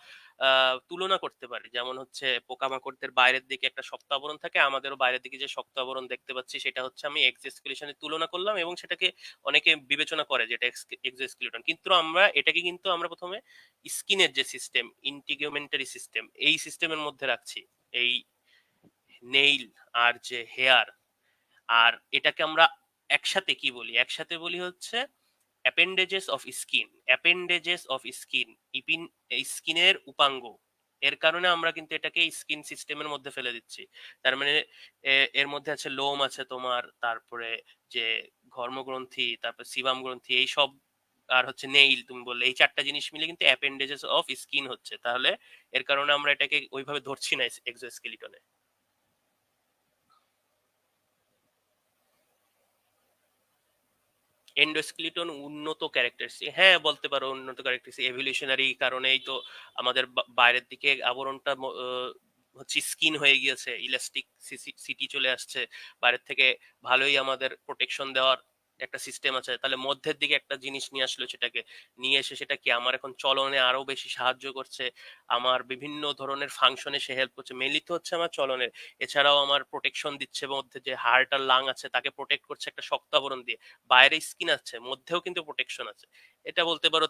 তুলনা করতে পারি, যেমন হচ্ছে পোকামাকড়দের বাইরের দিকে একটা শক্ত আবরণ থাকে, আমাদেরও বাইরের দিকে যে শক্ত আবরণ দেখতে পাচ্ছি সেটা হচ্ছে আমি এক্সোস্কেলেটনের তুলনা করলাম, এবং সেটাকে অনেকে বিবেচনা করে যেটা এক্সোস্কেলেটন, কিন্তু এটাকে কিন্তু আমরা প্রথমে স্কিনের যে সিস্টেম, ইন্টিগুমেন্টারি সিস্টেম, এই সিস্টেমের মধ্যে রাখছি। এই নেইল আর যে হেয়ার, আর এটাকে আমরা একসাথে কি বলি, একসাথে বলি হচ্ছে appendages of skin. Appendages of skin, ইপিন, স্কিনের উপাঙ্গ। এর কারণে আমরা কিন্তু এটাকে স্কিন সিস্টেমের মধ্যে ফেলে দিচ্ছি। তার মানে এর মধ্যে আছে লোম, আছে তোমার, তারপরে যে ঘর্মগ্রন্থি, তারপর সিবাম গ্রন্থি, এই সব, আর হচ্ছে নেইল তুমি বললে, এই চারটা জিনিস মিলে কিন্তু অ্যাপেন্ডেজেস অফ স্কিন হচ্ছে। তাহলে এর কারণে আমরা এটাকে ওইভাবে ধরছি না এক্সোস্কেলিটনে। এন্ডোস্কেলিটন উন্নত ক্যারেক্টারিস্টিক, হ্যাঁ বলতে পারো উন্নত ক্যারেক্টারিস্টিক, এভলিউশনারি কারণেই তো আমাদের বাইরের দিকে আবরণটা হচ্ছে স্কিন হয়ে গিয়েছে, ইলাস্টিক সিটি চলে আসছে বাইরের থেকে, ভালোই আমাদের প্রোটেকশন দেওয়ার একটা সিস্টেম আছে। তাহলে মধ্যের দিকে একটা জিনিস নিয়ে আসলো, সেটাকে নিয়ে এসে সেটা কি আমার এখন চলনে আরো বেশি সাহায্য করছে, আমার বিভিন্ন ধরনের ফাংশনে সে হেল্প করছে, মেনলি তো হচ্ছে আমার চলনের। এছাড়াও আমার প্রোটেকশন দিচ্ছে, মধ্যে যে হার্ট আর লাং আছে তাকে প্রোটেক্ট করছে একটা শক্ত আবরণ দিয়ে, বাইরে স্কিন আছে, মধ্যেও কিন্তু প্রোটেকশন আছে। এটা বলতে পারো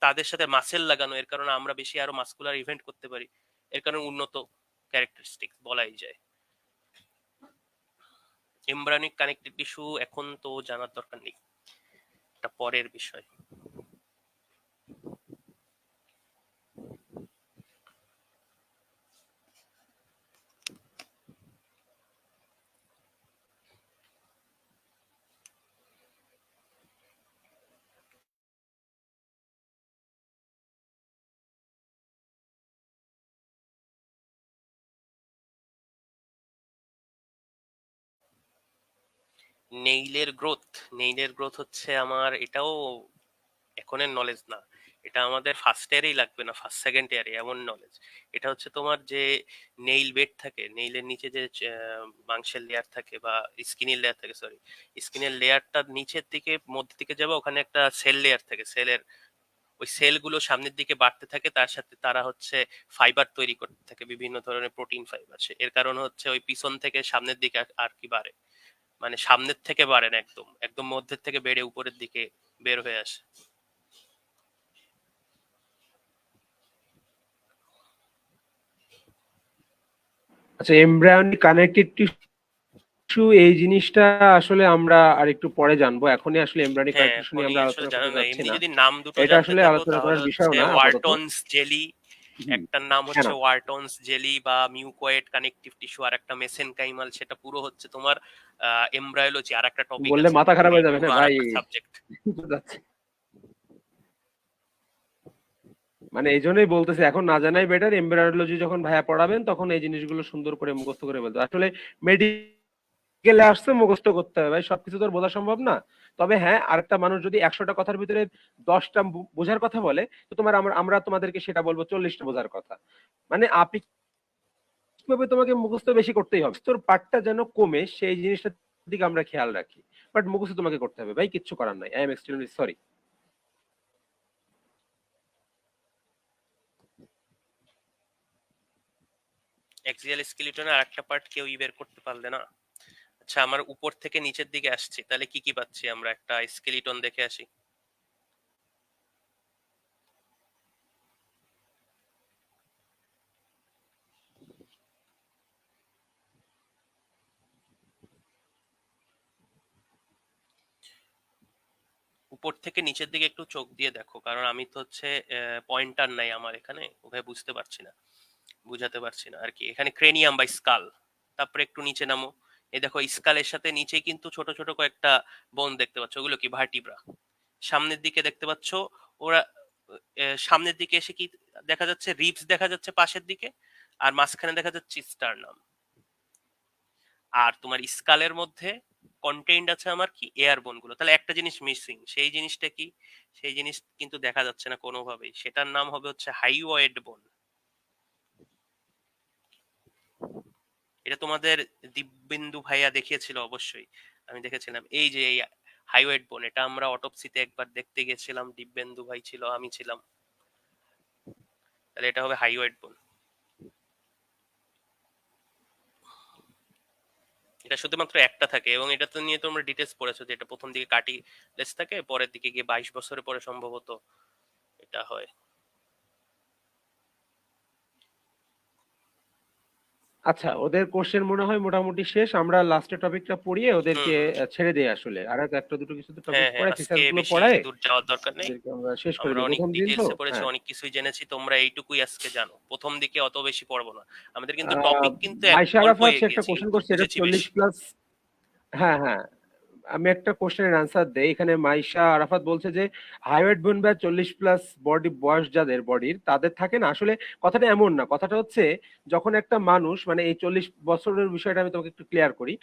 তাদের সাথে মাসেল লাগানো, এর কারণে আমরা বেশি আরো মাসকুলার ইভেন্ট করতে পারি, এর কারণে উন্নত ক্যারেক্টারিস্টিক বলাই যায়। এমব্রায়োনিক কানেক্টিভ টিস্যু এখন তো জানার দরকার নেই, এটা পরের বিষয়। নেইলের গ্রোথ হচ্ছে আমার, এটাও এখনের নলেজ না, এটা আমাদের ফার্স্ট ইয়ারেই লাগবে না, ফার্স্ট সেকেন্ড ইয়ারে এমন নলেজ। এটা হচ্ছে তোমার যে নেইল বেড থাকে, নেইলের নিচে যে মাংসের লেয়ার থাকে বা স্কিনের লেয়ার থাকে, সরি, স্কিনের লেয়ারটার নিচের দিকে মধ্যে দিকে যাবে, ওখানে একটা সেল লেয়ার থাকে, সেলের ওই সেলগুলো সামনের দিকে বাড়তে থাকে, তার সাথে তারা হচ্ছে ফাইবার তৈরি করতে থাকে, বিভিন্ন ধরনের প্রোটিন ফাইবার। এর কারণ হচ্ছে ওই পিছন থেকে সামনের দিকে আর কি বাড়ে, মানে সামনের থেকে বাড়ে না, একদম একদম মধ্যের থেকে বেড়ে উপরের দিকে বের হয়ে আসে। আচ্ছা, এমব্রায়োনিক কানেক্টিভ টিস্যু এই জিনিসটা আসলে আমরা আর একটু পরে জানবো, এখনই আসলে এমব্রায়োনিক হ্যাঁ, কানেক্টিভ টিস্যু নিয়ে এখনই আমরা আসলে আলোচনা জানা করতে নাই, যাচ্ছি এমনি না। যদি নাম দুটো এটা জানতে আসলে চাবো আলোচনা তাহলে করার বিষয় হচ্ছে না আপাতত। ওয়ার্টনস জেলি, হুম। একটার নাম কেন? হচ্ছে ওয়ার্টনস জেলি বা মিউকয়েড কানেকটিভ টিস্যু, আর একটা মেসেনকাইমাল, সেটা পুরো হচ্ছে তোমার এমব্রায়োলজি, আর একটা টপিক বললে আছে, মাথা খারাপ এই হয়ে যাবে না পুরো আর ভাই। একটা সাবজেক্ট। যাচ্ছে। মানে এই জন্যই বলতেছি, এখন না জানাই বেটার, এমব্রায়োলজি যখন ভাইয়া পড়াবেন তখন এই জিনিসগুলো সুন্দর করে মুখস্থ করে বলতে হবে। আসলে মেডিকেলে আসছে মুখস্থ করতে হবে ভাই, সবকিছু তো আর বোঝা সম্ভব না। তবে হ্যাঁ, আরেকটা মানুষ যদি 100টা কথার ভিতরে 10টা বোঝার কথা বলে, তো আমরা তোমাদেরকে সেটা বলবো 40টা বোঝার কথা। মানে আপেক্ষিকভাবে তোমাকে মুখস্থ বেশি করতেই হবে, তোর পাঠটা যেন কমে সেই জিনিসটার দিকে আমরা খেয়াল রাখি। বাট মুখস্থ তোমাকে করতে হবে ভাই, কিচ্ছু করার নাই, I am extremely sorry. Axial স্কেলিটনের আরেকটা পার্ট কেউই বের করতে পারলে না। আচ্ছা, আমার উপর থেকে নিচের দিকে আসছি, তাহলে কি কি পাচ্ছি আমরা, একটা স্কেলিটন দেখে আসি। উপর থেকে নিচের দিকে একটু চোখ দিয়ে দেখো, কারণ আমি তো হচ্ছে পয়েন্টার নাই আমার এখানে, ওভাবে বুঝতে পারছি না, বুঝাতে পারছি না আর কি। এখানে ক্রেনিয়াম বা স্কাল, তারপরে একটু নিচে নামো, এই দেখো স্কালের সাথে নিচে কিন্তু ছোট ছোট কয়েকটা বোন দেখতে পাচ্ছ, ওগুলো কি ভার্টিব্রা। সামনের দিকে দেখতে পাচ্ছ ওরা, সামনের দিকে এসে কি দেখা যাচ্ছে, রিবস দেখা যাচ্ছে পাশের দিকে, আর মাঝখানে দেখা যাচ্ছে স্টারনাম। আর তোমার স্কালের মধ্যে কন্টেইনড আছে আমার কি এয়ার বোন গুলো, তাহলে একটা জিনিস মিসিং, সেই জিনিসটা কি, সেই জিনিস কিন্তু দেখা যাচ্ছে না কোনোভাবেই, সেটার নাম হবে হচ্ছে হাইওয়েড বোন। এটা তোমাদের দিব্যেন্দু ভাইয়া দেখিয়েছিল অবশ্যই, আমি দেখেছিলাম, এই যে এই হাইওয়েট বোন, এটা আমরা অটোপসিতে একবার দেখতে গেছিলাম, দিব্যেন্দু ভাই ছিল, আমি ছিলাম। তাহলে এটা হবে হাইওয়েট বোন। এটা শুধুমাত্র একটা থাকে, এবং এটা তো নিয়ে তোমরা ডিটেলস পড়েছো যে এটা প্রথম দিকে কার্টিলেজ থাকে, পরের দিকে গিয়ে 22 বছরের পরে সম্ভবত এটা হয়। আচ্ছা, ওদের কোশ্চেন মনে হয় মোটামুটি শেষ। আমরা লাস্টের টপিকটা পড়িয়ে হুম ওদেরকে হুম। ছেড়ে দিই আসলে। আর একটা দুটো কিছু তো টপিক হ্যাঁ হ্যাঁ, পড়ায়, আজকে থিসাস গুলো বেশি পড়ায় দূর যাওয়ার দরকার নেই। ওদেরকে আমরা শেষ করে আমরা দিই, অনেক প্রথম দিন তো। ডিটেলসে পড়েছি, হ্যাঁ, অনেক কিছুই জেনেছি, তোমরা এইটুকুই আজকে জানো। প্রথম দিকে অত বেশি পড়বো না, আমাদের কিন্তু আহ, টপিক কিন্তু মাইশা অল্প আরাফাত সে একটা এগিয়েছে, কোশ্চেন কিন্তু করছে, এটা বুঝেছি 40 বেশি। প্লাস। হ্যাঁ হ্যাঁ, আমি একটা কোশ্চেনের আনসার দেই। এখানে মাইশা আরাফাত বলছে যে হাইওয়েট বোন বা 40 প্লাস বডি বয়স যাদের বডির, তাদের থাকে না আসলে। কথাটা এমন না, কথাটা হচ্ছে যখন একটা মানুষ, মানে এই 40 বছরের বিষয়টা আমি তোমাকে একটু ক্লিয়ার করি।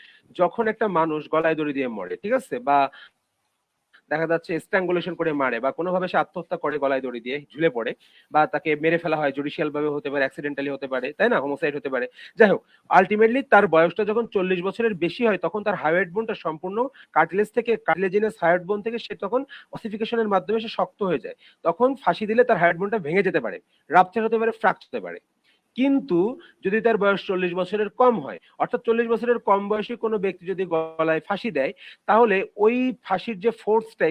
যখন একটা মানুষ গলায় দড়ি দিয়ে মরে, ঠিক আছে, বা দেখা যাচ্ছে স্ট্রাঙ্গুলেশন করে মারে, বা কোনোভাবে সে আত্মহত্যা করে গলায় দড়ি দিয়ে ঝুলে পড়ে, বা তাকে মেরে ফেলা হয়, জুডিশিয়াল ভাবে হতে পারে, অ্যাক্সিডেন্টালি হতে পারে, তাই না, হোমোসাইড হতে পারে, যাই হোক, আলটিমেটলি তার বয়সটা যখন 40 বছরের বেশি হয়, তখন তার হাইওয়েট বোনটা সম্পূর্ণ কার্টিলেজ থেকে, কার্টিলেজিনাস হাইওয়েট বোন থেকে সে তখন অসিফিকেশনের মাধ্যমে সে শক্ত হয়ে যায়। তখন ফাঁসি দিলে তার হাইওয়েট বোনটা ভেঙে যেতে পারে, রাপচার হতে পারে, ফ্র্যাকচার হতে পারে। কিন্তু যদি তার বয়স 40 বছরের কম হয়, অর্থাৎ 40 বছরের কম বয়সী কোনো ব্যক্তি যদি গলায় ফাঁসি দেয়, তাহলে ওই ফাঁসির যে ফোর্সটা,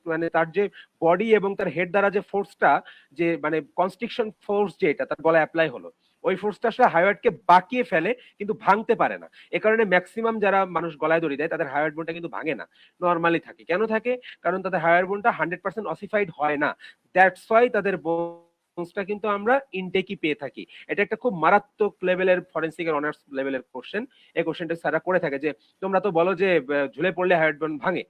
মানে তার যে বডি এবং তার হেড দ্বারা যে ফোর্সটা, যে মানে কনস্ট্রিকশন ফোর্স যেটা তার গলায় অ্যাপ্লাই হলো, ওই ফোর্সটা আসলে হাইওয়ার্ডকে বাঁকিয়ে ফেলে, কিন্তু ভাঙতে পারে না। এ কারণে ম্যাক্সিমাম যারা মানুষ গলায় দড়ি দেয় তাদের হাইওয়ার্ড বোনটা কিন্তু ভাঙে না, নর্মালি থাকে। কেন থাকে? কারণ তাদের হাইওয়ার্ড বোনটা 100% অসিফাইড হয় না। দ্যাটস ওয়াই তাদের বোনসটা কিন্তু আমরা ইনটেকই পেয়ে থাকি। এটা একটা খুব মারাত্মক লেভেলের ফরেন্সিকের অনার্স লেভেলের কোশ্চেন। এই কোশ্চেনটা স্যারা করে থাকে যে তোমরা তো বলো যে ঝুলে পড়লে হাইওয়ার্ড বোন ভাঙে,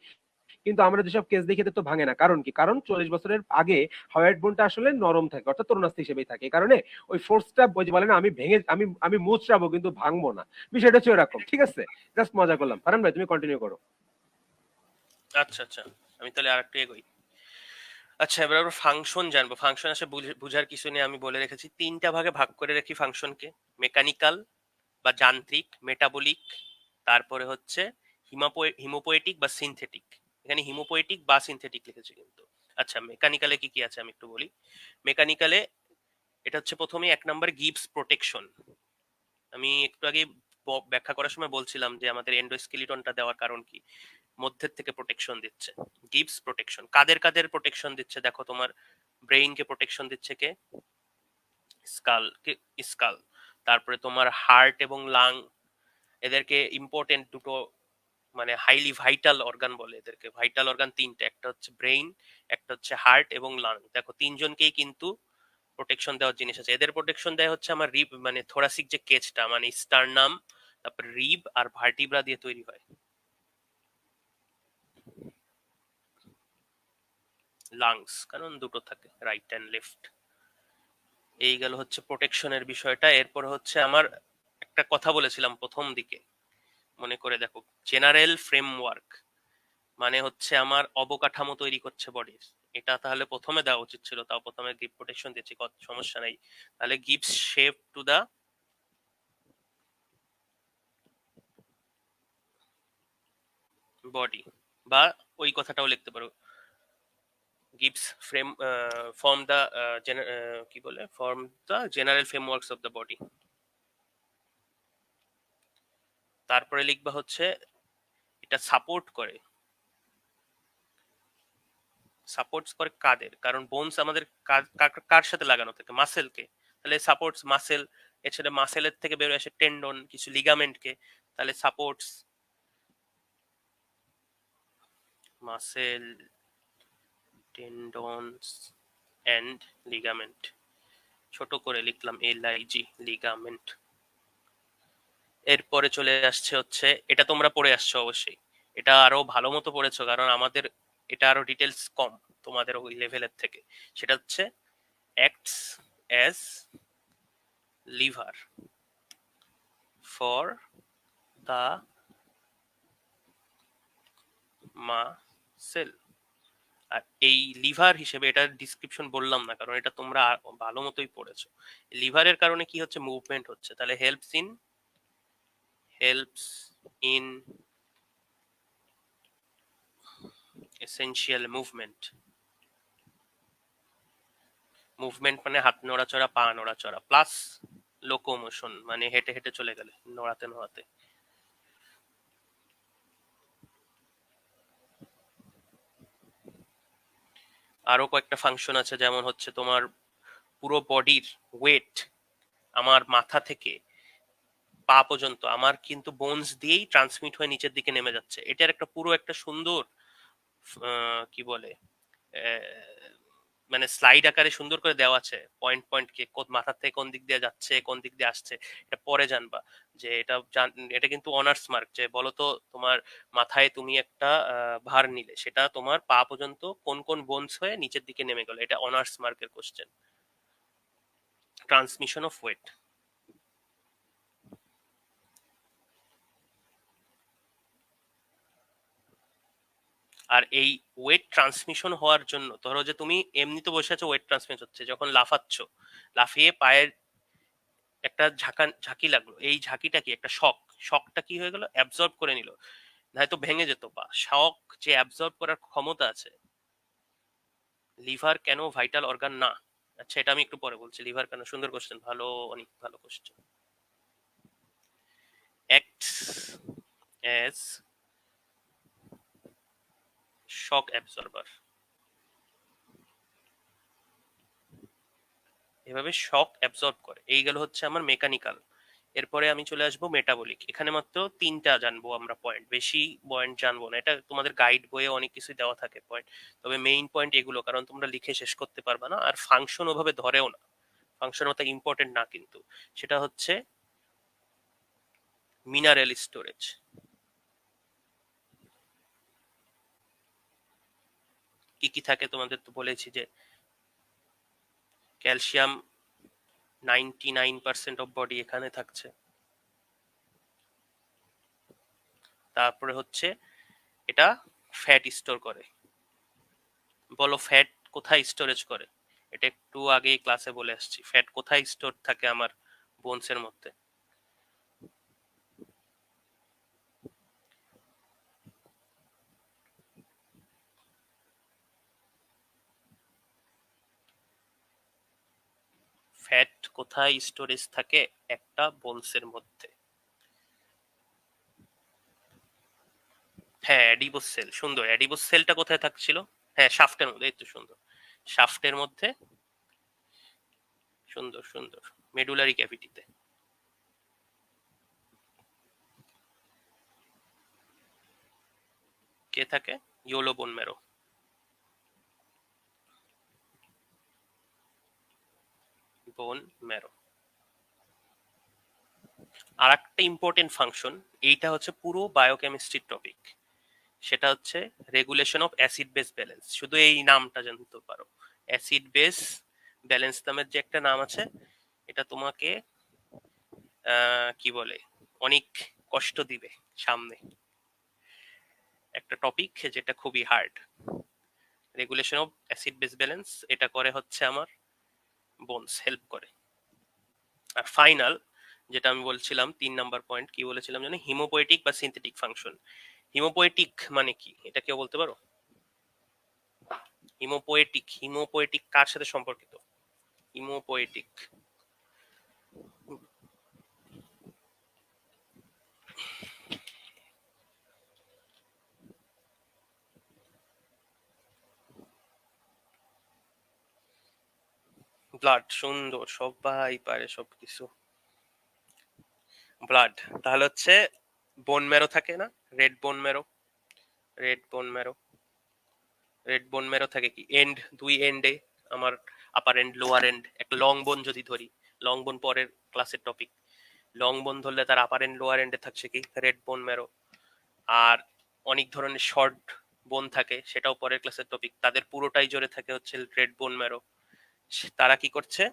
কিন্তু আমরা যেসব কেস দেখি তো ভাঙে না। কারণ কি? কারণ 40 বছরের আগে হাওয়ার্ড বোনটা আসলে নরম থাকে, অর্থাৎ তরুণাস্থি হিসেবেই থাকে। এই কারণে ওই ফোর্সটা, ওই যে বলে না, আমি ভেঙে, আমি মুচড়াবো কিন্তু ভাঙবো না, বিষয়টা হচ্ছে এরকম। ঠিক আছে, জাস্ট মজা করলাম। ফারহান ভাই, তুমি কন্টিনিউ করো। আচ্ছা আচ্ছা, আমি তাহলে আর একটু এগোই। আচ্ছা, এবার আমরা ফাংশন জানবো। ফাংশন আসে বুঝার কিছু নেই, আমি বলে রেখেছি। তিনটা ভাগে ভাগ করে রাখি ফাংশনকে: মেকানিক্যাল বা যান্ত্রিক, মেটাবলিক, তারপরে হচ্ছে হিমোপোয়েটিক বা সিনথেটিক। এখানে হিমোপোয়েটিক বা সিনথেটিক লিখেছি কিন্তু। আচ্ছা, মেকানিক্যালে কি কি আছে আমি একটু বলি। মেকানিক্যালে এটা হচ্ছে প্রথমে 1 নম্বর গিবস প্রোটেকশন। আমি একটু আগে ব্যাখ্যা করার সময় বলছিলাম যে আমাদের এন্ডোস্কেলিটনটা দেওয়ার কারণ কি, মধ্যের থেকে প্রোটেকশন দিচ্ছে। গিভস প্রোটেকশন কাদের কাদের প্রোটেকশন দিচ্ছে দেখো, তোমার ব্রেইনকে প্রোটেকশন দিচ্ছে কে? স্কাল। তারপরে তোমার হার্ট এবং লাং, এদেরকে ইম্পর্টেন্ট দুটো, মানে হাইলি ভাইটাল অর্গান বলে এদেরকে। ভাইটাল অর্গান তিনটে, একটা হচ্ছে ব্রেইন, একটা হচ্ছে হার্ট এবং লাং। দেখো তিনজনকেই কিন্তু প্রোটেকশন দেওয়ার জিনিস আছে। এদের প্রোটেকশন দেয় হচ্ছে আমার রিব, মানে থোরাসিক যে কেজটা, মানে স্টারনাম, তারপর রিব আর ভার্টিব্রা দিয়ে তৈরি হয়। লাংস কারণ দুটো থাকে, রাইট অ্যান্ড লেফট। এই গেল হচ্ছে প্রোটেকশনের বিষয়টা। এরপর হচ্ছে আমার একটা কথা বলেছিলাম প্রথম দিকে, মনে করে দেখো, জেনারেল ফ্রেমওয়ার্ক, মানে হচ্ছে আমার অবকাঠামো তৈরি করছে বডির। এটা তাহলে প্রথমে দেওয়া উচিত ছিল, তাও প্রথমে গিভ প্রোটেকশন দিচ্ছি, কত সমস্যা নেই। তাহলে gives shape to the body, বা ওই কথাটাও লিখতে পারো, gives frame form the কি বলে, form the general frameworks of the body। তারপরে লিখবা হচ্ছে এটা সাপোর্ট করে, সাপোর্টস করে কাদের? কারণ বোনস আমাদের কার সাথে লাগানো থাকে? মাসেলকে। তাহলে সাপোর্টস মাসেল, এছাড়া মাসেলের থেকে বেরোয় আসে টেন্ডন, কিছু লিগামেন্টকে। তাহলে সাপোর্টস মাসেল, টেন্ডনস এন্ড লিগামেন্ট। ছোট করে লিখলাম LIG, লিগামেন্ট। এরপরে চলে আসছে হচ্ছে, এটা তোমরা পড়ে আসছো অবশ্যই, এটা আরো ভালো মতো পড়েছো কারণ আমাদের এটা আরো ডিটেলস কম তোমাদের ওই লেভেলের থেকে। সেটা হচ্ছে acts as liver for the muscle। আর এই লিভার হিসেবে এটার ডিসক্রিপশন বললাম না কারণ এটা তোমরা ভালো মতোই পড়েছো। লিভারের কারণে কি হচ্ছে? মুভমেন্ট হচ্ছে। তাহলে helps in essential movement. Movement মানে হাত নড়াচড়া, পা নড়াচড়া, প্লাস লোকোমোশন মানে হেঁটে হেঁটে চলে গেলে, নড়াতে নড়াতে। আরো কয়েকটা ফাংশন আছে, যেমন হচ্ছে তোমার পুরো বডির ওয়েট আমার মাথা থেকে পা পর্যন্ত আমার কিন্তু বোনস দিয়েই ট্রান্সমিট হয়ে নিচের দিকে নেমে যাচ্ছে। এটার একটা পুরো একটা সুন্দর কি বলে মানে স্লাইড আকারে সুন্দর করে দেওয়া আছে, পয়েন্ট পয়েন্ট কে মাথা থেকে কোন দিক দিয়ে যাচ্ছে কোন দিক দিয়ে আসছে। এটা পরে জানবা যে এটা কিন্তু অনার্স মার্ক, যে বলো তো তোমার মাথায় তুমি একটা ভার নিলে, সেটা তোমার পা পর্যন্ত কোন কোন বোনস হয়ে নিচের দিকে নেমে গেল, এটা অনার্স মার্কের কোশ্চেন। Transmission of weight. আর এই ওয়েট ট্রান্সমিশন হওয়ার জন্য, ধরো যে তুমি এমনি তো বসে আছো, ওয়েট ট্রান্সমিশন হচ্ছে, যখন লাফাচ্ছ, লাফিয়ে পায়ের একটা ঝাঁকি লাগলো, এই ঝাঁকিটা কি একটা শক, শকটা কি হয়ে গেল, অ্যাবজর্ব করে নিল, হয়তো ভেঙে যেত পা। শক যে অ্যাবজর্ব করার ক্ষমতা আছে, লিভার কেন ভাইটাল অর্গান না? আচ্ছা, এটা আমি একটু পরে বলছি, লিভার কেন। সুন্দর কোশ্চেন, ভালো, অনেক ভালো question. Acts as shock absorber, এভাবে শক অ্যাবজর্ব করে। এই গেল হচ্ছে আমার মেকানিক্যাল। এরপরে আমি চলে আসবো মেটাবলিক। এখানে মাত্র তিনটা জানবো আমরা পয়েন্ট, বেশি পয়েন্ট জানবো না। এটা তোমাদের গাইড বইয়ে অনেক কিছু দেওয়া থাকে পয়েন্ট, তবে মেইন পয়েন্ট এগুলো, কারণ তোমরা লিখে শেষ করতে পারবে না, আর ফাংশন ওভাবে ধরেও না, ফাংশন অত ইম্পর্টেন্ট না কিন্তু। সেটা হচ্ছে মিনারেল স্টোরেজ। কি কি থাকে তোমাদের তো বলেছি, যে ক্যালসিয়াম 99% অফ বডি এখানে থাকছে। তারপরে হচ্ছে এটা ফ্যাট স্টোর করে। বলো ফ্যাট কোথায় স্টোরেজ করে? এটা একটু আগেই ক্লাসে বলে আসছি, ফ্যাট কোথায় স্টোর থাকে আমার বোনসের মধ্যে? ফ্যাট কোথায় স্টোরেজ থাকে একটা বোনসের মধ্যে? হ্যাঁ, অ্যাডিপোস সেল। সুন্দর, অ্যাডিপোস সেলটা কোথায় থাকছিল? হ্যাঁ, শাফটের মধ্যে, এই তো সুন্দর, শাফটের মধ্যে। সুন্দর সুন্দর, মেডুলারি ক্যাভিটিতে। কে থাকে? Yellow bone marrow. Bone marrow. আর একটা ইম্পর্টেন্ট ফাংশন, এইটা হচ্ছে পুরো বায়োকেমিস্ট্রির টপিক, সেটা হচ্ছে regulation of acid base balance. শুধু এই নামটা জানতে পারো, অ্যাসিড বেস ব্যালেন্স নামের যে একটা নাম আছে, এটা তোমাকে কি বলে অনেক কষ্ট দিবে সামনে, একটা টপিক যেটা খুবই hard. Regulation of acid base balance, এটা করে হচ্ছে আমার বোনস, হেল্প করে। আর ফাইনাল যেটা আমি বলছিলাম 3 নাম্বার পয়েন্ট, কি বলেছিলাম জানি, হিমোপোয়েটিক বা সিনথেটিক ফাংশন। হিমোপোয়েটিক মানে কি, এটা কেউ বলতে পারো? হিমোপোয়েটিক, হিমোপোয়েটিক কার সাথে সম্পর্কিত? হিমোপোয়েটিক ব্লাড। সুন্দর, সবাই পারে সবকিছু। ব্লাড, তাহলে হচ্ছে বোন ম্যারো থাকে না, red bone marrow, red bone marrow, red bone marrow থাকে কি এন্ড, দুই এন্ডে, আমার আপার এন্ড লোয়ার এন্ড। একটা লং বোন যদি ধরি, লং বোন পরের ক্লাসের টপিক, লং বোন ধরলে তার আপার এন্ড লোয়ার এন্ডে থাকছে কি রেড বোন ম্যারো। আর অনেক ধরনের শর্ট বোন থাকে, সেটাও পরের ক্লাসের টপিক, তাদের পুরোটাই জোরে থাকে হচ্ছে রেড বোন ম্যারো। তারা কি করছে,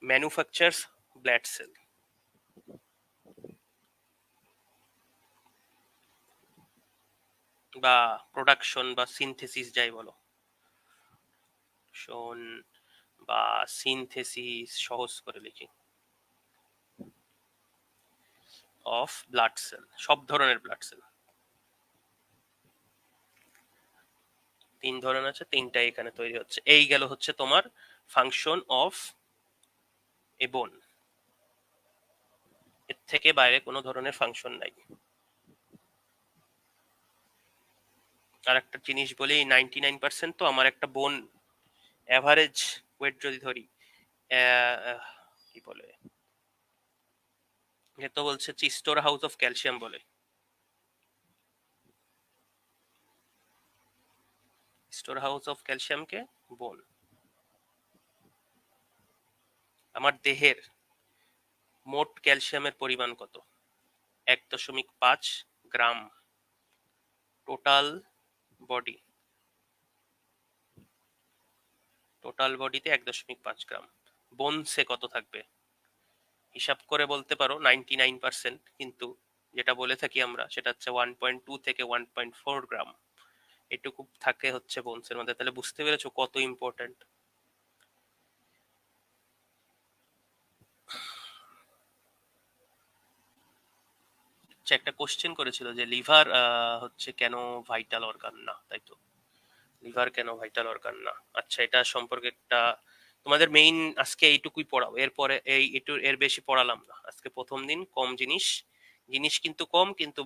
ম্যানুফ্যাকচারস ব্লাড সেল, বা প্রোডাকশন বা সিনথেসিস যাই বলো, শোন বা সিনথেসিস সহজ করে লিখি, অফ ব্লাড সেল, সব ধরনের ব্লাড সেল। তিন ধরনের আছে, তিনটাই এখানে তৈরি হচ্ছে। এই গেল হচ্ছে তোমার ফাংশন অফ এ বোন, এর থেকে বাইরে কোনো ধরনের ফাংশন নাই। আর একটা জিনিস বলি, 99% তো আমার একটা বোন অ্যাভারেজ ওয়েট যদি ধরি, কি বলে, এ তো বলছে স্টোর হাউস অফ ক্যালসিয়াম বলে। স্টোর হাউস অফ ক্যালসিয়ামকে বোন। আমার দেহের মোট ক্যালসিয়ামের পরিমাণ কত? 1.5 গ্রাম টোটাল বডি, টোটাল বডিতে 1.5 গ্রাম। বোনসে কত থাকবে? হিসাব করে বলতে পারো 99%, কিন্তু যেটা বলে থাকি আমরা সেটা হচ্ছে 1.2 থেকে 1.4 গ্রাম, এটুকু থাকে হচ্ছে বোনসের মধ্যে। তাহলে বুঝতে পেরেছো কত ইম্পর্ট্যান্ট। একটা কোশ্চেন করেছিল যে লিভার হচ্ছে কেন ভাইটাল অর্গান না, তাই তো? লিভার কেন ভাইটাল অর্গান না? আচ্ছা, এটা সম্পর্কে একটা তোমাদের মেইন আজকে এইটুকুই পড়াবো, এরপরে এর বেশি পড়ালাম না আজকে। প্রথম দিন কম জিনিস, জিনিস কিন্তু কম, কিন্তু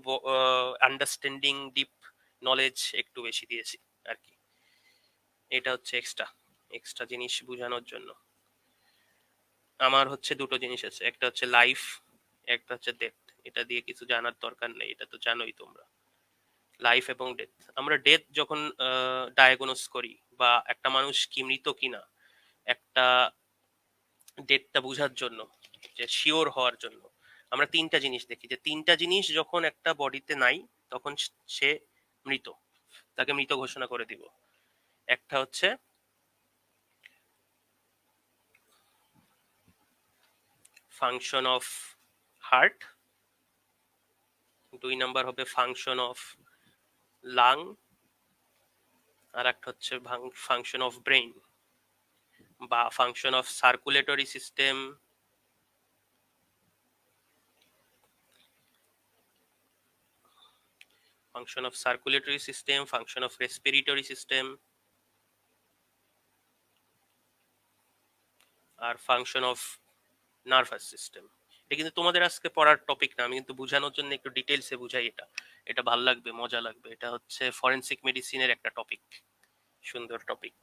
আন্ডারস্ট্যান্ডিং ডিপ নলেজ একটু বেশি দিয়েছি আর কি। এটা হচ্ছে এক্সট্রা এক্সট্রা জিনিস বোঝানোর জন্য। আমার হচ্ছে দুটো জিনিস আছে, একটা হচ্ছে লাইফ, একটা হচ্ছে ডেথ। এটা দিয়ে কিছু জানার দরকার নেই, এটা তো জানোই তোমরা। লাইফ এবং ডেথ, আমরা ডেথ যখন ডায়াগনোস করি বা একটা মানুষ কি মৃত কিনা, একটা ডেথটা বোঝার জন্য, যে শিওর হওয়ার জন্য, আমরা তিনটা জিনিস দেখি। যে তিনটা জিনিস যখন একটা বডিতে নাই তখন সে মৃত, তাকে মৃত ঘোষণা করে দিব। একটা হচ্ছে ফাংশন অফ হার্ট, দুই নাম্বার হবে ফাংশন অফ লাং, আর একটা হচ্ছে ফাংশন অফ ব্রেইন বা function of circulatory system, function of circulatory system, function of respiratory system, আর ফাংশন অফ নার্ভাস সিস্টেম। এটা কিন্তু তোমাদের আজকে পড়ার টপিক না, আমি কিন্তু বোঝানোর জন্য একটু ডিটেলসে বুঝাই। এটা এটা ভাল লাগবে, মজা লাগবে। এটা হচ্ছে ফরেনসিক মেডিসিনের একটা টপিক, সুন্দর টপিক।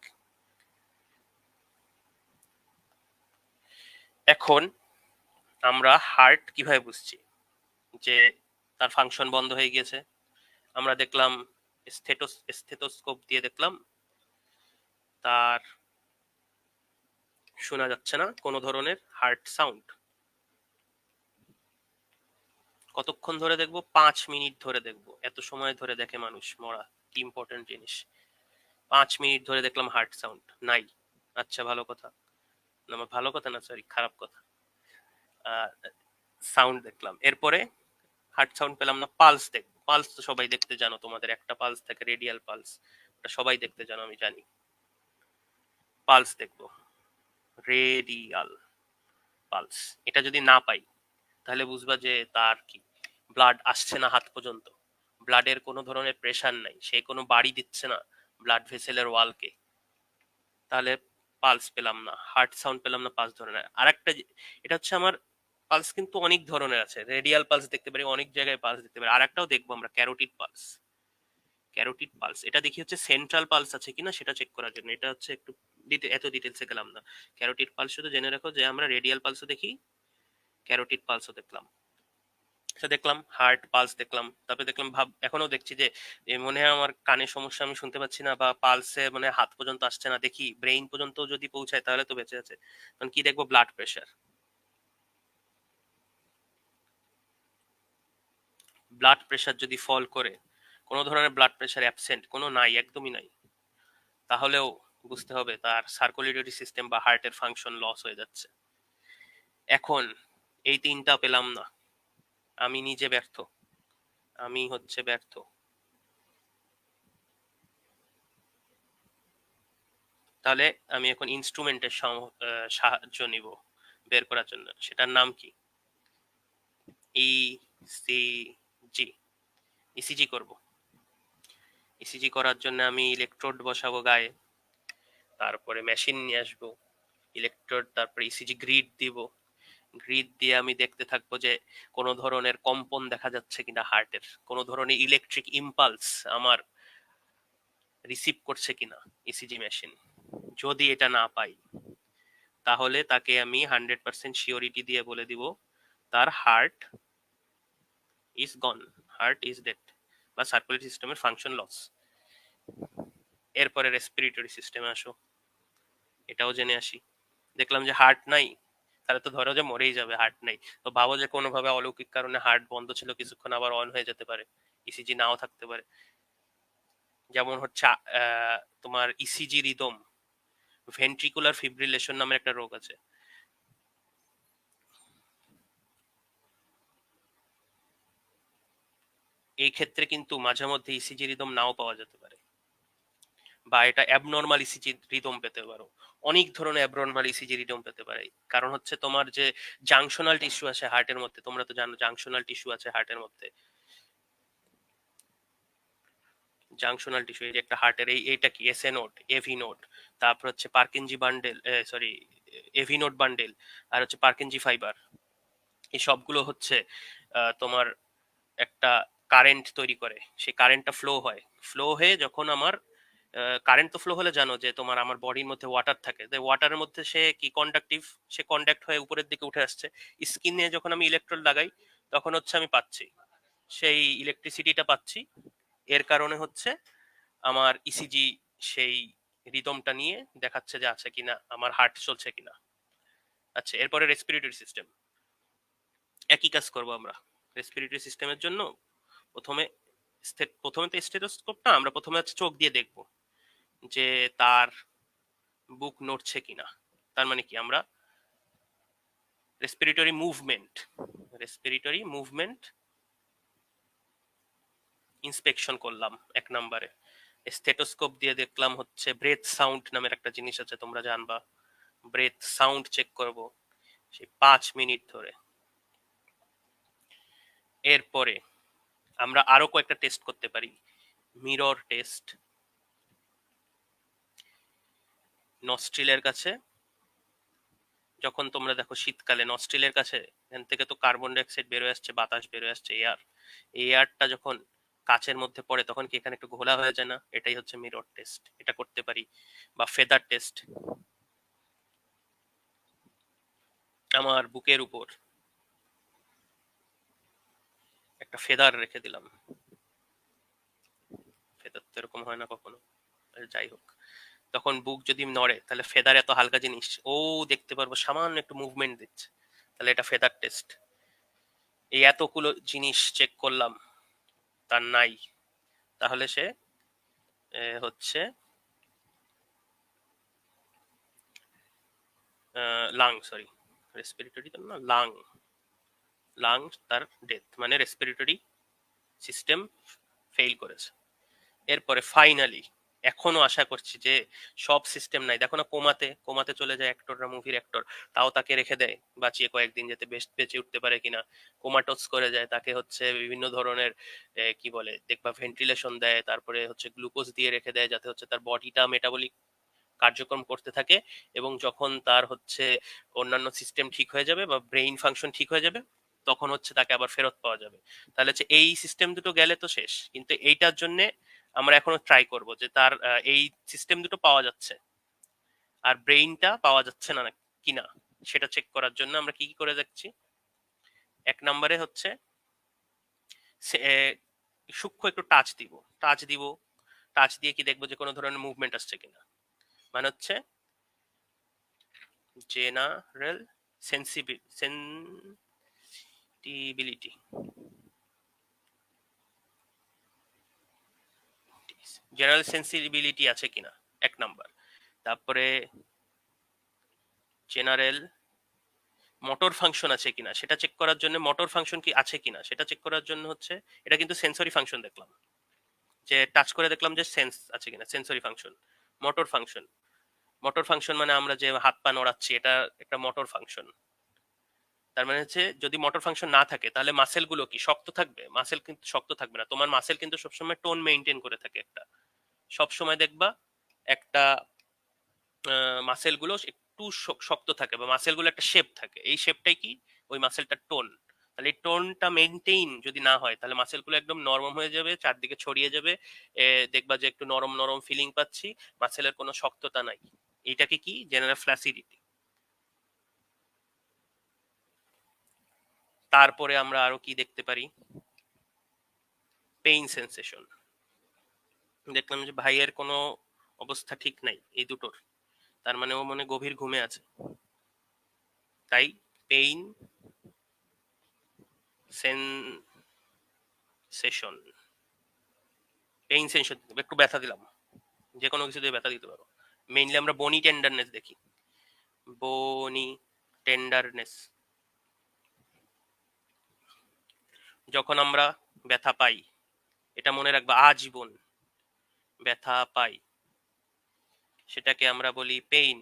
এখন আমরা হার্ট কিভাবে বুঝছি যে তার ফাংশন বন্ধ হয়ে গিয়েছে? আমরা দেখলাম স্থেটোস্কোপ দিয়ে দেখলাম তার শোনা যাচ্ছে না কোনো ধরনের হার্ট সাউন্ড। কতক্ষণ ধরে দেখবো? 5 মিনিট ধরে দেখবো। এত সময় ধরে দেখে মানুষ মরা, কি ইম্পর্টেন্ট জিনিস। 5 মিনিট ধরে দেখলাম হার্ট সাউন্ড নাই। আচ্ছা, ভালো কথা না, ভালো কথা না, সরি, খারাপ কথা। সাউন্ড দেখলাম, এরপরে হার্ট সাউন্ড পেলাম না, পালস দেখবো। পালস তো সবাই দেখতে জানো, তোমাদের একটা পালস থাকে রেডিয়াল পালস, ওটা সবাই দেখতে জানো, আমি জানি। পালস দেখবো, রেডিয়াল পালস। এটা যদি না পাই তাহলে বুঝবা যে তার কি ব্লাড আসছে না হাত পর্যন্ত, ব্লাডের কোনো ধরনের প্রেসার নাই, সে কোনো বাড়ি দিচ্ছে না ব্লাড ভেসেলের ওয়ালকে, তাহলে পালস পেলাম না, হার্ট সাউন্ড পেলাম না। 5 ধরনের। আর একটা এটা হচ্ছে আমার পালস কিন্তু অনেক ধরনের আছে, রেডিয়াল পালস দেখতে পারি, অনেক জায়গায় পালস দেখতে পারি। আর একটাও দেখবো আমরা, ক্যারোটিড পালস। ক্যারোটিড পালস এটা দেখি হচ্ছে সেন্ট্রাল পালস আছে কিনা সেটা চেক করার জন্য। এটা হচ্ছে একটু এত ডিটেলসে গেলাম না। ক্যারোটিড পালস শুধু জেনে রাখো যে আমরা রেডিয়াল পালসও দেখি, ক্যারোটিড পালসও দেখলাম। আচ্ছা, দেখলাম হার্ট পালস দেখলাম, তারপরে দেখলাম এখনো দেখছি যে মনে হয় আমার কানে সমস্যা, আমি শুনতে পাচ্ছি না, বা পালসে মানে হাত পর্যন্ত আসছে না, দেখি ব্রেইন পর্যন্ত যদি পৌঁছায় তাহলে তো বেঁচে আছে। তখন কি দেখবো? Blood pressure. ব্লাড প্রেশার যদি ফল করে, কোনো ধরনের ব্লাড প্রেশার অ্যাবসেন্ট, কোনো নাই, একদমই নাই, তাহলেও বুঝতে হবে তার সার্কুলেটরি সিস্টেম বা হার্টের ফাংশন লস হয়ে যাচ্ছে। এখন এই তিনটা পেলাম না, আমি নিজে ব্যর্থ, আমি হচ্ছে ব্যর্থ। তাহলে আমি এখন ইনস্ট্রুমেন্টের সাহায্য নিব বের করার জন্য। সেটার নাম কি? ইসিজি। ইসিজি করব। ইসিজি করার জন্য আমি ইলেকট্রোড বসাবো গায়ে, তারপরে মেশিন নিয়ে আসবো, ইলেকট্রোড, তারপরে ইসিজি গ্রিড দিব। গ্রিড দিয়ে আমি দেখতে থাকবো যে কোনো ধরনের কম্পন দেখা যাচ্ছে কিনা হার্টের, কোনো ধরনের ইলেকট্রিক ইম্পালস আমার রিসিভ করছে কিনা ইসিজি মেশিন। যদি এটা না পাই তাহলে তাকে আমি 100% শিওরিটি দিয়ে বলে দিব তার heart is gone, heart is dead, বা সার্কুলেটরি সিস্টেমের ফাংশন লস। এরপরে রেসপিরেটরি সিস্টেমে আসো, এটাও জেনে আসি। দেখলাম যে হার্ট নাই, তাহলে তো ধরো যে মরেই যাবে, হার্ট নাই, তো ভাবো যে কোনোভাবে অলৌকিক কারণে হার্ট বন্ধ ছিল, কিছুক্ষণ আবার অন হয়ে যেতে পারে, ইসিজি নাও থাকতে পারে। যেমন হচ্ছে তোমার ইসিজি রিদম, ভেন্ট্রিকুলার ফিব্রিলেশন নামের একটা রোগ আছে। এই ক্ষেত্রে কিন্তু মাঝে মধ্যে ইসিজি রিদম নাও পাওয়া যেতে পারে, বা এটা অ্যাবনর্মাল ইসিজি রিদম পেতে পারো। অনেক ধরনের অ্যাবনর্মাল ইসিজি রিদম পেতে পারে, কারণ হচ্ছে তোমার যে জাংশনাল টিস্যু আছে হার্টের মধ্যে, তোমরা তো জানো জাংশনাল টিস্যু আছে হার্টের মধ্যে। জাংশনাল টিস্যু, এই যে একটা হার্টের এইটা কি এসএ নোড, এভি নোড, তারপর হচ্ছে Purkinje bundle, sorry AV node bundle, আর হচ্ছে পার্কিনজি ফাইবার। এই সবগুলো হচ্ছে তোমার একটা কারেন্ট তৈরি করে, সেই কারেন্টটা ফ্লো হয়, ফ্লো হয়ে যখন আমার কারেন্ট তো ফ্লো হলে জানো যে তোমার আমার বডির মধ্যে ওয়াটার থাকে, তাই ওয়াটারের মধ্যে সে কি কন্ডাক্টিভ, সে কন্ডাক্ট হয়ে উপরের দিকে উঠে আসছে। স্কিনে যখন আমি ইলেকট্রোড লাগাই তখন হচ্ছে আমি পাচ্ছি সেই ইলেকট্রিসিটিটা পাচ্ছি, এর কারণে হচ্ছে আমার ইসিজি সেই রিদমটা নিয়ে দেখাচ্ছে যে আছে কিনা, আমার হার্ট চলছে কিনা। আচ্ছা, এরপরে রেসপিরেটরি সিস্টেম, একই কাজ করব আমরা। রেসপিরেটরি সিস্টেমের জন্য প্রথমে প্রথমে তো স্টেথোস্কোপ না, আমরা প্রথমে হচ্ছে চোখ দিয়ে দেখব যে তার বুক নড়ছে কিনা। তার মানে কি, আমরা respiratory movement, respiratory movement inspection করলাম এক নম্বরে। স্টেথোস্কোপ দিয়ে দেখলাম হচ্ছে ব্রেথ সাউন্ড নামের একটা জিনিস আছে, তোমরা জানবা, ব্রেথ সাউন্ড চেক করব সেই 5 মিনিট ধরে। এরপরে আমরা আরো কয়েকটা টেস্ট করতে পারি, মিরর টেস্ট, নস্ট্রিলের কাছে যখন তোমরা দেখো শীতকালে নস্ট্রিলের কাছে এখান থেকে তো কার্বন ডাইঅক্সাইড বেরোয় আসছে, বাতাস বেরোয় আসছে, এয়ার, এই এয়ারটা যখন কাচের মধ্যে পড়ে তখন কি এখানে একটু ঘোলা হয়ে যায় না, এটাই হচ্ছে মিরর টেস্ট, এটা করতে পারি। বা ফেদার টেস্ট, আমার বুকের উপর একটা ফেদার রেখে দিলাম, ফেদার তো এরকম হয় না কখনো, যাই হোক, তখন বুক যদি নড়ে তাহলে ফেদার এত হালকা জিনিস ও দেখতে পারবো সামান্য একটু মুভমেন্ট দিচ্ছে, তাহলে এটা ফেদার টেস্ট। এই এতগুলো জিনিস চেক করলাম, তার নাই, তাহলে সে হচ্ছে লাং, সরি রেসপিরেটরি তো না, লাং, লাং তার ডেথ, মানে রেসপিরেটরি সিস্টেম ফেল করেছে। এরপরে ফাইনালি এখনো আশা করছি যে সব সিস্টেম নাই, দেখো না কোমাতে, কোমাতে চলে যায় অ্যাক্টররা, মুভির অ্যাক্টর, তাও তাকে রেখে দেয় বাঁচিয়ে কয়েকদিন যাতে বেঁচে উঠতে পারে কিনা, কোমাটোস করে যায়, তাকে হচ্ছে বিভিন্ন ধরনের কি বলে দেখবা ভেন্টিলেশন দেয়, তারপরে হচ্ছে গ্লুকোজ দিয়ে রেখে দেয় যাতে হচ্ছে তার বডিটা মেটাবলিক কার্যক্রম করতে থাকে, এবং যখন তার হচ্ছে অন্যান্য সিস্টেম ঠিক হয়ে যাবে বা ব্রেইন ফাংশন ঠিক হয়ে যাবে তখন হচ্ছে তাকে আবার ফেরত পাওয়া যাবে। তাহলে হচ্ছে এই সিস্টেম দুটো গেলে তো শেষ, কিন্তু এইটার জন্য আমরা এখনো ট্রাই করব যে তার এই সিস্টেম দুটো পাওয়া যাচ্ছে আর ব্রেইনটা পাওয়া যাচ্ছে না কিনা সেটা চেক করার জন্য আমরা কি কি করে দেখছি। এক নম্বরে হচ্ছে সূক্ষ্ম একটু টাচ দিব, টাচ দিব, টাচ দিয়ে কি দেখবো যে কোনো ধরনের মুভমেন্ট আসছে কিনা, মানে হচ্ছে জেনারেল সেন্সিবিলিটি, জেনারেল সেন্সিবিলিটি আছে কিনা এক নাম্বার। তারপরে জেনারেল মোটর ফাংশন আছে কিনা সেটা চেক করার জন্য, মোটর ফাংশন কি আছে কিনা সেটা চেক করার জন্য হচ্ছে, এটা কিন্তু সেন্সরি ফাংশন দেখলাম, যে টাচ করে দেখলাম যে সেন্স আছে কিনা, sensory function. Motor function, motor function মানে আমরা যে হাত পা নড়াচ্ছি এটা একটা মোটর ফাংশন। তার মানে হচ্ছে যদি মোটর ফাংশন না থাকে তাহলে মাসেল গুলো কি শক্ত থাকবে? মাসেল কিন্তু শক্ত থাকবে না। তোমার মাসেল কিন্তু সবসময় টোন মেনটেন করে থাকে একটা। সবসময় দেখবা একটা মাসেল গুলো একটু শক্ত থাকে বা মাসেল গুলো একটা শেপ থাকে। এই শেপটাই কি ওই মাসেলটার টোন। তাহলে এই টোনটা মেনটেইন যদি না হয় তাহলে মাসেল গুলো একদম নরম হয়ে যাবে, চারদিকে ছড়িয়ে যাবে। দেখবা যে একটু নরম নরম ফিলিং পাচ্ছি, মাসেলের কোনো শক্ততা নাই। এইটাকে কি জেনারেল ফ্ল্যাসিডিটি। তারপরে আমরা আরো কি দেখতে পারি? Pain sensation. দেখলাম যে ভাইয়ের কোনো অবস্থা ঠিক নাই এই দুটোর, তার মানে ও মনে গভীর ঘুমে আছে। তাই পেইন সেন্সেশন, পেইন সেন্সেশন একটু ব্যথা দিলাম, যে কোনো কিছু দিয়ে ব্যথা দিতে পারো। মেইনলি আমরা বনি টেন্ডারনেস দেখি, বনি টেন্ডারনেস। যখন আমরা ব্যথা পাই, এটা মনে রাখবা আজীবন ব্যথা পাই, সেটাকে আমরা বলি পেইন।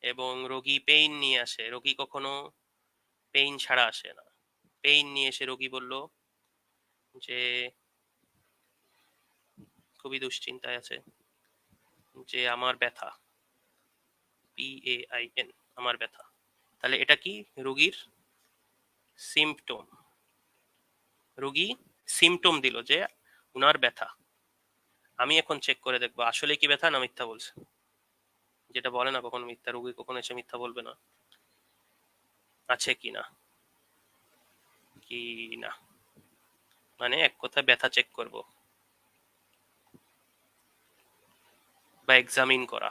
এবং রোগী পেইন নিয়ে আসে, রোগী কখনো পেইন ছাড়া আসে না। পেইন নিয়ে এসে রোগী বলল যে খুবই দুশ্চিন্তায় আছে, যে আমার ব্যথা, PAIN, আমার ব্যথা। তাহলে এটা কি রোগীর সিম্পটম, রোগী সিম্পটম দিল যে উনার ব্যথা। আমি এখন চেক করে দেখবো আসলে কি ব্যথা না মিথ্যা বলছে। যেটা বলে না কখনো মিথ্যা, রোগী কখনো এসে মিথ্যা বলবে না, আছে কি না কি না, মানে এক কথায় ব্যথা চেক করব বা এক্সামিন করা,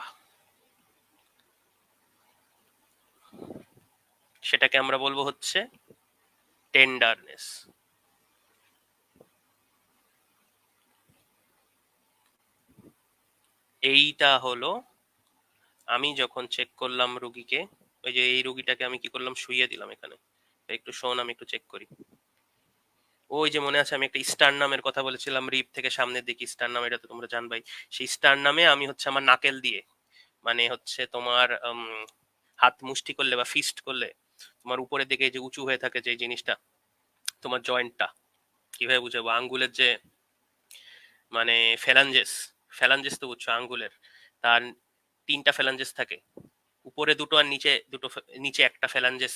সেটাকে আমরা বলবো হচ্ছে টেন্ডারনেস। এইটা হলো আমি যখন চেক করলাম রুগীকে, ওই যে এই রুগীটাকে আমি কি করলাম, শুইয়ে দিলাম এখানে। একটু শোন, আমি একটু চেক করি। ওই যে মনে আছে আমি একটা স্টার নামের কথা বলেছিলাম, রিপ থেকে সামনের দিকে স্টার নাম, এটা তো তোমরা জানবাই। সেই স্টার নামে আমি হচ্ছে আমার নাকেল দিয়ে, মানে হচ্ছে তোমার হাত মুষ্টি করলে বা ফিস্ট করলে তোমার উপরের দিকে যে উঁচু হয়ে থাকে যে জিনিসটা, তোমার জয়েন্টটা, কিভাবে বুঝাবো, আঙ্গুলের যে মানে ফ্যালাঞ্জেস, ফ্যালাঞ্জেস তো বুঝছো আঙ্গুলের, তার তিনটা ফ্যালাঞ্জেস থাকে, উপরে দুটো আর নিচে দুটো, নিচে একটা ফ্যালাঞ্জেস,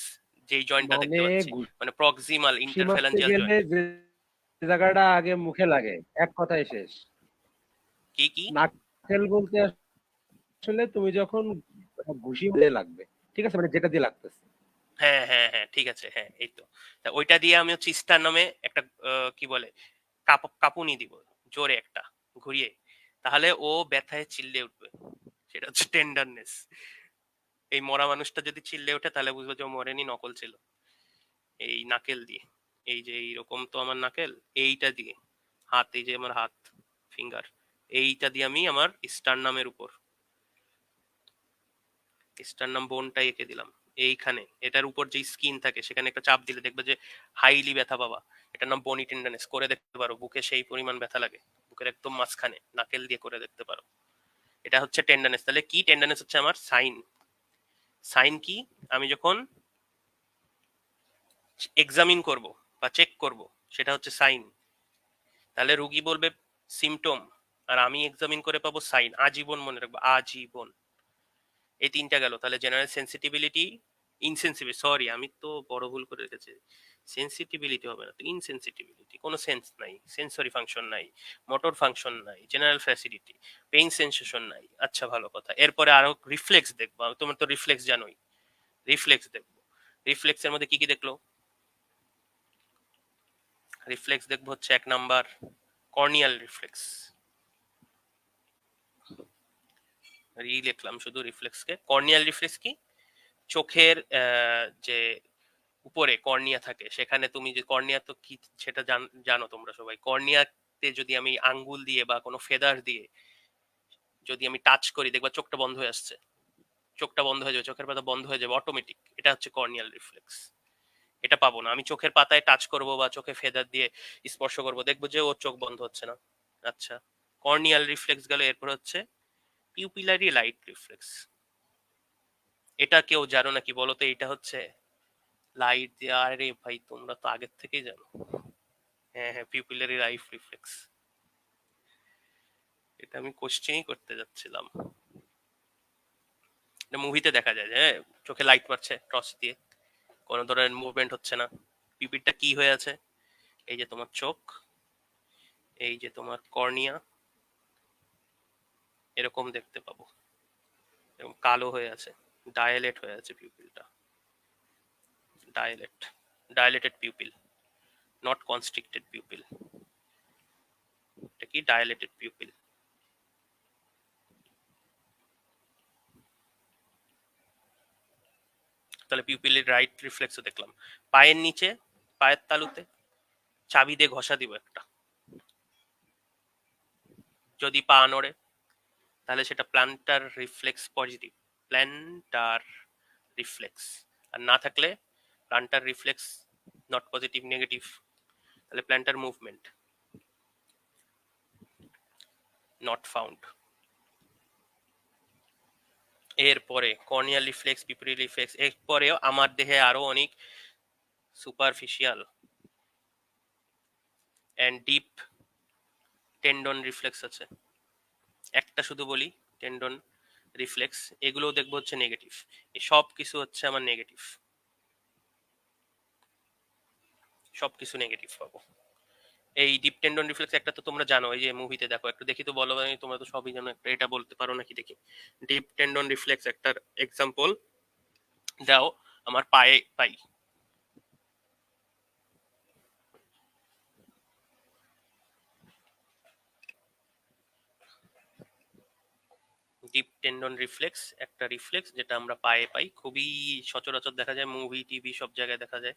যেই জয়েন্টটা মানে দেখতে পাচ্ছি, মানে প্রক্সিমাল ঘুষি মারতে ইন্টারফ্যালাঞ্জিয়াল গেলে জয়েন্ট। যে জায়গাটা আগে মুখে লাগে, এক কথায় শেষ। কি কি? নাকেল বলতে আসলে তুমি যখন ঘুষি দিয়ে লাগবে, ঠিক আছে, মানে যেটা দিয়ে লাগতেছে। হ্যাঁ হ্যাঁ হ্যাঁ, ঠিক আছে, হ্যাঁ এই তো। তা ওইটা দিয়ে আমি হচ্ছে স্টার নামে একটা কি বলে কাপুনি দিব, জোরে একটা ঘুরিয়ে, তাহলে ও ব্যথায় চিল্লে উঠবে, সেটা হচ্ছে টেন্ডারনেস। এই মরা মানুষটা যদি চিল্লে ওঠে তাহলে বুঝবো যে ও মরেনি, নকল ছিল। এই নাকেল দিয়ে, এই যে এইরকম তো আমার নাকেল, এইটা দিয়ে হাত, এই যে আমার হাত ফিঙ্গার, এইটা দিয়ে আমি আমার স্টারনামের উপর, স্টারনাম বোনটা এঁকে দিলাম এইখানে, এটার উপর যে স্কিন থাকে সেখানে একটা চাপ দিলে দেখবে যে হাইলি ব্যথা পাবা। এটার নাম বনি টেন্ডানেস, করে দেখতে পারো, বুকে সেই পরিমাণ ব্যথা লাগে, বুকের একদম মাঝখানে নাকেল দিয়ে করে দেখতে পারো। এটা হচ্ছে টেন্ডানেস। তাহলে কি টেন্ডানেস হচ্ছে আমার সাইন। সাইন কি? আমি যখন এক্সামিন করব বা চেক করব, সেটা হচ্ছে সাইন। তাহলে রুগী বলবে সিমটম, আর আমি এক্সামিন করে পাবো সাইন। আজীবন মনে রাখবো, আজীবন। এই তিনটা গেল। তাহলে জেনারেল সেন্সিটিভিলিটি, ইনসেন্সিটিভিটি, সরি আমি তো বড় ভুল করে রেখেছি, সেন্সিটিভিলিটি হবে না তো, ইনসেন্সিটিভিলিটি, কোনো সেন্স নাই, সেন্সরি ফাংশন নাই, মোটর ফাংশন নাই, জেনারেল ফ্যাসিলিটি, পেইন সেন্সেশন নাই। আচ্ছা ভালো কথা, এরপরে আরো রিফ্লেক্স দেখবো। তোমার তো রিফ্লেক্স জানোই, রিফ্লেক্স দেখবো। রিফ্লেক্সের মধ্যে কি কি দেখলো? রিফ্লেক্স দেখবো হচ্ছে এক নাম্বার কর্নিয়াল রিফ্লেক্স, লিখলাম শুধু রিফ্লেক্সকে। কর্নিয়াল রিফ্লেক্স কি? চোখের যে উপরে কর্নিয়া থাকে, সেখানে তুমি যে কর্নিয়া তো কি সেটা জানো তোমরা সবাই, কর্নিয়াতে যদি আমি আঙ্গুল দিয়ে বা কোনো ফেদার দিয়ে যদি আমি টাচ করি, দেখবা চোখটা বন্ধ হয়ে আসছে, চোখটা বন্ধ হয়ে যাবে, চোখের পাতা বন্ধ হয়ে যাবে অটোমেটিক। এটা হচ্ছে কর্নিয়াল রিফ্লেক্স। এটা পাবো না, আমি চোখের পাতায় টাচ করব বা চোখে ফেদার দিয়ে স্পর্শ করব, দেখবো যে ওর চোখ বন্ধ হচ্ছে না। আচ্ছা, কর্নিয়াল রিফ্লেক্স গেল। এরপর হচ্ছে পিউপিলারি লাইট রিফ্লেক্স। এটা কেউ জানো নাকি বলো তো? এটা হচ্ছে লাইট দিয়ে, আরে ভাই তোমরা তো আগের থেকেই জানো। হ্যাঁ হ্যাঁ, পিউপিলারি লাইফ রিফ্লেক্স, এটা আমি কোশ্চেনই করতে যাচ্ছিলাম। এটা মুভিতে দেখা যায় যে হ্যাঁ, চোখে লাইট মারছে টর্চ দিয়ে, কোনো ধরনের মুভমেন্ট হচ্ছে না, পিপিলটা কি হয়ে আছে, এই যে তোমার চোখ, এই যে তোমার কর্নিয়া, এরকম দেখতে পাবো, এরকম কালো হয়ে আছে, ডায়ালেট হয়ে আছে পিউপিলটা, dilate, dilated pupil, not constricted pupil. এটা কি ডায়ালেটেড পিউপিল। তাহলে পিউপিলের রাইট রিফ্লেক্সও দেখলাম। পায়ের নিচে, পায়ের তালুতে চাবি দিয়ে ঘষা দিব একটা, যদি পা নড়ে তাহলে সেটা plantar reflex positive, plantar reflex. আর না থাকলে plantar reflex not positive, negative, তাহলে প্ল্যান্টার মুভমেন্ট নট ফাউন্ড। এরপরে কর্নিয়াল রিফ্লেক্স, পিপিলি রিফ্লেক্স, এরপরেও আমার দেহে আরো অনেক superficial and deep tendon reflex আছে। একটা শুধু বলি, টেন্ডন রিফ্লেক্স, এগুলোও দেখবো হচ্ছে নেগেটিভ। এই সব কিছু হচ্ছে আমার নেগেটিভ, সব কিছু নেগেটিভ পাবো। এই ডিপ টেন্ডন রিফ্লেক্স একটা তো তোমরা জানো, এই যে মুভিতে দেখো, একটু দেখি তো বলো, তোমরা তো সবই জানো, একটা এটা বলতে পারো নাকি দেখি। ডিপ টেন্ডন রিফ্লেক্স একটার এক্সাম্পল দাও আমার পায়ে পাই। ডিপ টেন্ডন রিফ্লেক্স একটা রিফ্লেক্স যেটা আমরা পায়ে পাই, খুবই সচরাচর দেখা যায়, মুভি টিভি সব জায়গায় দেখা যায়।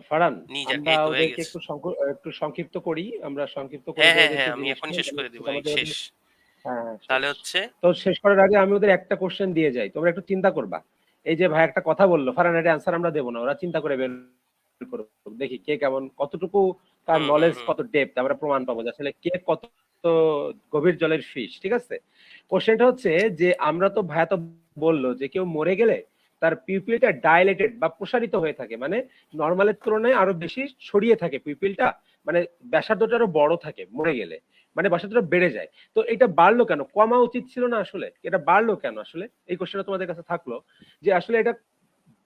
ফারহান, নিয়ে যাক, আমরা এই তো হয়ে ওদেরকে গেছে। একটু সংক্ষিপ্ত করি, আমরা সংক্ষিপ্ত করে হ্যাঁ দেই হ্যাঁ হ্যাঁ, ওদেরকে আমি জিনিসটা, এখনই শেষ তাহলে করে দেবো, এই আমাদের শেষ। হ্যাঁ হ্যাঁ, তাহলে শেষ। হচ্ছে তো শেষ করার আগে আমি ওদের একটা কোশ্চেন দিয়ে যাই, তোমরা একটু চিন্তা করবা। এই যে ভাই একটা কথা বললো, ফারহান এটা অ্যান্সার আমরা দেবো না, ওরা চিন্তা করে বের করুক, দেখি কে কেমন, কতটুকু তার হুম হুম নলেজ, হুম। কত ডেপথ, আমরা প্রমাণ পাবো যে আসলে কে কত গভীর জলের ফিশ। ঠিক আছে, কোশ্চেনটা হচ্ছে যে আমরা তো, ভাইয়া তো বললো যে কেউ মরে গেলে তার পিউপিলটা ডাইলেটেড বা প্রসারিত হয়ে থাকে, মানে নর্মালের তুলনায় আরো বেশি ছড়িয়ে থাকে পিউপিলটা, মানে ব্যাসার্ধটা আরো বড় থাকে মরে গেলে, মানে ব্যাসার্ধটা বেড়ে যায়। তো এটা বাড়লো কেন, কমা উচিত ছিল না আসলে, এটা বাড়লো কেন আসলে, এই কোশ্চেনটা তোমাদের কাছে থাকলো যে আসলে এটা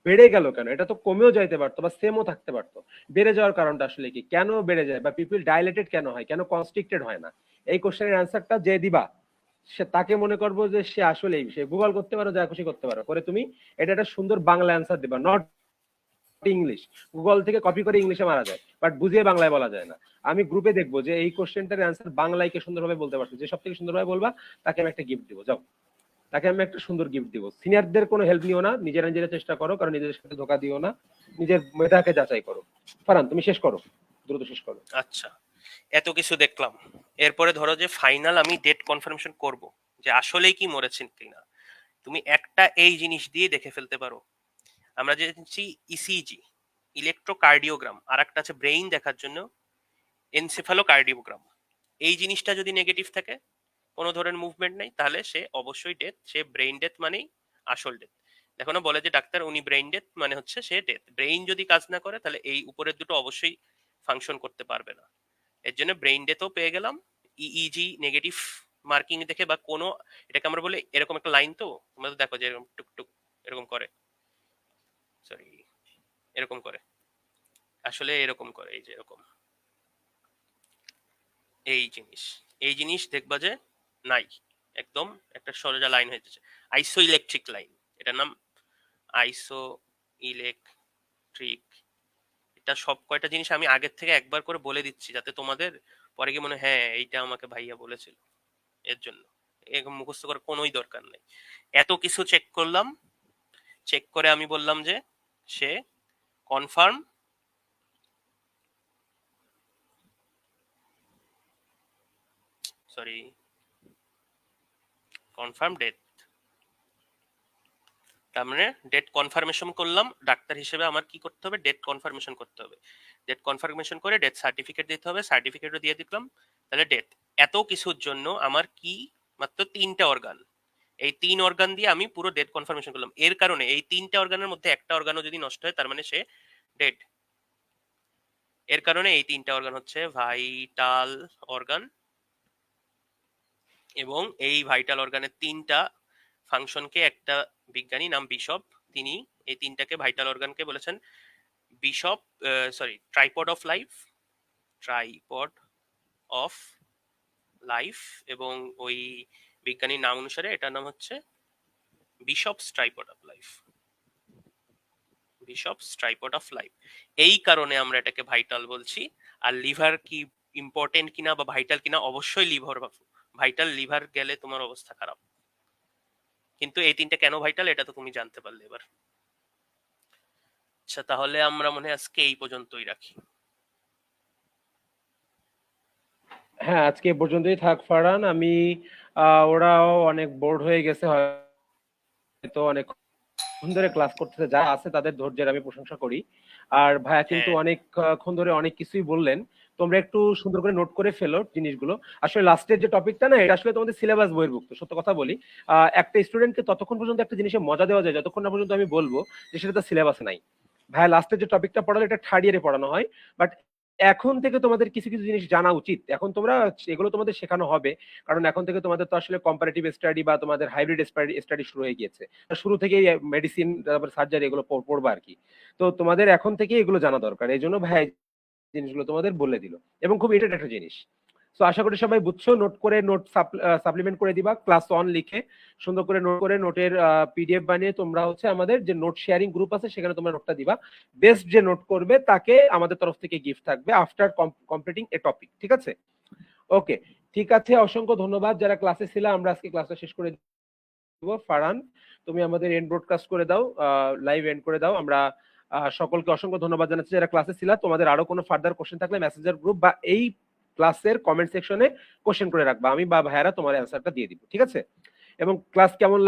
বেড়ে গেল কেন, এটা তো কমেও যাইতে পারতো বা সেমও থাকতে পারতো। বেড়ে যাওয়ার কারণটা আসলে কি, কেন বেড়ে যায়, বা পিপল ডাইলেটেড কেন হয়, কেন কনস্ট্রিক্টেড হয় না, এই কোশ্চেনের অ্যান্সারটা যে দিবা সে, তাকে মনে করবো যে সে আসলে সে গুগল করতে পারো, যা খুশি করতে পারো করে, তুমি এটা একটা সুন্দর বাংলা অ্যান্সার দিবা, নট ইংলিশ। গুগল থেকে কপি করে ইংলিশে মারা যায়, বাট বুঝিয়ে বাংলায় বলা যায় না। আমি গ্রুপে দেখবো যে এই কোশ্চেনটার অ্যান্সার বাংলায় কে সুন্দরভাবে বলতে পারছে, যে সব থেকে সুন্দরভাবে বলবা তাকে আমি একটা গিফট দিব, যাও, তাকে আমি একটা সুন্দর গিফট দিব। সিনিয়রদের কোনো হেল্প নিও না, নিজেরা নিজেরা চেষ্টা করো, কারণ নিজেদের সাথে ধোকা দিও না, নিজের মেধাকে যাচাই করো। ফারহান তুমি শেষ করো, দ্রুত শেষ করো। আচ্ছা, এত কিছু দেখলাম, এরপরে ধরো যে ফাইনাল আমি ডেট কনফার্মেশন করব যে আসলেই কি মরেছেন কিনা। তুমি একটা এই জিনিস দিয়ে দেখে ফেলতে পারো। আমরা যে ইসিজি, ইলেকট্রোকার্ডিওগ্রাম, আর একটা আছে ব্রেইন দেখার জন্য এনসেফালোকার্ডিওগ্রাম। এই জিনিসটা যদি নেগেটিভ থাকে, কোনো ধরনের মুভমেন্ট নেই, তাহলে সে অবশ্যই ডেথ, সে ব্রেইন ডেথ মানেই আসল ডেথ। দেখো না, বলে যে ডাক্তার উনি ব্রেইন ডেথ মানে হচ্ছে সে ডেথ, ব্রেইন যদি কাজ না করে তাহলে এই উপরের দুটো অবশ্যই ফাংশন করতে পারবে না। এর জন্য ব্রেইন ডেথও পেয়ে গেলাম। ইইজি নেগেটিভ মার্কিং দেখে বা কোনো, এটাকে আমরা বলি এরকম একটা লাইন, তো তোমরা তো দেখো যে এরকম টুকটুক এরকম করে, সরি এরকম করে, আসলে এরকম করে, এই যে এরকম, এই জিনিস, এই জিনিস দেখবা যে নাই, একদম একটা সোজা লাইন হয়ে যাচ্ছে, আইসো ইলেকট্রিক লাইন, এটার নাম আইসো ইলেকট্রিক। এটা সব কয়টা জিনিস আমি আগের থেকে একবার করে বলে দিচ্ছি, যাতে তোমাদের পরে গিয়ে মনে হয়, হ্যাঁ এইটা আমাকে ভাইয়া বলেছিল। এর জন্য এরকম মুখস্থ করার কোনোই দরকার নেই। এত কিছু চেক করলাম, চেক করে আমি বললাম যে সে কনফার্ম, সরি কনফার্ম ডেথ। তার মানে ডেট কনফার্মেশন করলাম, ডাক্তার হিসেবে আমার কি করতে হবে, ডেট কনফার্মেশন করতে হবে, ডেট কনফার্মেশন করে ডেথ সার্টিফিকেট দিতে হবে, সার্টিফিকেটও দিয়ে দিলাম, তাহলে ডেথ। এত কিছুর জন্য আমার কি মাত্র 3টা অর্গান, এই 3 অর্গান দিয়ে আমি পুরো ডেড কনফার্মেশন করলাম। এর কারণে এই 3টা অর্গানের মধ্যে একটা অর্গানও যদি নষ্ট হয় তার মানে সে ডেড। এর কারণে এই 3টা অর্গান হচ্ছে ভাইটাল অর্গান, এবং এই ভাইটাল অর্গানের 3টা ফাংশনকে একটা বিজ্ঞানী নাম বিশপ, তিনি এই 3টাকে ভাইটাল অর্গানকে বলেছেন bishop, sorry, tripod of life, tripod of life, এবং ওই বিজ্ঞানীর নাম অনুসারে এটার নাম হচ্ছে bishops tripod of life, bishops tripod of life. এই কারণে আমরা এটাকে ভাইটাল বলছি। আর লিভার কি ইম্পর্টেন্ট কিনা বা ভাইটাল কিনা, অবশ্যই লিভার ভাইটাল, লিভার গেলে তোমার অবস্থা খারাপ। কিন্তু এই 3টা কেন ভাইটাল এটা তো তুমি জানতে পারলে এবার। আচ্ছা, তাহলে আমরা মনে হয় আজকে এই পর্যন্তই রাখি। হ্যাঁ, আজকে এ পর্যন্তই থাক ফারহান। আমি ওরাও অনেক বোর্ড হয়ে গেছে হয়তো, অনেকক্ষণ ধরে ক্লাস করতেছে, যা আছে তাদের ধৈর্যের আমি প্রশংসা করি। আর ভাইয়া কিন্তু হ্যাঁ, অনেকক্ষণ ধরে অনেক কিছুই বললেন, তোমরা একটু সুন্দর করে নোট করে ফেলো জিনিসগুলো। আসলে লাস্টের যে টপিকটা না, এটা আসলে তোমাদের সিলেবাস বহির্ভুক্ত, সত্য কথা বলি। একটা স্টুডেন্টকে ততক্ষণ পর্যন্ত একটা জিনিসে মজা দেওয়া যায় যতক্ষণ না পর্যন্ত আমি বলবো যে সেটা তার সিলেবাসে নাই। ভাইয়া লাস্টের যে টপিকটা পড়ালো এটা থার্ড ইয়ারে পড়ানো হয়, বাট এখন থেকে তোমাদের কিছু কিছু জিনিস জানা উচিত। এখন তোমরা এগুলো তোমাদের শেখানো হবে, কারণ এখন থেকে তোমাদের তো আসলে কম্পারেটিভ স্টাডি বা তোমাদের হাইব্রিড স্টাডি শুরু হয়ে গিয়েছে। শুরু থেকেই মেডিসিন, তারপর সার্জারি এগুলো পড়বা আর কি। তো তোমাদের এখন থেকে এগুলো জানা দরকার, এই জন্য ভাই জিনিসগুলো তোমাদের বলে দিল, এবং খুব ইন্টারেস্ট একটা জিনিস। তো আশা করি সবাই বুঝছো, নোট করে নোট সাপ্লিমেন্ট করে দিবা, ক্লাস 1 লিখে সুন্দর করে নোট করে নোটের পিডিএফ বানিয়ে তোমরা হচ্ছে আমাদের যে নোট শেয়ারিং গ্রুপ আছে সেখানে তোমরা নোটটা দিবা। বেস্ট যে নোট করবে তাকে আমাদের তরফ থেকে গিফট থাকবে আফটার কমপ্লিটিং এ টপিক, ঠিক আছে? ওকে, ঠিক আছে, অসংখ্য ধন্যবাদ যারা ক্লাসে ছিল। আমরা আজকে ক্লাসটা শেষ করে দিব। ফারহান, তুমি আমাদের এন্ড ব্রডকাস্ট করে দাও, লাইভ এন্ড করে দাও। আমরা সকলকে অসংখ্য ধন্যবাদ জানাচ্ছি যারা ক্লাসে ছিল। তোমাদের আরো কোনো ফার্দার কোশ্চেন থাকলে মেসেঞ্জার গ্রুপ বা এই ক্লাসের কমেন্ট সেকশনে কোশ্চেন করে রাখবা, আমি বা ভাইয়ারা তোমার অ্যান্সারটা দিয়ে দিব, ঠিক আছে? এবং ক্লাস কেমন